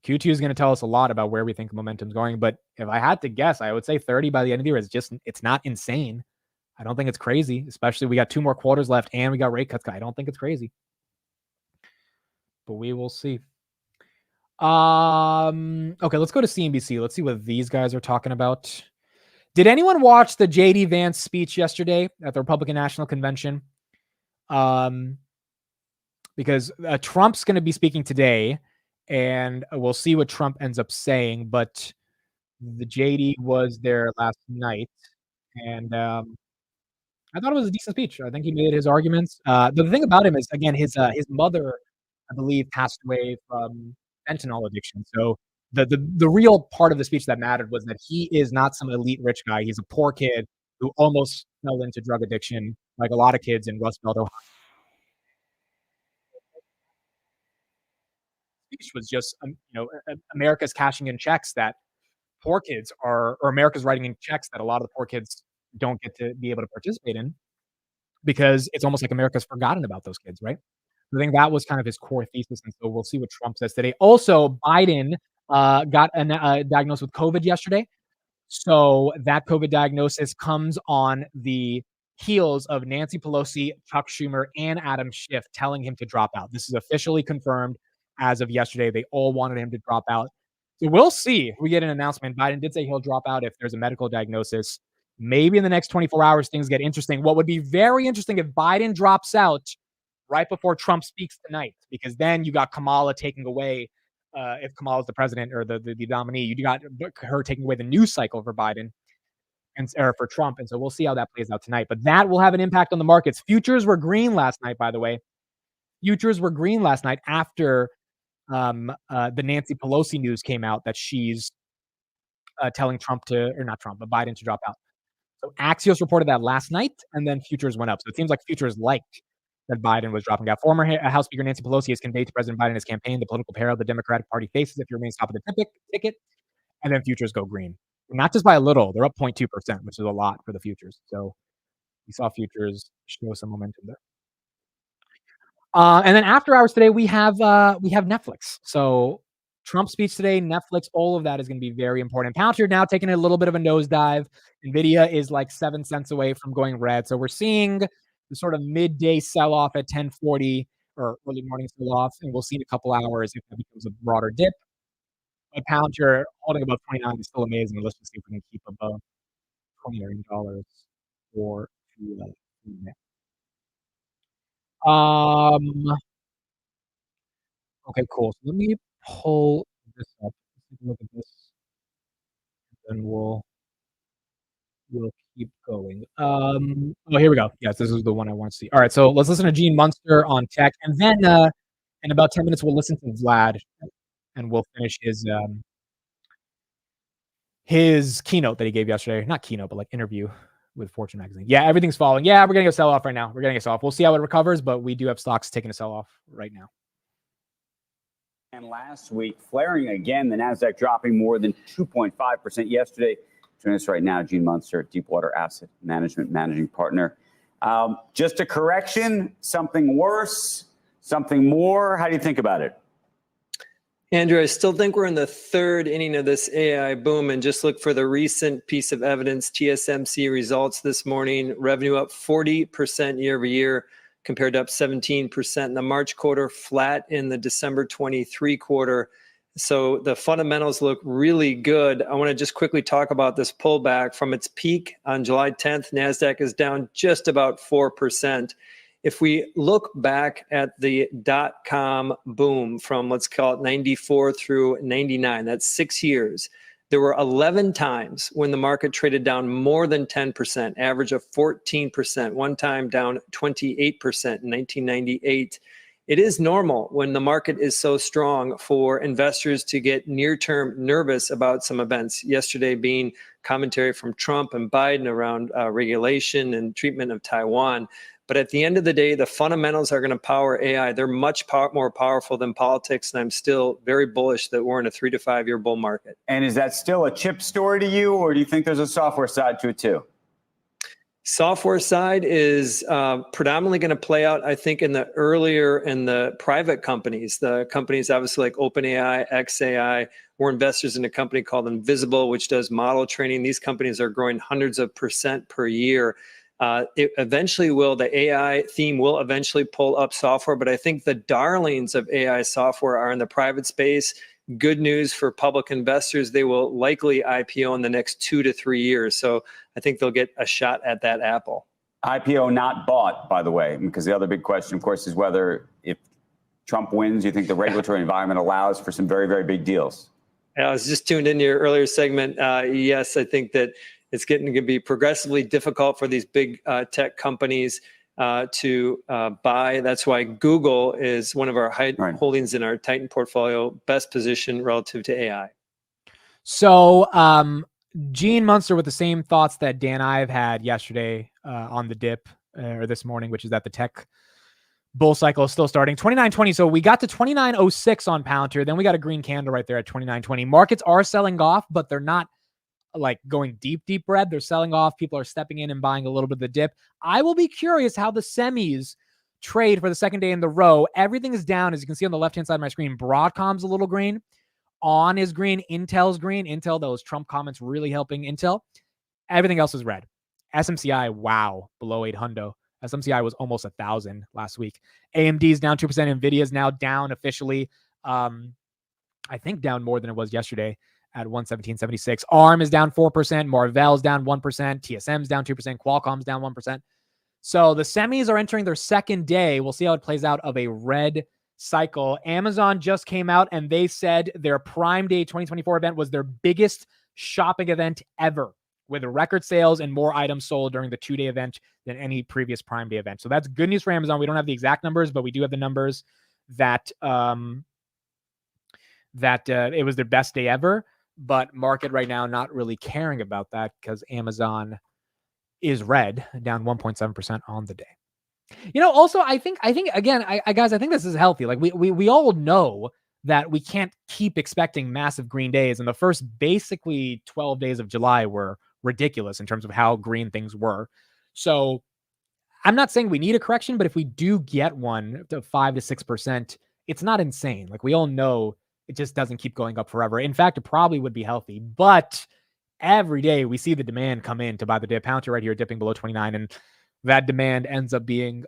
Q2 is going to tell us a lot about where we think momentum's going. But if I had to guess, I would say 30 by the end of the year it's not insane. I don't think it's crazy, especially we got 2 more quarters left and we got rate cuts. I don't think it's crazy. But we will see. Okay, let's go to CNBC. Let's see what these guys are talking about. Did anyone watch the JD Vance speech yesterday at the Republican National Convention? Because Trump's going to be speaking today, and we'll see what Trump ends up saying. But the JD was there last night, and I thought it was a decent speech. I think he made his arguments. The thing about him is, again, his mother, I believe, passed away from fentanyl addiction. So the real part of the speech that mattered was that he is not some elite rich guy. He's a poor kid who almost fell into drug addiction, like a lot of kids in Rust Belt, Ohio. Speech was just, America's cashing in checks that poor kids or America's writing in checks that a lot of the poor kids don't get to be able to participate in, because it's almost like America's forgotten about those kids, right? I think that was kind of his core thesis, and so we'll see what Trump says today. Also, Biden got diagnosed with COVID yesterday, so that COVID diagnosis comes on the heels of Nancy Pelosi, Chuck Schumer, and Adam Schiff telling him to drop out. This is officially confirmed as of yesterday. They all wanted him to drop out. So we'll see if we get an announcement. Biden did say he'll drop out if there's a medical diagnosis. Maybe in the next 24 hours, things get interesting. What would be very interesting if Biden drops out right before Trump speaks tonight, because then you got Kamala taking away, if Kamala's the president or the nominee, you got her taking away the news cycle for Biden or for Trump. And so we'll see how that plays out tonight. But that will have an impact on the markets. Futures were green last night, by the way. Futures were green last night after the Nancy Pelosi news came out that she's telling Biden to drop out. So Axios reported that last night, and then futures went up. So it seems like futures liked that Biden was dropping out. Former House Speaker Nancy Pelosi has conveyed to President Biden his campaign the political peril the Democratic Party faces if he remains top of the ticket, and then futures go green. Not just by a little, they're up 0.2%, which is a lot for the futures. So we saw futures show some momentum there. And then after hours today, we have Netflix. So Trump speech today, Netflix, all of that is going to be very important. Palantir now taking a little bit of a nosedive. Nvidia is like 7 cents away from going red. So we're seeing the sort of midday sell-off at 10:40 or early morning sell-off, and we'll see in a couple hours if that becomes a broader dip. But Palantir holding above 29 is still amazing. Let's just see if we can keep above $20 for okay, cool. So let me pull this up. Let's take a look at this, and then we'll keep going. Oh, here we go. Yes, this is the one I want to see. All right, so let's listen to Gene Munster on tech, and then in about 10 minutes we'll listen to Vlad, and we'll finish his keynote that he gave yesterday. Not keynote, but like interview with Fortune magazine. Yeah, everything's falling. Yeah, we're getting a sell-off right now. We're getting a sell-off. We'll see how it recovers, but we do have stocks taking a sell-off right now. And last week, flaring again, the NASDAQ dropping more than 2.5% yesterday. Joining us right now, Gene Munster, Deepwater Asset Management Managing Partner. Just a correction, something worse, something more? How do you think about it? Andrew, I still think we're in the third inning of this AI boom, and just look for the recent piece of evidence, TSMC results this morning, revenue up 40% year over year, compared to up 17% in the March quarter, flat in the December 23 quarter. So the fundamentals look really good. I want to just quickly talk about this pullback. From its peak on July 10th, NASDAQ is down just about 4%. If we look back at the dot-com boom from, let's call it 94 through 99, that's 6 years, there were 11 times when the market traded down more than 10%, average of 14%, one time down 28% in 1998. It is normal when the market is so strong for investors to get near-term nervous about some events, yesterday being commentary from Trump and Biden around regulation and treatment of Taiwan. But at the end of the day, the fundamentals are going to power AI. They're much more powerful than politics, and I'm still very bullish that we're in a 3 to 5 year bull market. And is that still a chip story to you, or do you think there's a software side to it too? Software side is predominantly going to play out, I think, in the private companies. The companies obviously like OpenAI, XAI. We're investors in a company called Invisible, which does model training. These companies are growing hundreds of % per year. The AI theme will eventually pull up software, but I think the darlings of AI software are in the private space. Good news for public investors, they will likely IPO in the next 2 to 3 years. So I think they'll get a shot at that apple. IPO not bought, by the way, because the other big question, of course, is whether if Trump wins, you think the regulatory environment allows for some very, very big deals. I was just tuned into your earlier segment. Yes, I think that it's getting to be progressively difficult for these big tech companies to buy. That's why Google is one of our holdings in our Titan portfolio, best position relative to AI. So Gene Munster with the same thoughts that Dan Ive had yesterday on the dip or this morning, which is that the tech bull cycle is still starting. 29.20. So we got to 29.06 on Palantir. Then we got a green candle right there at 29.20. Markets are selling off, but they're not like going deep red. They're selling off. People are stepping in and buying a little bit of the dip. I will be curious how the semis trade for the second day in the row. Everything is down, as you can see on the left-hand side of my screen. Broadcom's a little green. On is green. Intel's green. Intel, those Trump comments really helping Intel. Everything else is red. SMCI, wow, below 800. SMCI was almost 1,000 last week. AMD is down 2%. Nvidia is now down officially. I think down more than it was yesterday at 117.76. ARM is down 4%. Marvell's down 1%. TSM's down 2%. Qualcomm's down 1%. So the semis are entering their second day. We'll see how it plays out of a red cycle. Amazon just came out and they said their Prime Day 2024 event was their biggest shopping event ever, with record sales and more items sold during the 2-day event than any previous Prime Day event. So that's good news for Amazon. We don't have the exact numbers, but we do have the numbers that it was their best day ever. But market right now not really caring about that because Amazon is red, down 1.7% on the day. Also, I think again, guys, I think this is healthy. Like we all know that we can't keep expecting massive green days, and the first basically 12 days of July were ridiculous in terms of how green things were. So I'm not saying we need a correction, but if we do get one to 5 to 6%, it's not insane. Like we all know it just doesn't keep going up forever. In fact, it probably would be healthy, but every day we see the demand come in to buy the dip. Palantir right here dipping below 29, and that demand ends up being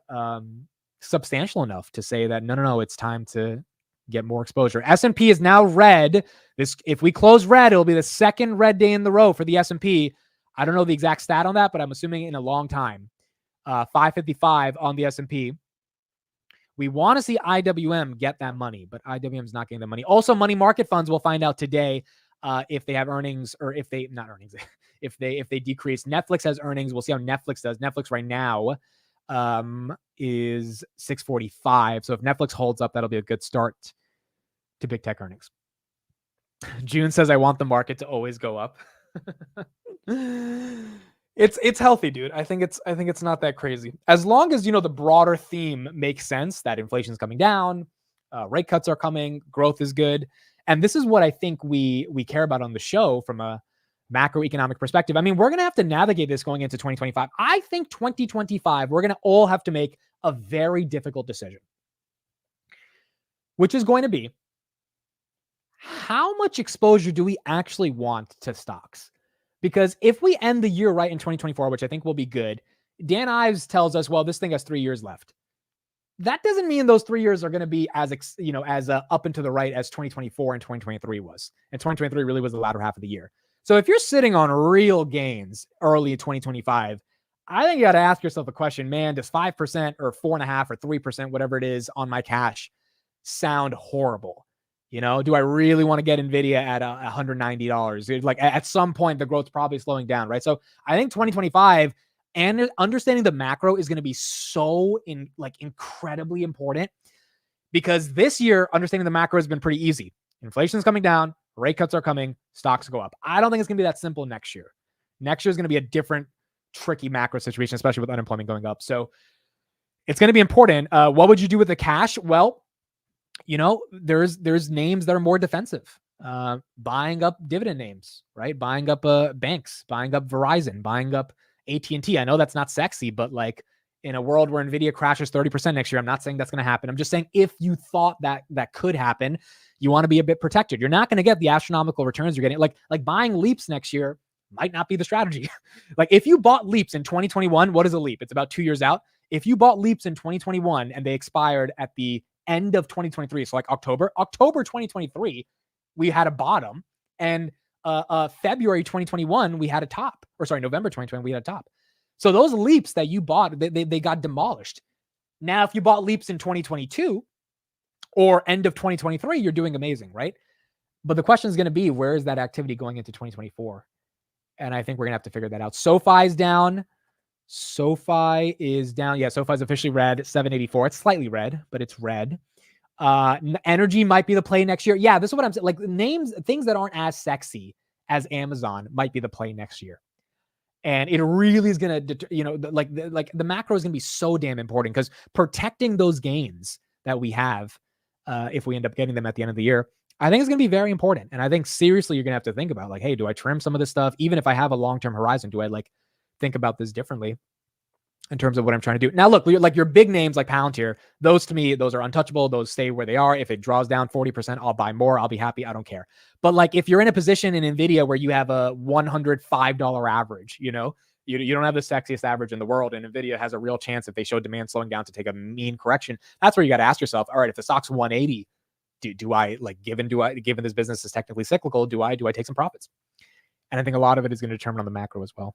substantial enough to say that no, it's time to get more exposure. S&P is now red. If we close red, it'll be the second red day in the row for the S&P. I don't know the exact stat on that, but I'm assuming in a long time. 555 on the S&P. We want to see IWM get that money, but IWM's not getting the money. Also, money market funds, we'll find out today if they have earnings or if they not earnings, if they decrease. Netflix has earnings. We'll see how Netflix does. Netflix right now is 645. So if Netflix holds up, that'll be a good start to big tech earnings. June says, I want the market to always go up. It's healthy, dude. I think it's not that crazy. As long as, the broader theme makes sense, that inflation's coming down, rate cuts are coming, growth is good. And this is what I think we care about on the show from a macroeconomic perspective. I mean, we're going to have to navigate this going into 2025. I think 2025, we're going to all have to make a very difficult decision, which is going to be how much exposure do we actually want to stocks? Because if we end the year right in 2024, which I think will be good, Dan Ives tells us, well, this thing has 3 years left. That doesn't mean those 3 years are going to be as up and to the right as 2024 and 2023 was. And 2023 really was the latter half of the year. So if you're sitting on real gains early in 2025, I think you got to ask yourself the question, man, does 5% or 4.5% or 3%, whatever it is on my cash sound horrible? Do I really want to get Nvidia at $190? Like at some point, the growth's probably slowing down, right? So I think 2025 and understanding the macro is going to be so incredibly important, because this year, understanding the macro has been pretty easy. Inflation is coming down, rate cuts are coming, stocks go up. I don't think it's going to be that simple next year. Next year is going to be a different, tricky macro situation, especially with unemployment going up. So it's going to be important. What would you do with the cash? Well, there's names that are more defensive, buying up dividend names, right? Buying up banks, buying up Verizon, buying up AT&T. I know that's not sexy, but like in a world where Nvidia crashes 30% next year, I'm not saying that's going to happen. I'm just saying if you thought that could happen, you want to be a bit protected. You're not going to get the astronomical returns you're getting. Like buying leaps next year might not be the strategy. Like if you bought leaps in 2021, what is a leap? It's about 2 years out. If you bought leaps in 2021 and they expired at the end of 2023, so like October 2023, we had a bottom, and February 2021 we had a top, or sorry, November 2020 we had a top. So those leaps that you bought, they got demolished. Now, if you bought leaps in 2022 or end of 2023, you're doing amazing, right? But the question is going to be, where is that activity going into 2024? And I think we're gonna have to figure that out. SoFi is down. SoFi is down. Yeah, SoFi is officially red, 784. It's slightly red, but it's red. Energy might be the play next year. Yeah, this is what I'm saying. Like names, things that aren't as sexy as Amazon might be the play next year. And it really is going to, the macro is going to be so damn important, because protecting those gains that we have, if we end up getting them at the end of the year, I think it's going to be very important. And I think seriously, you're going to have to think about like, hey, do I trim some of this stuff? Even if I have a long-term horizon, do I think about this differently in terms of what I'm trying to do? Now, look, like your big names like Palantir, those to me, those are untouchable. Those stay where they are. If it draws down 40%, I'll buy more. I'll be happy. I don't care. But like if you're in a position in Nvidia where you have a $105 average, You don't have the sexiest average in the world, and Nvidia has a real chance if they show demand slowing down to take a mean correction. That's where you got to ask yourself, all right, if the stock's 180, do I given this business is technically cyclical, do I take some profits? And I think a lot of it is going to determine on the macro as well.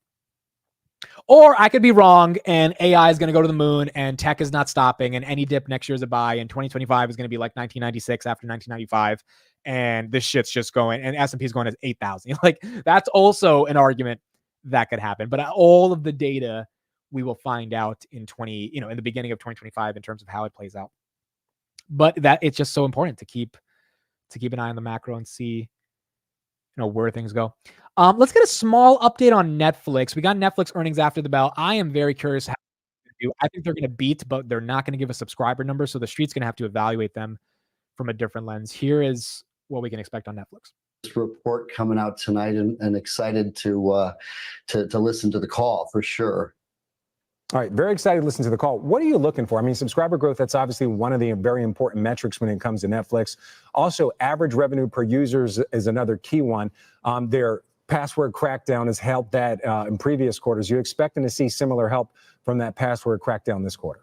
Or I could be wrong and AI is going to go to the moon and tech is not stopping and any dip next year is a buy and 2025 is going to be like 1996 after 1995 and this shit's just going and S&P is going to 8,000. Like that's also an argument that could happen. But all of the data we will find out in in the beginning of 2025 in terms of how it plays out. But that it's just so important to keep an eye on the macro and see where things go. Let's get a small update on Netflix. We got Netflix earnings after the bell. I am very curious how they do. I think they're going to beat, but they're not going to give a subscriber number. So the street's going to have to evaluate them from a different lens. Here is what we can expect on Netflix. Report coming out tonight and excited to listen to the call for sure. All right, very excited to listen to the call. What are you looking for? I mean, subscriber growth, that's obviously one of the very important metrics when it comes to Netflix. Also, average revenue per users is another key one. Their password crackdown has helped that in previous quarters. You expecting to see similar help from that password crackdown this quarter?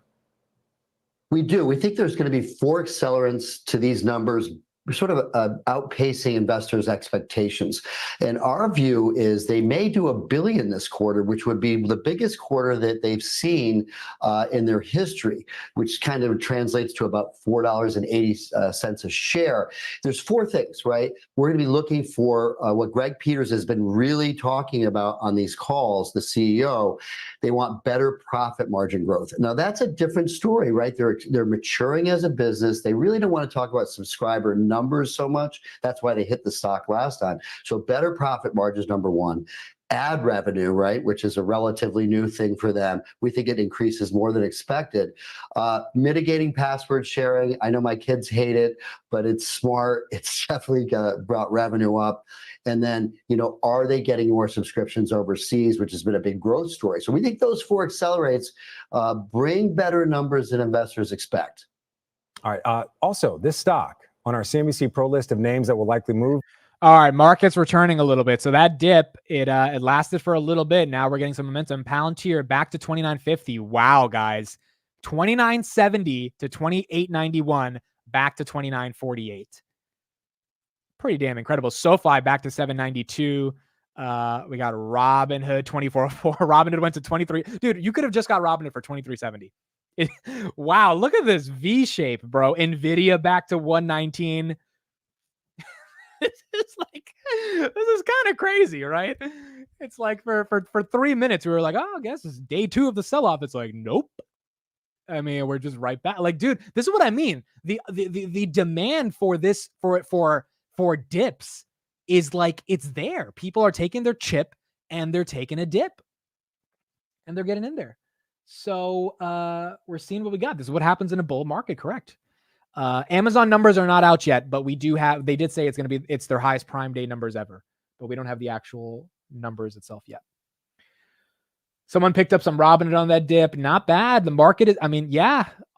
We do. We think there's going to be 4 accelerants to these numbers, sort of outpacing investors' expectations. And our view is they may do $1 billion this quarter, which would be the biggest quarter that they've seen in their history, which kind of translates to about $4.80 a share. There's 4 things, right? We're going to be looking for what Greg Peters has been really talking about on these calls, the CEO. They want better profit margin growth. Now, that's a different story, right? They're maturing as a business. They really don't want to talk about subscriber numbers so much. That's why they hit the stock last time. So better profit margins, number 1. Ad revenue, right, which is a relatively new thing for them. We think it increases more than expected. Mitigating password sharing. I know my kids hate it, but it's smart. It's definitely brought revenue up. And then, are they getting more subscriptions overseas, which has been a big growth story. So we think those 4 accelerates bring better numbers than investors expect. All right. Also, this stock on our CNBC Pro list of names that will likely move. All right, market's returning a little bit. So that dip, it lasted for a little bit. Now we're getting some momentum. Palantir back to 29.50. Wow, guys. 29.70 to 28.91, back to 29.48. Pretty damn incredible. SoFi back to 7.92. We got Robinhood 24.04. Robinhood went to 23. Dude, you could have just got Robinhood for 23.70. Wow, look at this V shape, bro. Nvidia back to 119. This is kind of crazy, right? It's like for 3 minutes we were like, oh, I guess it's day 2 of the sell-off. It's like, nope. I mean, we're just right back. Like, dude, this is what I mean. The demand for this for dips is like it's there. People are taking their chip and they're taking a dip and they're getting in there. So we're seeing what we got. This is what happens in a bull market, correct? Amazon numbers are not out yet, but they did say it's their highest Prime Day numbers ever, but we don't have the actual numbers itself yet. Someone picked up some Robinhood on that dip. Not bad. The market is,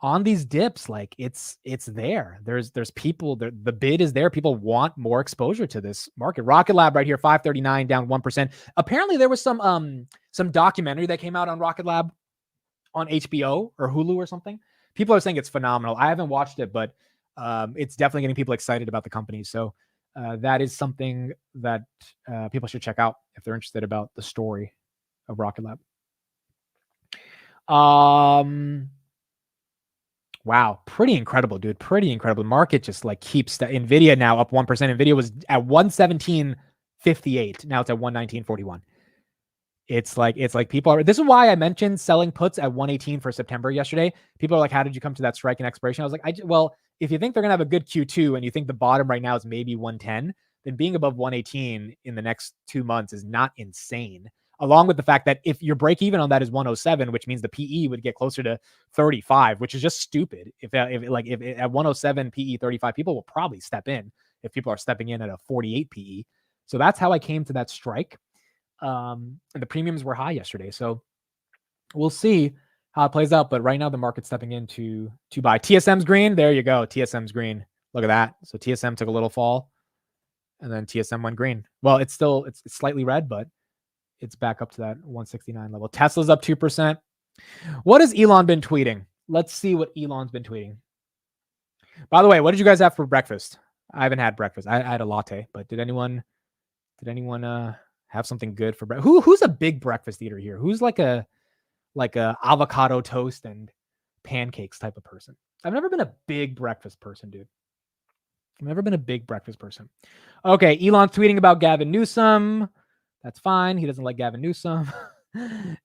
on these dips, like it's there. There's people, the bid is there. People want more exposure to this market. Rocket Lab right here, 539, down 1%. Apparently there was some documentary that came out on Rocket Lab on HBO or Hulu or something. People are saying it's phenomenal. I haven't watched it, but it's definitely getting people excited about the company. So that is something that people should check out if they're interested about the story of Rocket Lab. Wow, pretty incredible, dude. Pretty incredible. The market just like keeps Nvidia now up 1%. Nvidia was at 117.58. Now it's at 119.41. It's like people are. This is why I mentioned selling puts at 118 for September yesterday. People are like, "How did you come to that strike and expiration?" I was like, "Well, if you think they're gonna have a good Q2 and you think the bottom right now is maybe 110, then being above 118 in the next 2 months is not insane." Along with the fact that if your break even on that is 107, which means the PE would get closer to 35, which is just stupid. If at 107 PE 35, people will probably step in if people are stepping in at a 48 PE. So that's how I came to that strike. And the premiums were high yesterday, so we'll see how it plays out. But right now, the market's stepping in to buy. TSM's green. There you go. TSM's green. Look at that. So TSM took a little fall, and then TSM went green. Well, it's slightly red, but it's back up to that 169 level. Tesla's up 2%. What has Elon been tweeting? Let's see what Elon's been tweeting. By the way, what did you guys have for breakfast? I haven't had breakfast. I had a latte, but did anyone have something good for breakfast? Who's a big breakfast eater here? Who's like a avocado toast and pancakes type of person? I've never been a big breakfast person, dude. I've never been a big breakfast person. Okay, Elon's tweeting about Gavin Newsom. That's fine. He doesn't like Gavin Newsom.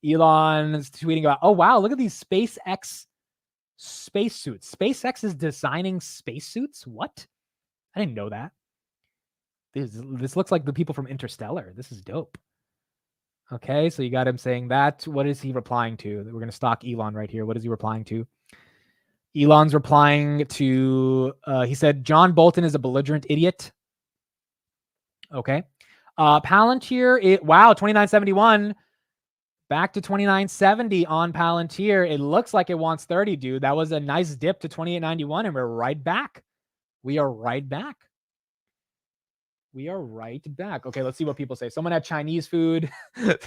Elon's tweeting about, oh, wow, look at these SpaceX spacesuits. SpaceX is designing spacesuits? What? I didn't know that. This looks like the people from Interstellar. This is dope. Okay, so you got him saying that. What is he replying to? We're going to stalk Elon right here. What is he replying to? Elon's replying to, he said, John Bolton is a belligerent idiot. Okay. Palantir, wow, 29.71. Back to 29.70 on Palantir. It looks like it wants 30, dude. That was a nice dip to 28.91, and we're right back. We are right back. We are right back. Okay, let's see what people say. Someone had Chinese food.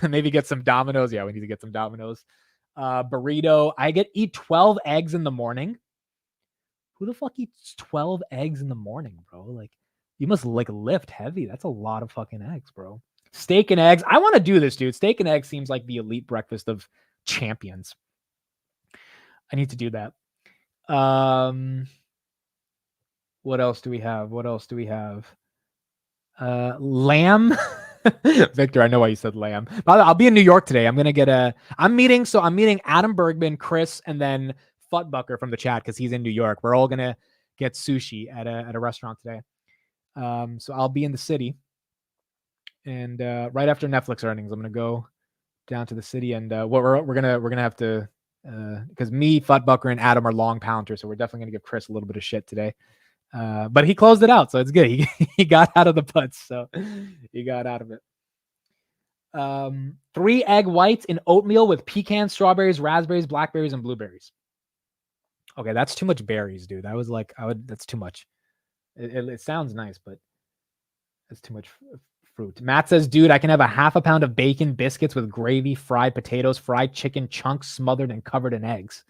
Maybe get some Domino's. Yeah, we need to get some Domino's. Burrito. I eat 12 eggs in the morning. Who the fuck eats 12 eggs in the morning, bro? Like, you must like lift heavy. That's a lot of fucking eggs, bro. Steak and eggs. I want to do this, dude. Steak and eggs seems like the elite breakfast of champions. I need to do that. What else do we have? Lamb. Victor, I know why you said lamb. By the way, I'll be in New York today. I'm meeting Adam Bergman, Chris, and then Futbucker from the chat because he's in New York. We're all gonna get sushi at a restaurant today. So I'll be in the city. And right after Netflix earnings, I'm gonna go down to the city, and we're gonna have to because me, Futbucker, and Adam are long Palantir, so we're definitely gonna give Chris a little bit of shit today. But he closed it out, so it's good. He got out of the putts, so he got out of it. 3 egg whites in oatmeal with pecans, strawberries, raspberries, blackberries, and blueberries. Okay, that's too much berries, dude. That's too much. It sounds nice, but that's too much fruit. Matt says, dude, I can have a half a pound of bacon, biscuits with gravy, fried potatoes, fried chicken, chunks smothered and covered in eggs.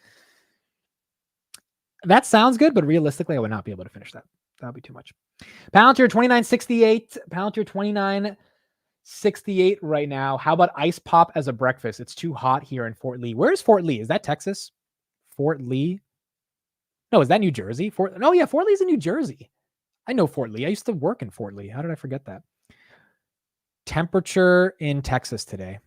That sounds good, but realistically, I would not be able to finish that. That would be too much. Palantir 29.68. Palantir 29.68 right now. How about ice pop as a breakfast? It's too hot here in Fort Lee. Where's Fort Lee? Is that Texas? Fort Lee? No, is that New Jersey? Fort Lee's in New Jersey. I know Fort Lee. I used to work in Fort Lee. How did I forget that? Temperature in Texas today.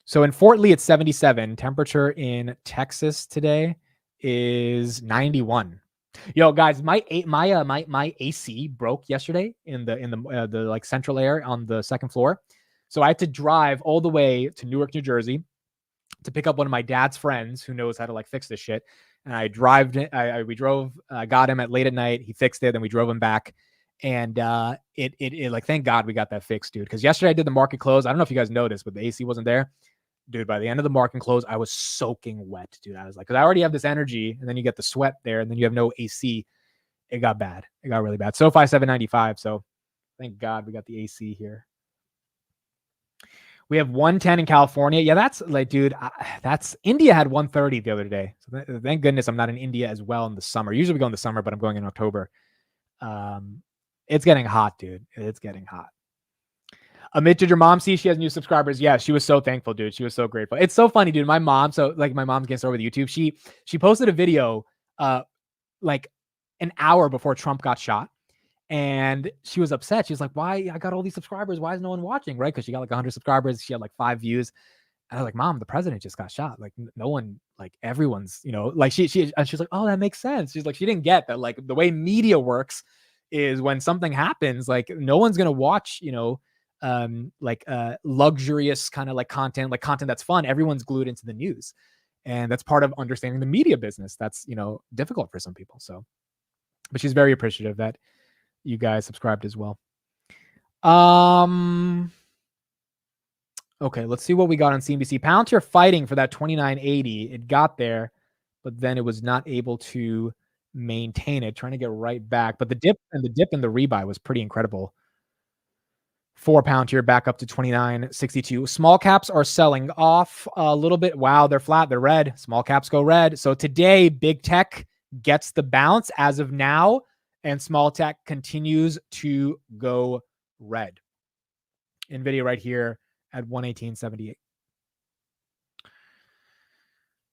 So in Fort Lee, it's 77. Temperature in Texas today is 91. Yo, guys, my AC broke yesterday in the like central air on the second floor. So I had to drive all the way to Newark, New Jersey to pick up one of my dad's friends who knows how to like fix this shit. And we drove, got him late at night. He fixed it. Then we drove him back. And it like, thank God we got that fixed, dude. Because yesterday I did the market close. I don't know if you guys noticed, but the AC wasn't there. Dude, by the end of the market close, I was soaking wet, dude. I was like, because I already have this energy, and then you get the sweat there, and then you have no AC. It got bad. It got really bad. SoFi 795. So thank God we got the AC here. We have 110 in California. Yeah, that's like, dude, that's India had 130 the other day. So thank goodness I'm not in India as well in the summer. Usually we go in the summer, but I'm going in October. It's getting hot, dude. It's getting hot. Amit, did your mom see she has new subscribers? Yeah, she was so thankful, dude. She was so grateful. It's so funny, dude. My mom, my mom's getting started with YouTube. She posted a video like an hour before Trump got shot. And she was upset. She was like, why? I got all these subscribers. Why is no one watching? Right? Because she got like 100 subscribers. She had like 5 views. And I was like, Mom, the president just got shot. Like no one, like everyone's, like she's like, oh, that makes sense. She's like, she didn't get that. Like the way media works is when something happens, like no one's going to watch, luxurious kind of like content that's fun. Everyone's glued into the news. And that's part of understanding the media business. That's, difficult for some people. So, but she's very appreciative that you guys subscribed as well. Okay, let's see what we got on CNBC. Palantir fighting for that 29.80. It got there, but then it was not able to maintain it, trying to get right back. But the dip and the rebuy was pretty incredible For Palantir back up to 29.62. Small caps are selling off a little bit. Wow, they're flat. They're red. Small caps go red. So today, big tech gets the bounce as of now, and small tech continues to go red. Nvidia right here at 118.78.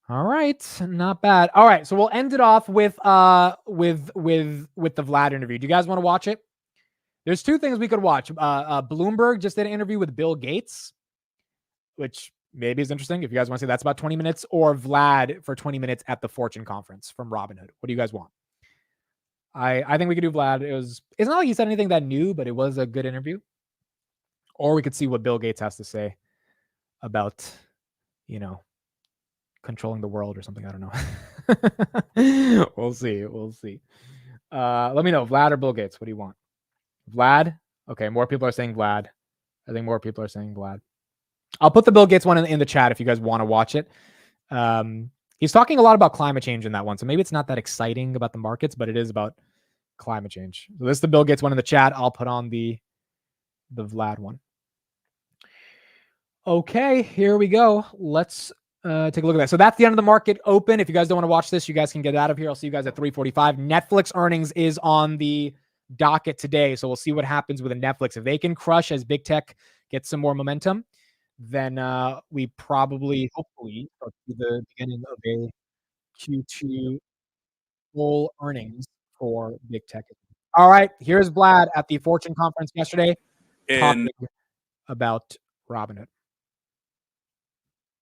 All right, not bad. All right, so we'll end it off with the Vlad interview. Do you guys want to watch it? There's two things we could watch. Bloomberg just did an interview with Bill Gates, which maybe is interesting if you guys want to see. That's about 20 minutes, or Vlad for 20 minutes at the Fortune conference from Robinhood. What do you guys want? I think we could do Vlad. It's not like he said anything that new, but it was a good interview. Or we could see what Bill Gates has to say about, controlling the world or something. I don't know. We'll see. Let me know, Vlad or Bill Gates. What do you want? Vlad? Okay, more people are saying Vlad. I think more people are saying Vlad. I'll put the Bill Gates one in the chat if you guys want to watch it. He's talking a lot about climate change in that one, so maybe it's not that exciting about the markets, but it is about climate change. So this is the Bill Gates one in the chat. I'll put on the Vlad one. Okay, here we go. Let's take a look at that. So that's the end of the market open. If you guys don't want to watch this, you guys can get out of here. I'll see you guys at 3:45. Netflix earnings is on the docket today, so we'll see what happens with the Netflix. If they can crush as big tech gets some more momentum, then we probably, hopefully, see the beginning of a Q2 full earnings for big tech. All right, here's Vlad at the Fortune conference yesterday talking about Robinhood.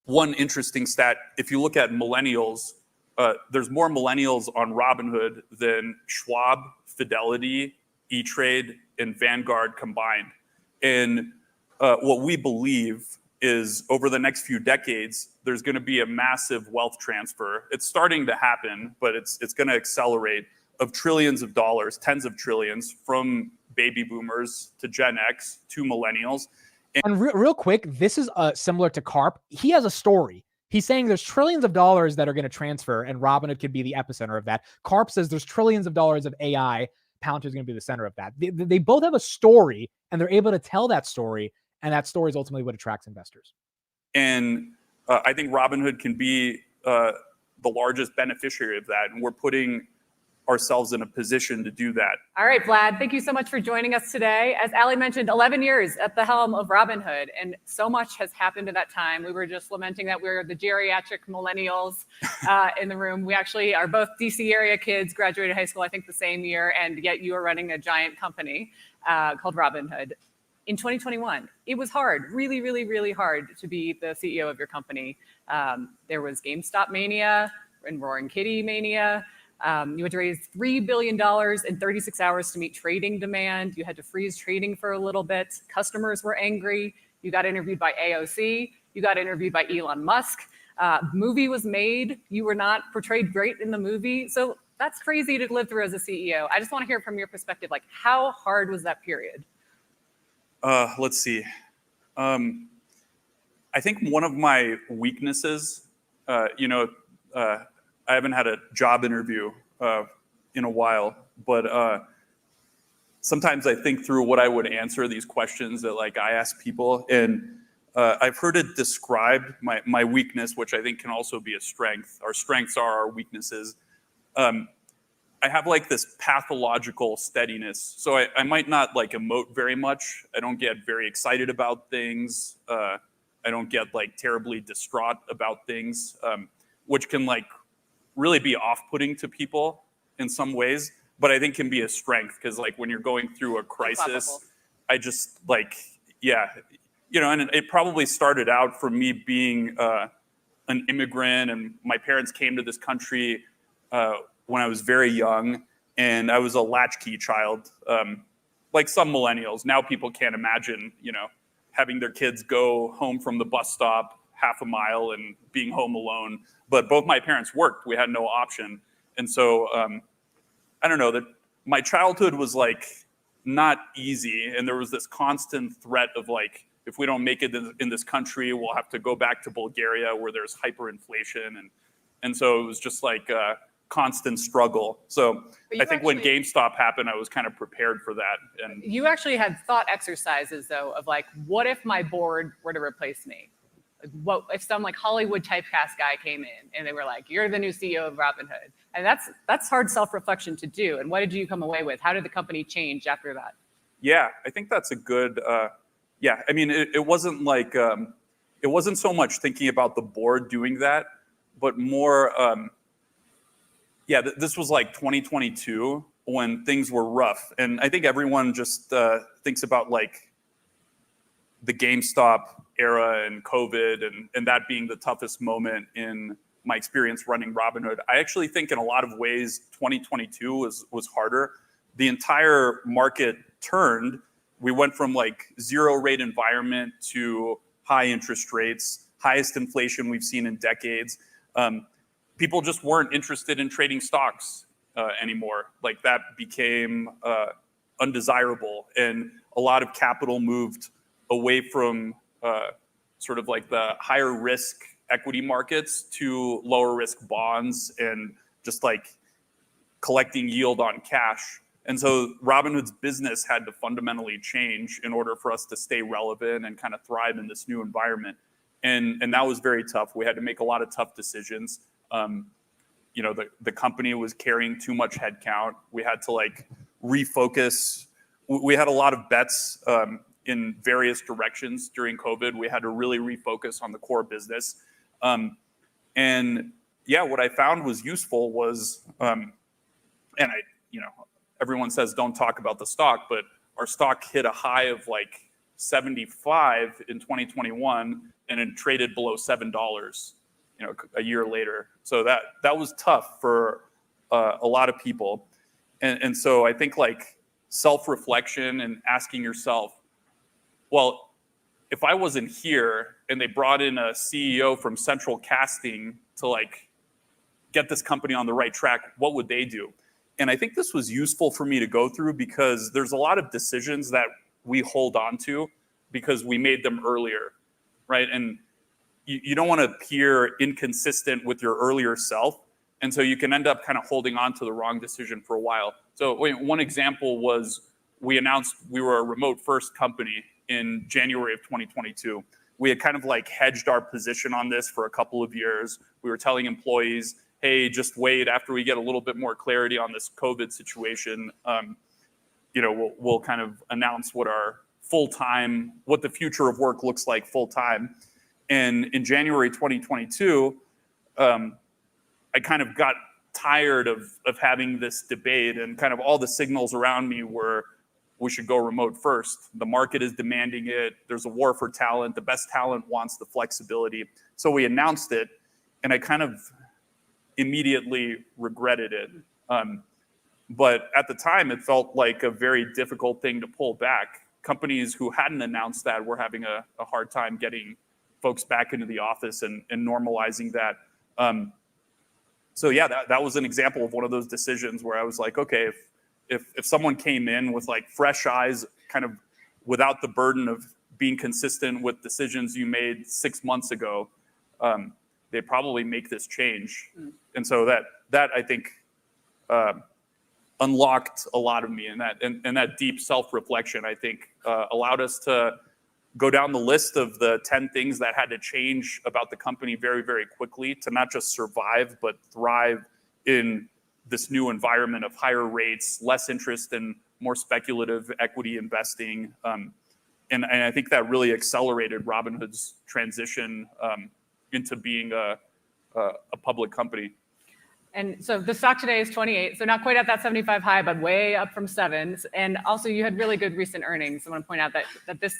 One interesting stat, if you look at millennials, there's more millennials on Robinhood than Schwab, Fidelity, E-Trade, and Vanguard combined. And what we believe is over the next few decades, there's going to be a massive wealth transfer. It's starting to happen, but it's going to accelerate, of trillions of dollars, tens of trillions, from baby boomers to Gen X to millennials. And real quick, this is similar to Karp. He has a story. He's saying there's trillions of dollars that are going to transfer, and Robinhood could be the epicenter of that. Karp says there's trillions of dollars of AI. Palantir is going to be the center of that. They both have a story, and they're able to tell that story, and that story is ultimately what attracts investors. And I think Robinhood can be the largest beneficiary of that, and we're putting ourselves in a position to do that. All right, Vlad, thank you so much for joining us today. As Ali mentioned, 11 years at the helm of Robinhood, and so much has happened in that time. We were just lamenting that we're the geriatric millennials in the room. We actually are both DC area kids, graduated high school, I think, the same year, and yet you are running a giant company called Robinhood. In 2021, it was hard, really, really, really hard to be the CEO of your company. There was GameStop mania and Roaring Kitty mania. You had to raise $3 billion in 36 hours to meet trading demand. You had to freeze trading for a little bit. Customers were angry. You got interviewed by AOC. You got interviewed by Elon Musk. Movie was made. You were not portrayed great in the movie. So that's crazy to live through as a CEO. I just want to hear from your perspective, like, how hard was that period? Let's see. I think one of my weaknesses, I haven't had a job interview in a while, but sometimes I think through what I would answer these questions that I ask people, and I've heard it described, my weakness, which I think can also be a strength. Our strengths are our weaknesses. I have this pathological steadiness. So I might not emote very much. I don't get very excited about things. I don't get terribly distraught about things, which can really be off-putting to people in some ways, but I think can be a strength because when you're going through a crisis, I just and it probably started out from me being an immigrant, and my parents came to this country when I was very young, and I was a latchkey child, like some millennials. Now people can't imagine, having their kids go home from the bus stop half a mile and being home alone. But both my parents worked. We had no option. And so I don't know, that my childhood was not easy. And there was this constant threat of if we don't make it in this country, we'll have to go back to Bulgaria where there's hyperinflation. And so it was just constant struggle. So you I think when actually- GameStop happened, I was kind of prepared for that. And You actually had thought exercises though of like, what if my board were to replace me? Like, what if some like Hollywood typecast guy came in and they were like, "You're the new CEO of Robinhood," and that's hard self-reflection to do. And what did you come away with? How did the company change after that? yeah, I think that's a good. Yeah, I mean, it wasn't like it wasn't so much thinking about the board doing that, but more. This was like 2022 when things were rough, and I think everyone just thinks about like the GameStop era and COVID and that being the toughest moment in my experience running Robinhood. I actually think in a lot of ways 2022 was harder. The entire market turned. We went from like 0 rate environment to high interest rates, highest inflation we've seen in decades. People just weren't interested in trading stocks anymore. Like that became undesirable, and a lot of capital moved away from sort of like the higher risk equity markets to lower risk bonds and just like collecting yield on cash. And so Robinhood's business had to fundamentally change in order for us to stay relevant and kind of thrive in this new environment. And that was very tough. We had to make a lot of tough decisions. The company was carrying too much headcount. We had to like refocus. We had a lot of bets in various directions during COVID. We had to really refocus on the core business. What I found was useful was, everyone says don't talk about the stock, but our stock hit a high of like 75 in 2021 and it traded below $7, a year later. So that was tough for a lot of people. And so I think like self-reflection and asking yourself, well, if I wasn't here and they brought in a CEO from Central Casting to like get this company on the right track, what would they do? And I think this was useful for me to go through because there's a lot of decisions that we hold on to because we made them earlier, right? And you don't want to appear inconsistent with your earlier self. And so you can end up kind of holding on to the wrong decision for a while. So one example was we announced we were a remote first company in January of 2022. We had kind of like hedged our position on this for a couple of years. We were telling employees, hey, just wait after we get a little bit more clarity on this COVID situation. We'll kind of announce what the future of work looks like full time. And in January 2022, I kind of got tired of having this debate, and kind of all the signals around me were we should go remote first. The market is demanding it. There's a war for talent. The best talent wants the flexibility. So we announced it, and I kind of immediately regretted it. But at the time, it felt like a very difficult thing to pull back. Companies who hadn't announced that were having a hard time getting folks back into the office and normalizing that. That was an example of one of those decisions where I was like, okay, if someone came in with like fresh eyes, kind of without the burden of being consistent with decisions you made 6 months ago, they probably make this change. And so that I think unlocked a lot of me, and that deep self-reflection, I think, allowed us to go down the list of the 10 things that had to change about the company very, very quickly to not just survive, but thrive in this new environment of higher rates, less interest in more speculative equity investing. And I think that really accelerated Robinhood's transition into being a public company. And so the stock today is 28, so not quite at that 75 high, but way up from 7s. And also you had really good recent earnings. I want to point out that this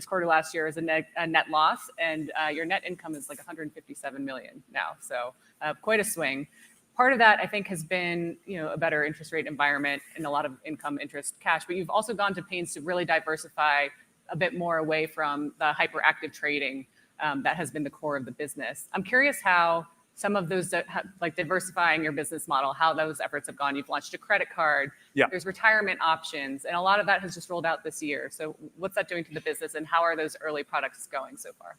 quarter last year is a net loss, and your net income is like 157 million now. So quite a swing. Part of that, I think, has been a better interest rate environment and a lot of income, interest, cash. But you've also gone to pains to really diversify a bit more away from the hyperactive trading that has been the core of the business. I'm curious how some of those, like diversifying your business model, how those efforts have gone. You've launched a credit card. Yeah. There's retirement options, and a lot of that has just rolled out this year. So what's that doing to the business, and how are those early products going so far?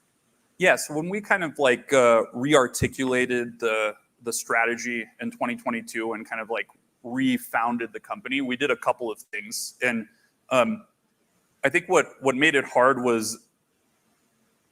Yeah, so when we kind of like re-articulated the the strategy in 2022 and kind of like refounded the company, we did a couple of things. And I think what made it hard was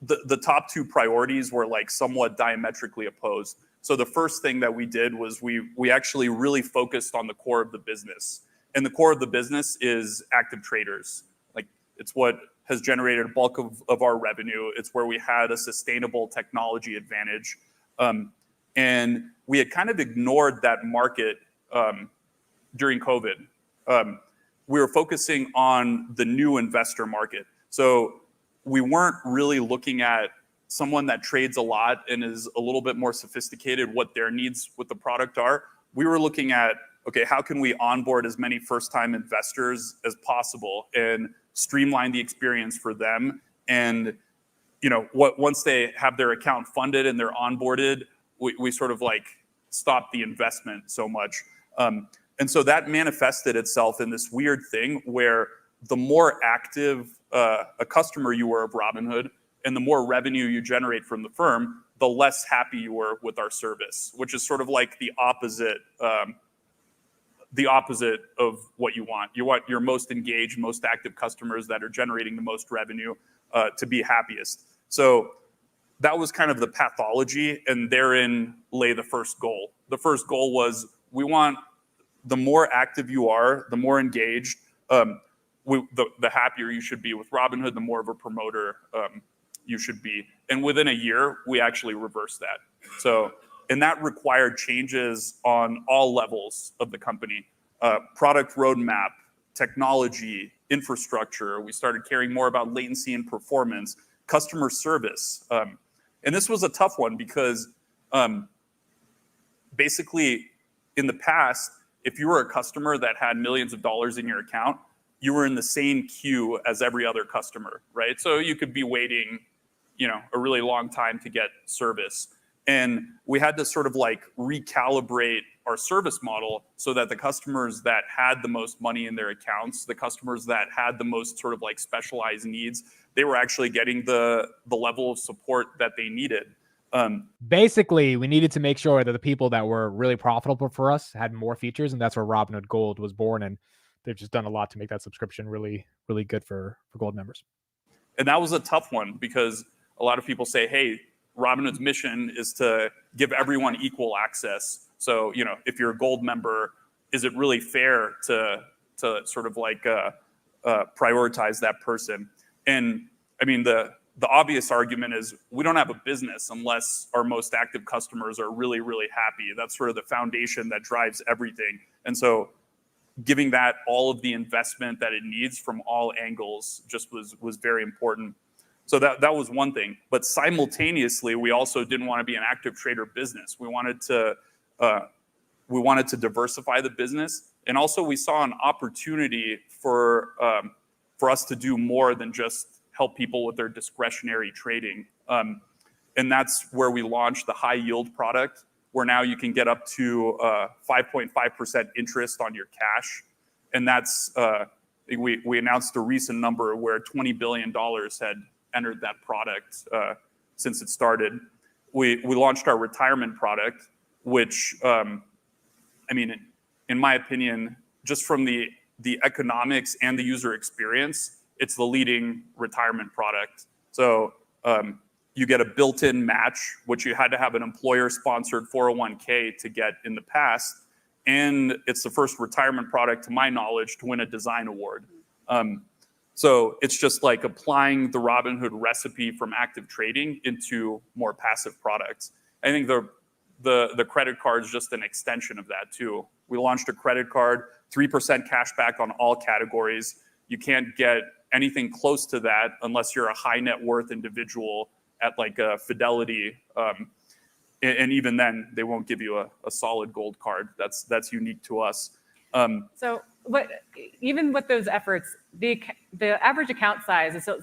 the top two priorities were like somewhat diametrically opposed. So the first thing that we did was we actually really focused on the core of the business. And the core of the business is active traders. Like it's what has generated a bulk of our revenue. It's where we had a sustainable technology advantage. And we had kind of ignored that market during COVID. We were focusing on the new investor market. So we weren't really looking at someone that trades a lot and is a little bit more sophisticated, what their needs with the product are. We were looking at, okay, how can we onboard as many first-time investors as possible and streamline the experience for them? And once they have their account funded and they're onboarded, we sort of like stop the investment so much. And so that manifested itself in this weird thing where the more active a customer you were of Robinhood and the more revenue you generate from the firm, the less happy you were with our service, which is sort of like the opposite of what you want. You want your most engaged, most active customers that are generating the most revenue to be happiest. So that was kind of the pathology, and therein lay the first goal. The first goal was we want the more active you are, the more engaged, the happier you should be with Robinhood, the more of a promoter you should be. And within a year, we actually reversed that. So, and that required changes on all levels of the company, product roadmap, technology, infrastructure. We started caring more about latency and performance, customer service. And this was a tough one because basically in the past, if you were a customer that had millions of dollars in your account, you were in the same queue as every other customer, right? So you could be waiting, a really long time to get service. And we had to sort of like recalibrate our service model so that the customers that had the most money in their accounts, the customers that had the most sort of like specialized needs, they were actually getting the level of support that they needed. Basically, we needed to make sure that the people that were really profitable for us had more features, and that's where Robinhood Gold was born. And they've just done a lot to make that subscription really, really good for Gold members. And that was a tough one because a lot of people say, hey, Robinhood's mission is to give everyone equal access. So, if you're a Gold member, is it really fair to sort of like prioritize that person? And I mean, the obvious argument is we don't have a business unless our most active customers are really, really happy. That's sort of the foundation that drives everything. And so giving that all of the investment that it needs from all angles just was very important. So that was one thing. But simultaneously, we also didn't want to be an active trader business. We wanted to diversify the business. And also we saw an opportunity for us to do more than just help people with their discretionary trading. And that's where we launched the high yield product, where now you can get up to 5.5% interest on your cash. And that's, we announced a recent number where $20 billion had entered that product since it started. We launched our retirement product, which, in my opinion, just from the economics and the user experience, it's the leading retirement product. So you get a built-in match, which you had to have an employer-sponsored 401k to get in the past. And it's the first retirement product, to my knowledge, to win a design award. So it's just like applying the Robinhood recipe from active trading into more passive products. I think the credit card is just an extension of that too. We launched a credit card, 3% cash back on all categories. You can't get anything close to that unless you're a high net worth individual at like a Fidelity. And even then, they won't give you a solid Gold card. That's unique to us. But even with those efforts, the average account size is so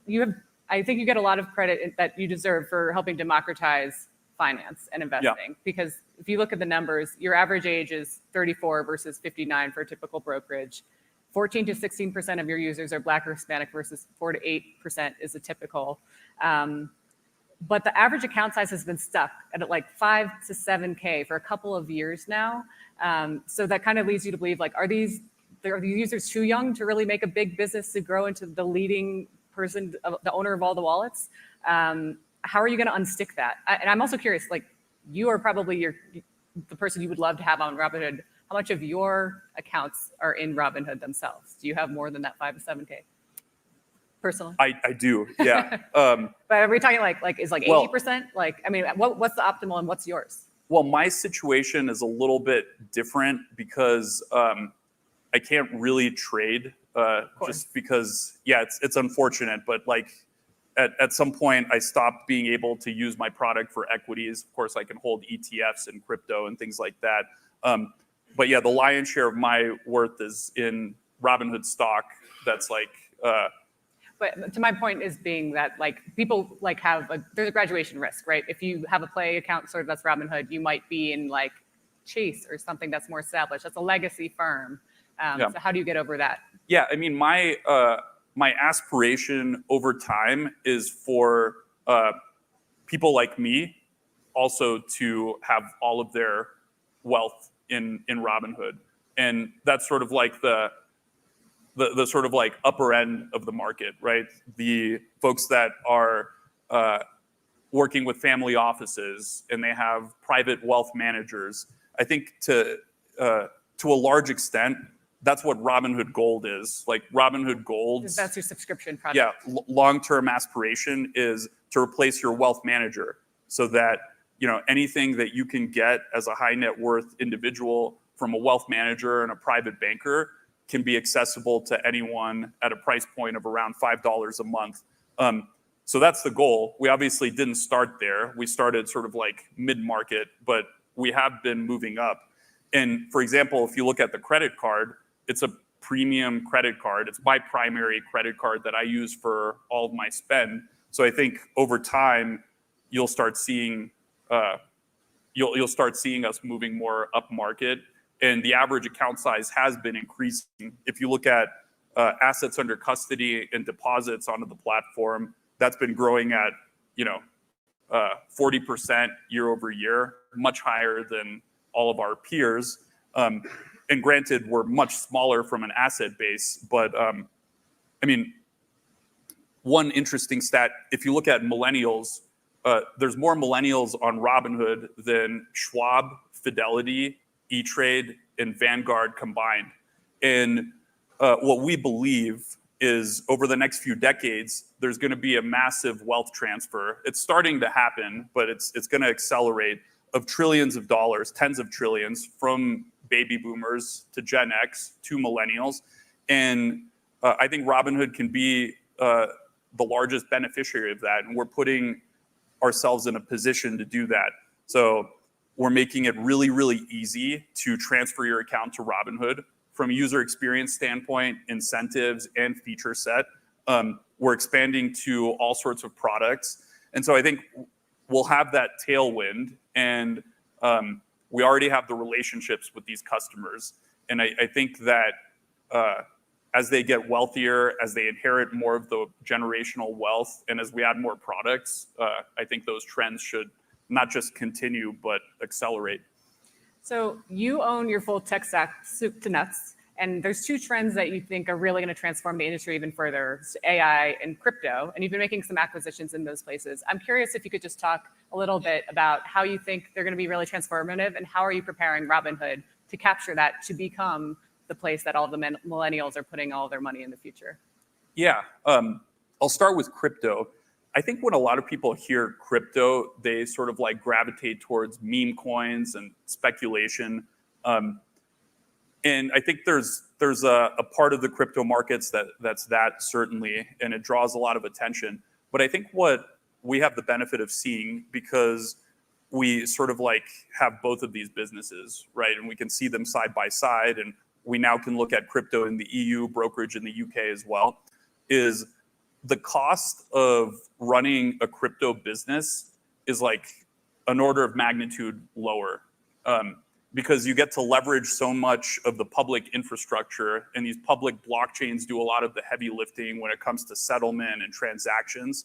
you have. I think you get a lot of credit that you deserve for helping democratize finance and investing. Because if you look at the numbers, your average age is 34 versus 59 for a typical brokerage. 14 to 16% of your users are Black or Hispanic versus 4 to 8% is a typical. but the average account size has been stuck at like 5 to 7K for a couple of years now. So that kind of leads you to believe, like, are these users too young to really make a big business to grow into the leading person, the owner of all the wallets? How are you going to unstick that? And I'm also curious, like, you are probably the person you would love to have on Robinhood. How much of your accounts are in Robinhood themselves? Do you have more than that 5 to 7K? Personally, I do, yeah. But are we talking like is like 80%? Well, Like, I mean, what's the optimal and what's yours? Well, my situation is a little bit different because I can't really trade just because, yeah, it's unfortunate, but like at some point I stopped being able to use my product for equities. Of course, I can hold ETFs and crypto and things like that. But yeah, the lion's share of my worth is in Robinhood stock. That's like. But to my point is being that like people like there's a graduation risk, right? If you have a play account sort of that's Robinhood, you might be in like Chase or something that's more established. That's a legacy firm. So how do you get over that? Yeah, I mean, my aspiration over time is for people like me also to have all of their wealth in Robinhood, and that's sort of like the sort of like upper end of the market, right? The folks that are working with family offices and they have private wealth managers. I think to a large extent, that's what Robinhood Gold is. Like Robinhood Gold. That's your subscription product. Yeah, long-term aspiration is to replace your wealth manager so that, you know, anything that you can get as a high net worth individual from a wealth manager and a private banker can be accessible to anyone at a price point of around $5 a month. So that's the goal. We obviously didn't start there. We started sort of like mid-market, but we have been moving up. And for example, if you look at the credit card, it's a premium credit card. It's my primary credit card that I use for all of my spend. So I think over time, you'll start seeing you'll start seeing us moving more up market. And the average account size has been increasing. If you look at assets under custody and deposits onto the platform, that's been growing at 40% year over year, much higher than all of our peers. And granted, we're much smaller from an asset base, but I mean, one interesting stat: if you look at millennials, there's more millennials on Robinhood than Schwab, Fidelity, E-Trade, and Vanguard combined. And what we believe is over the next few decades, there's going to be a massive wealth transfer. It's starting to happen, but it's going to accelerate, of trillions of dollars, tens of trillions, from baby boomers to Gen X to millennials. And I think Robinhood can be the largest beneficiary of that. And we're putting ourselves in a position to do that. So we're making it really, really easy to transfer your account to Robinhood from a user experience standpoint, incentives, and feature set. We're expanding to all sorts of products. And so I think we'll have that tailwind, and we already have the relationships with these customers. And I think that as they get wealthier, as they inherit more of the generational wealth, and as we add more products, I think those trends should not just continue, but accelerate. So you own your full tech stack, soup to nuts, and there's two trends that you think are really going to transform the industry even further: AI and crypto. And you've been making some acquisitions in those places. I'm curious if you could just talk a little bit about how you think they're going to be really transformative, and how are you preparing Robinhood to capture that, to become the place that all the millennials are putting all their money in the future? Yeah, I'll start with crypto. I think when a lot of people hear crypto, they sort of like gravitate towards meme coins and speculation. And I think there's a part of the crypto markets that's certainly, and it draws a lot of attention. But I think what we have the benefit of seeing, because we sort of like have both of these businesses, right? And we can see them side by side, and we now can look at crypto in the EU, brokerage in the UK as well, is the cost of running a crypto business is like an order of magnitude lower, because you get to leverage so much of the public infrastructure, and these public blockchains do a lot of the heavy lifting when it comes to settlement and transactions,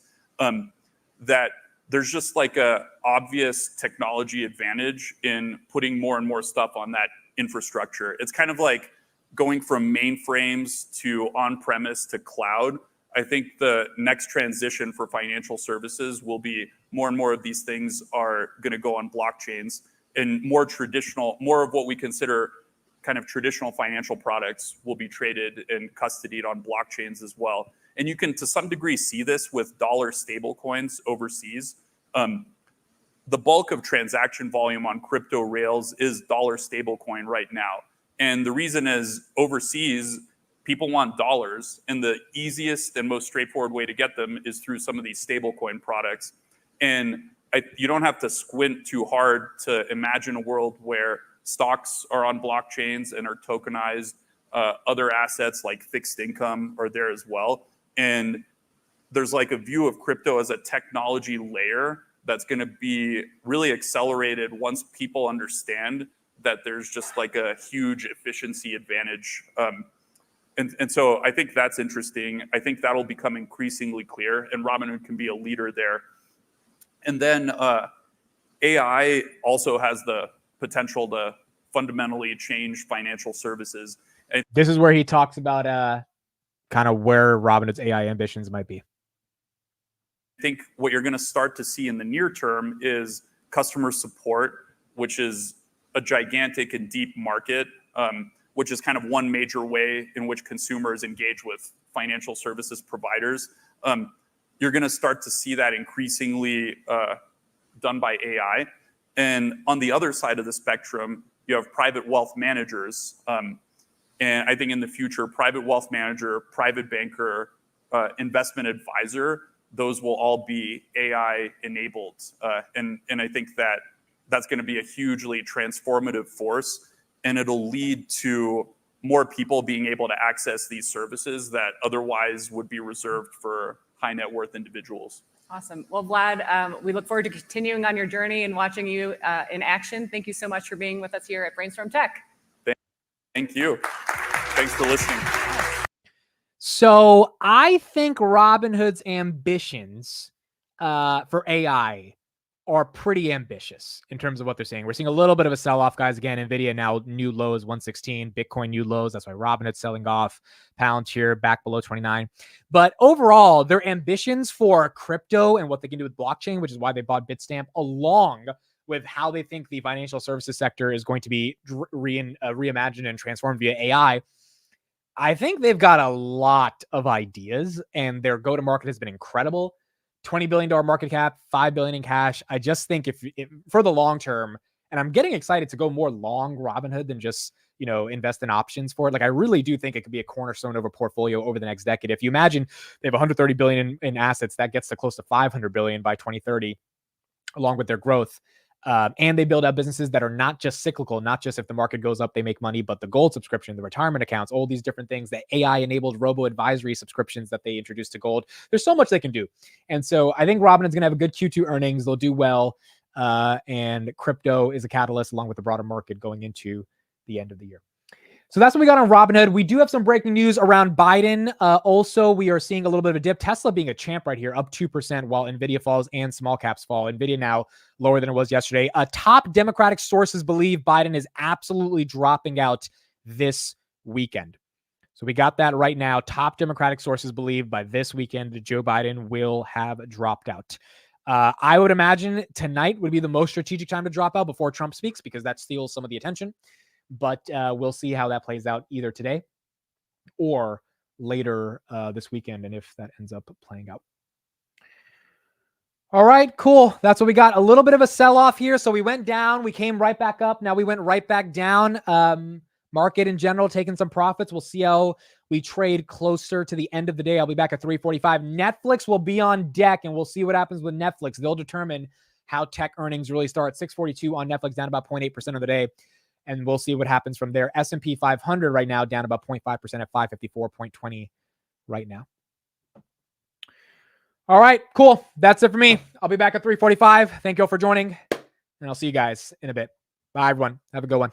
that there's just like a obvious technology advantage in putting more and more stuff on that infrastructure. It's kind of like going from mainframes to on-premise to cloud. I think the next transition for financial services will be more and more of these things are going to go on blockchains, and more of what we consider kind of traditional financial products will be traded and custodied on blockchains as well. And you can, to some degree, see this with dollar stablecoins overseas. The bulk of transaction volume on crypto rails is dollar stablecoin right now. And the reason is overseas, people want dollars, and the easiest and most straightforward way to get them is through some of these stablecoin products. And you don't have to squint too hard to imagine a world where stocks are on blockchains and are tokenized. Other assets like fixed income are there as well. And there's like a view of crypto as a technology layer that's going to be really accelerated once people understand that there's just like a huge efficiency advantage. And so I think that's interesting. I think that'll become increasingly clear, and Robinhood can be a leader there. And then AI also has the potential to fundamentally change financial services. And This is where he talks about kind of where Robinhood's AI ambitions might be. I think what you're going to start to see in the near term is customer support, which is a gigantic and deep market, which is kind of one major way in which consumers engage with financial services providers. You're going to start to see that increasingly done by AI. And on the other side of the spectrum, you have private wealth managers. And I think in the future, private wealth manager, private banker, investment advisor, those will all be AI enabled. And I think that that's going to be a hugely transformative force, and it'll lead to more people being able to access these services that otherwise would be reserved for high net worth individuals. Awesome. Well, Vlad, we look forward to continuing on your journey and watching you in action. Thank you so much for being with us here at Brainstorm Tech. Thank you. Thanks for listening. So I think Robinhood's ambitions for AI are pretty ambitious in terms of what they're saying. We're seeing a little bit of a sell-off, guys. Again, Nvidia now new lows, 116, Bitcoin new lows. That's why Robinhood's selling off. Palantir back below 29. But overall, their ambitions for crypto and what they can do with blockchain, which is why they bought Bitstamp, along with how they think the financial services sector is going to be reimagined and transformed via AI, I think they've got a lot of ideas, and their go-to-market has been incredible. $20 billion market cap, $5 billion in cash. I just think if for the long term, and I'm getting excited to go more long Robinhood than just, invest in options for it. Like, I really do think it could be a cornerstone of a portfolio over the next decade. If you imagine they have 130 billion in assets, that gets to close to 500 billion by 2030, along with their growth. And they build out businesses that are not just cyclical, not just if the market goes up, they make money, but the gold subscription, the retirement accounts, all these different things, the AI-enabled robo-advisory subscriptions that they introduced to gold. There's so much they can do. And so I think Robinhood's going to have a good Q2 earnings. They'll do well. And crypto is a catalyst along with the broader market going into the end of the year. So that's what we got on Robinhood. We do have some breaking news around Biden. Also, we are seeing a little bit of a dip. Tesla being a champ right here, up 2%, while Nvidia falls and small caps fall. Nvidia now lower than it was yesterday. Top Democratic sources believe Biden is absolutely dropping out this weekend. So we got that right now. Top Democratic sources believe by this weekend that Joe Biden will have dropped out. I would imagine tonight would be the most strategic time to drop out before Trump speaks, because that steals some of the attention. But we'll see how that plays out either today or later this weekend, and if that ends up playing out. All right, cool. That's what we got. A little bit of a sell-off here. So we went down. We came right back up. Now we went right back down. Market in general taking some profits. We'll see how we trade closer to the end of the day. I'll be back at 3:45. Netflix will be on deck, and we'll see what happens with Netflix. They'll determine how tech earnings really start. 642 on Netflix, down about 0.8% of the day. And we'll see what happens from there. S&P 500 right now down about 0.5% at 554.20 right now. All right, cool. That's it for me. I'll be back at 3:45. Thank you all for joining, and I'll see you guys in a bit. Bye, everyone. Have a good one.